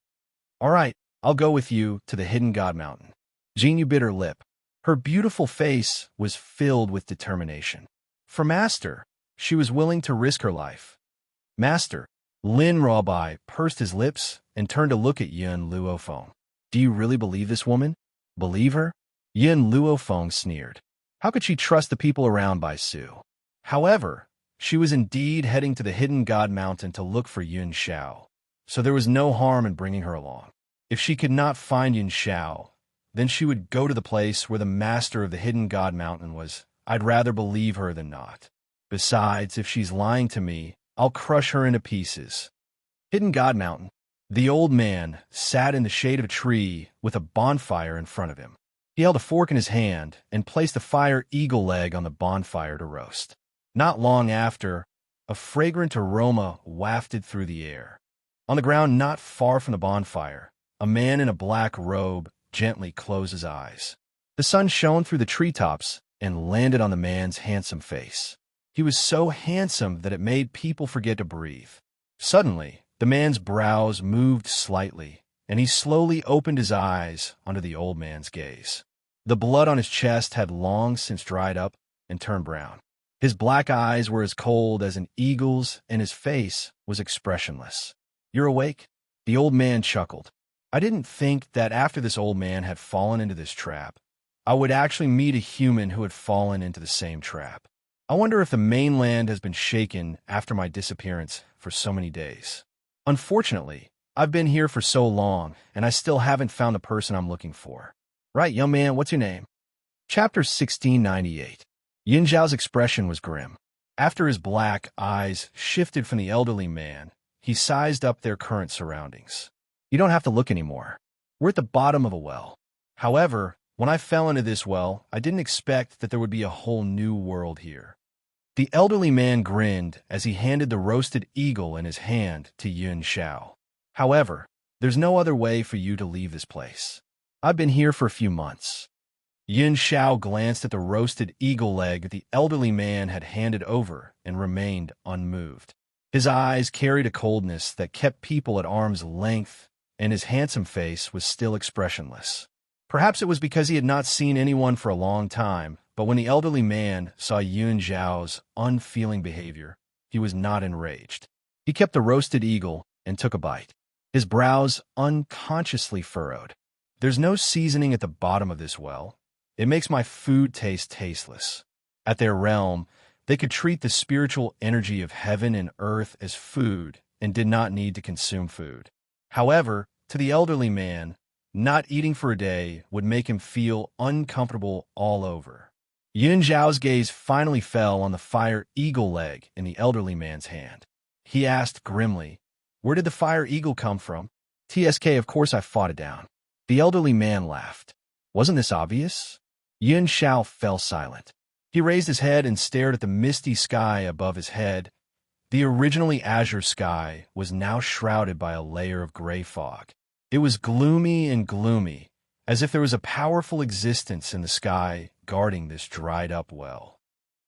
All right, I'll go with you to the Hidden God Mountain. Jin Yu bit her lip. Her beautiful face was filled with determination. For Master, she was willing to risk her life. Master, Lin Raobai pursed his lips and turned to look at Yin Luofeng. Do you really believe this woman? Believe her? Yin Luofeng sneered. How could she trust the people around Bai Su? However, she was indeed heading to the Hidden God Mountain to look for Yun Xiao, so there was no harm in bringing her along. If she could not find Yun Xiao, then she would go to the place where the master of the Hidden God Mountain was. I'd rather believe her than not. Besides, if she's lying to me, I'll crush her into pieces. Hidden God Mountain. The old man sat in the shade of a tree with a bonfire in front of him. He held a fork in his hand and placed a fire eagle leg on the bonfire to roast. Not long after, a fragrant aroma wafted through the air. On the ground not far from the bonfire, a man in a black robe gently closed his eyes. The sun shone through the treetops and landed on the man's handsome face. He was so handsome that it made people forget to breathe. Suddenly, the man's brows moved slightly, and he slowly opened his eyes under the old man's gaze. The blood on his chest had long since dried up and turned brown. His black eyes were as cold as an eagle's, and his face was expressionless. You're awake? The old man chuckled. I didn't think that after this old man had fallen into this trap, I would actually meet a human who had fallen into the same trap. I wonder if the mainland has been shaken after my disappearance for so many days. Unfortunately, I've been here for so long, and I still haven't found the person I'm looking for. Right, young man, what's your name? Chapter 1698. Yin Zhao's expression was grim. After his black eyes shifted from the elderly man, he sized up their current surroundings. You don't have to look anymore. We're at the bottom of a well. However, when I fell into this well, I didn't expect that there would be a whole new world here. The elderly man grinned as he handed the roasted eagle in his hand to Yun Xiao. However, there's no other way for you to leave this place. I've been here for a few months. Yun Xiao glanced at the roasted eagle leg that the elderly man had handed over and remained unmoved. His eyes carried a coldness that kept people at arm's length, and his handsome face was still expressionless. Perhaps it was because he had not seen anyone for a long time, but when the elderly man saw Yun Zhao's unfeeling behavior, he was not enraged. He kept the roasted eagle and took a bite. His brows unconsciously furrowed. There's no seasoning at the bottom of this well. It makes my food taste tasteless. At their realm, they could treat the spiritual energy of heaven and earth as food and did not need to consume food. However, to the elderly man, not eating for a day would make him feel uncomfortable all over. Yun Zhao's gaze finally fell on the fire eagle leg in the elderly man's hand. He asked grimly, "Where did the fire eagle come from?" "TSK, of course I fought it down." The elderly man laughed. "Wasn't this obvious?" Yun Xiao fell silent. He raised his head and stared at the misty sky above his head. The originally azure sky was now shrouded by a layer of gray fog. It was gloomy and gloomy, as if there was a powerful existence in the sky guarding this dried-up well.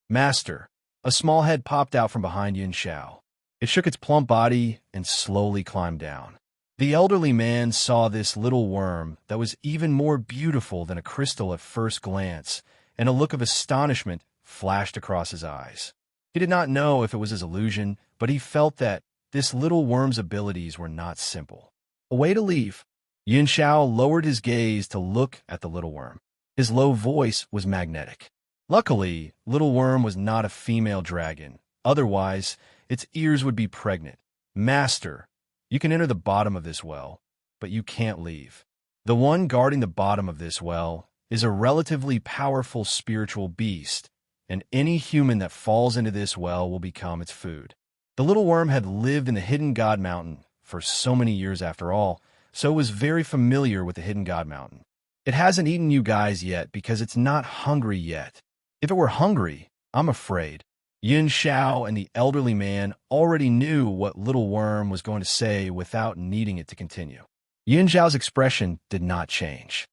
Master, a small head popped out from behind Yin Xiao. It shook its plump body and slowly climbed down. The elderly man saw this little worm that was even more beautiful than a crystal at first glance, and a look of astonishment flashed across his eyes. He did not know if it was his illusion, but he felt that this little worm's abilities were not simple. A way to leave. Yin Xiao lowered his gaze to look at the little worm. His low voice was magnetic. Luckily, Little Worm was not a female dragon. Otherwise, its ears would be pregnant. Master, you can enter the bottom of this well, but you can't leave. The one guarding the bottom of this well is a relatively powerful spiritual beast, and any human that falls into this well will become its food. The little worm had lived in the Hidden God Mountain for so many years after all, so it was very familiar with the Hidden God Mountain. It hasn't eaten you guys yet because it's not hungry yet. If it were hungry, I'm afraid. Yin Xiao and the elderly man already knew what Little Worm was going to say without needing it to continue. Yin Xiao's expression did not change.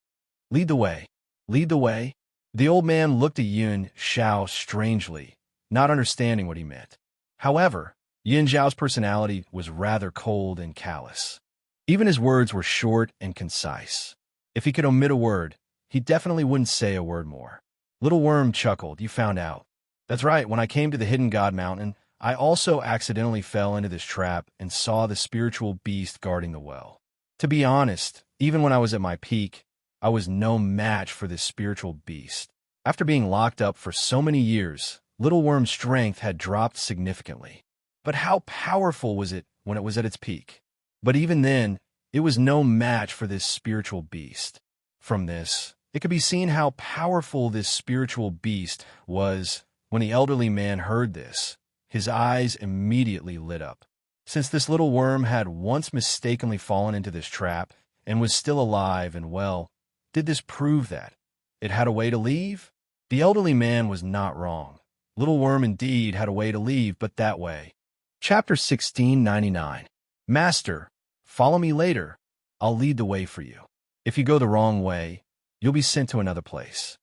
Lead the way. Lead the way. The old man looked at Yin Xiao strangely, not understanding what he meant. However, Yin Xiao's personality was rather cold and callous. Even his words were short and concise. If he could omit a word, he definitely wouldn't say a word more. Little Worm chuckled. You found out. That's right, when I came to the Hidden God Mountain, I also accidentally fell into this trap and saw the spiritual beast guarding the well. To be honest, even when I was at my peak, I was no match for this spiritual beast. After being locked up for so many years, Little Worm's strength had dropped significantly. But how powerful was it when it was at its peak? But even then, it was no match for this spiritual beast. From this, it could be seen how powerful this spiritual beast was. When the elderly man heard this, his eyes immediately lit up. Since this little worm had once mistakenly fallen into this trap and was still alive and well, did this prove that it had a way to leave? The elderly man was not wrong. Little Worm indeed had a way to leave, but that way. Chapter 1699. Master, follow me later. I'll lead the way for you. If you go the wrong way, you'll be sent to another place.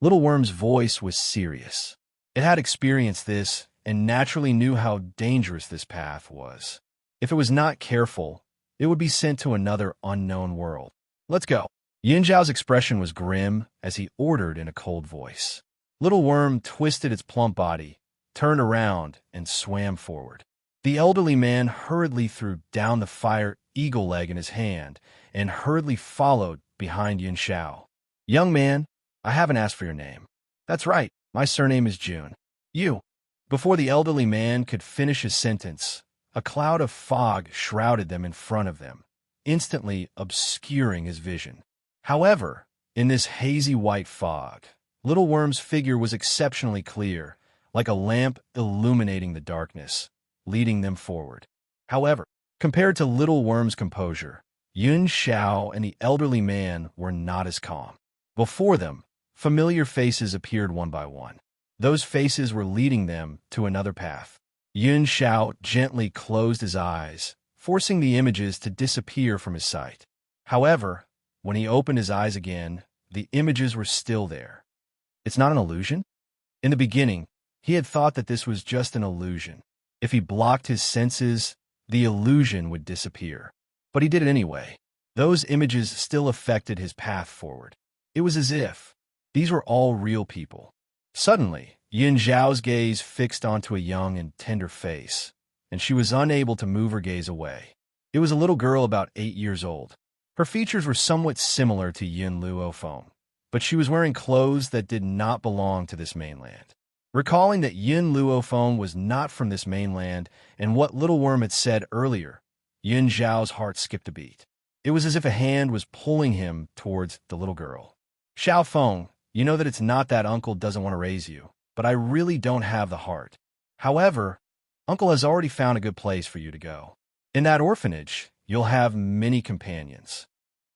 Little Worm's voice was serious. It had experienced this and naturally knew how dangerous this path was. If it was not careful, it would be sent to another unknown world. Let's go. Yin Zhao's expression was grim as he ordered in a cold voice. Little Worm twisted its plump body, turned around, and swam forward. The elderly man hurriedly threw down the fire eagle leg in his hand and hurriedly followed behind Yin Xiao. Young man, I haven't asked for your name. That's right, my surname is June. You. Before the elderly man could finish his sentence, a cloud of fog shrouded them in front of them, instantly obscuring his vision. However, in this hazy white fog, Little Worm's figure was exceptionally clear, like a lamp illuminating the darkness, leading them forward. However, compared to Little Worm's composure, Yin Xiao and the elderly man were not as calm. Before them, familiar faces appeared one by one. Those faces were leading them to another path. Yin Xiao gently closed his eyes, forcing the images to disappear from his sight. However, when he opened his eyes again, the images were still there. It's not an illusion? In the beginning, he had thought that this was just an illusion. If he blocked his senses, the illusion would disappear. But he did it anyway. Those images still affected his path forward. It was as if these were all real people. Suddenly, Yin Zhao's gaze fixed onto a young and tender face, and she was unable to move her gaze away. It was a little girl about 8 years old. Her features were somewhat similar to Yin Luofeng, but she was wearing clothes that did not belong to this mainland. Recalling that Yin Luofeng was not from this mainland and what Little Worm had said earlier, Yin Zhao's heart skipped a beat. It was as if a hand was pulling him towards the little girl. Xiao Feng, you know that it's not that Uncle doesn't want to raise you, but I really don't have the heart. However, Uncle has already found a good place for you to go. In that orphanage, you'll have many companions.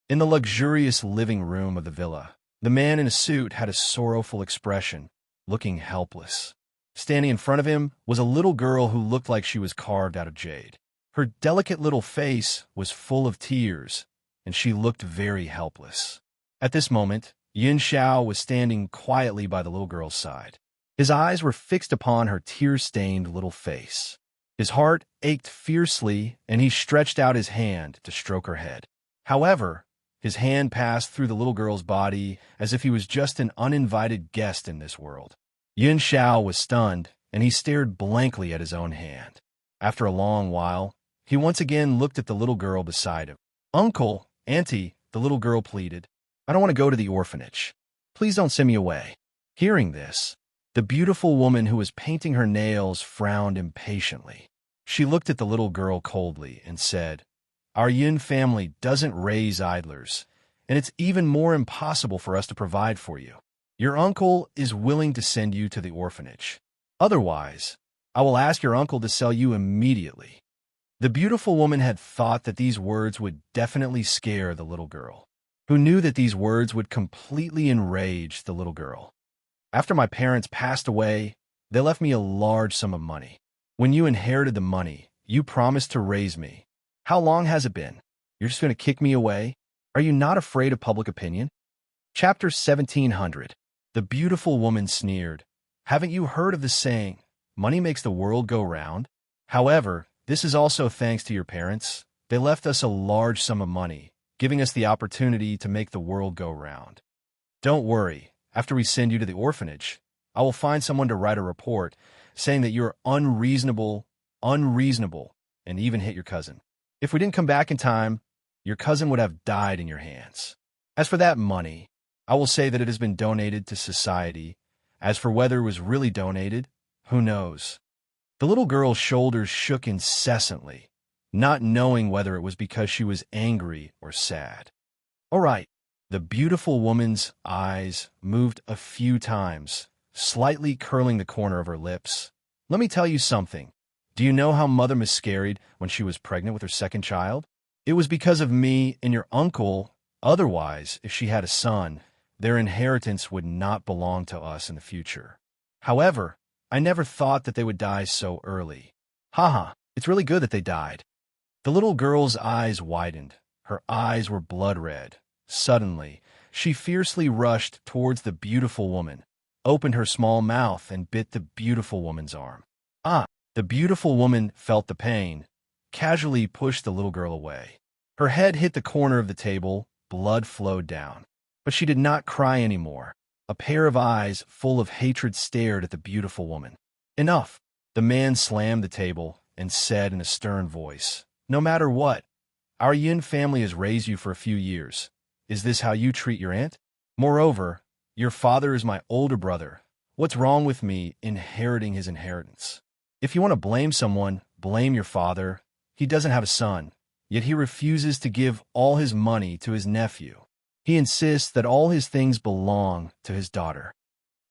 In the luxurious living room of the villa, the man in a suit had a sorrowful expression, looking helpless. Standing in front of him was a little girl who looked like she was carved out of jade. Her delicate little face was full of tears, and she looked very helpless. At this moment, Yun Xiao was standing quietly by the little girl's side. His eyes were fixed upon her tear-stained little face. His heart ached fiercely, and he stretched out his hand to stroke her head. However, his hand passed through the little girl's body as if he was just an uninvited guest in this world. Yun Xiao was stunned, and he stared blankly at his own hand. After a long while, he once again looked at the little girl beside him. "Uncle, Auntie," the little girl pleaded, "I don't want to go to the orphanage. Please don't send me away." Hearing this, the beautiful woman who was painting her nails frowned impatiently. She looked at the little girl coldly and said, "Our Yun family doesn't raise idlers, and it's even more impossible for us to provide for you. Your uncle is willing to send you to the orphanage. Otherwise, I will ask your uncle to sell you immediately." The beautiful woman had thought that these words would definitely scare the little girl, who knew that these words would completely enrage the little girl. "After my parents passed away, they left me a large sum of money. When you inherited the money, you promised to raise me. How long has it been? You're just going to kick me away? Are you not afraid of public opinion?" Chapter 1700. The beautiful woman sneered. "Haven't you heard of the saying, 'Money makes the world go round'? However, this is also thanks to your parents. They left us a large sum of money, giving us the opportunity to make the world go round. Don't worry, after we send you to the orphanage, I will find someone to write a report saying that you're unreasonable, and even hit your cousin. If we didn't come back in time, your cousin would have died in your hands. As for that money, I will say that it has been donated to society. As for whether it was really donated, who knows?" The little girl's shoulders shook incessantly, not knowing whether it was because she was angry or sad. "All right." The beautiful woman's eyes moved a few times, slightly curling the corner of her lips. "Let me tell you something. Do you know how Mother miscarried when she was pregnant with her second child? It was because of me and your uncle. Otherwise, if she had a son, their inheritance would not belong to us in the future. However, I never thought that they would die so early. Haha, it's really good that they died." The little girl's eyes widened. Her eyes were blood red. Suddenly, she fiercely rushed towards the beautiful woman, opened her small mouth, and bit the beautiful woman's arm. "Ah!" The beautiful woman felt the pain, casually pushed the little girl away. Her head hit the corner of the table, blood flowed down. But she did not cry anymore. A pair of eyes full of hatred stared at the beautiful woman. "Enough!" The man slammed the table and said in a stern voice, "No matter what, our Yin family has raised you for a few years. Is this how you treat your aunt? Moreover, your father is my older brother. What's wrong with me inheriting his inheritance? If you want to blame someone, blame your father. He doesn't have a son, yet he refuses to give all his money to his nephew. He insists that all his things belong to his daughter.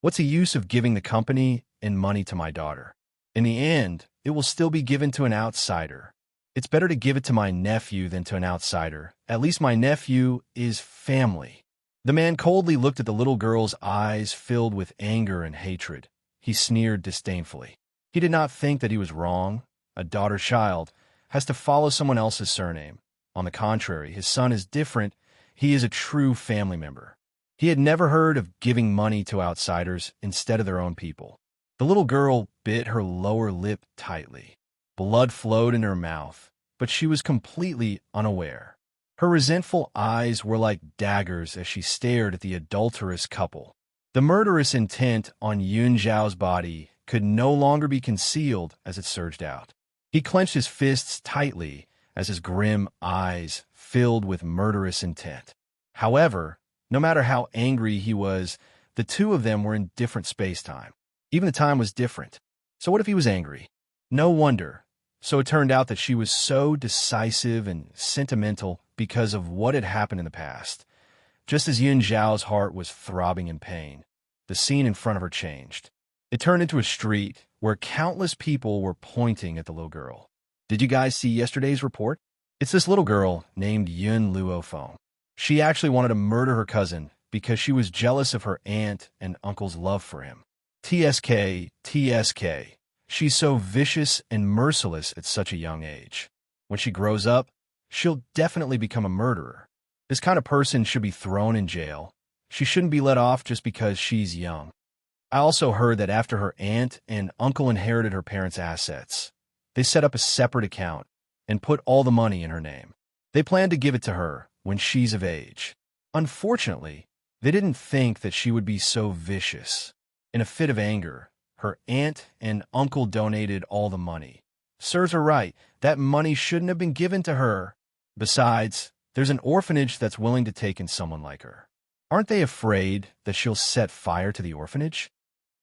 What's the use of giving the company and money to my daughter? In the end, it will still be given to an outsider. It's better to give it to my nephew than to an outsider. At least my nephew is family." The man coldly looked at the little girl's eyes filled with anger and hatred. He sneered disdainfully. He did not think that he was wrong. A daughter-child has to follow someone else's surname. On the contrary, his son is different. He is a true family member. He had never heard of giving money to outsiders instead of their own people. The little girl bit her lower lip tightly. Blood flowed in her mouth, but she was completely unaware. Her resentful eyes were like daggers as she stared at the adulterous couple. The murderous intent on Yun Zhao's body could no longer be concealed as it surged out. He clenched his fists tightly as his grim eyes filled with murderous intent. However, no matter how angry he was, the two of them were in different space-time. Even the time was different. So what if he was angry? No wonder. So it turned out that she was so decisive and sentimental because of what had happened in the past. Just as Yun Zhao's heart was throbbing in pain, the scene in front of her changed. It turned into a street where countless people were pointing at the little girl. "Did you guys see yesterday's report? It's this little girl named Yun Luofeng. She actually wanted to murder her cousin because she was jealous of her aunt and uncle's love for him. TSK, TSK. She's so vicious and merciless at such a young age. When she grows up, she'll definitely become a murderer. This kind of person should be thrown in jail. She shouldn't be let off just because she's young. I also heard that after her aunt and uncle inherited her parents' assets, they set up a separate account and put all the money in her name. They plan to give it to her when she's of age. Unfortunately, they didn't think that she would be so vicious. In a fit of anger, her aunt and uncle donated all the money. Serves her right. That money shouldn't have been given to her. Besides, there's an orphanage that's willing to take in someone like her. Aren't they afraid that she'll set fire to the orphanage?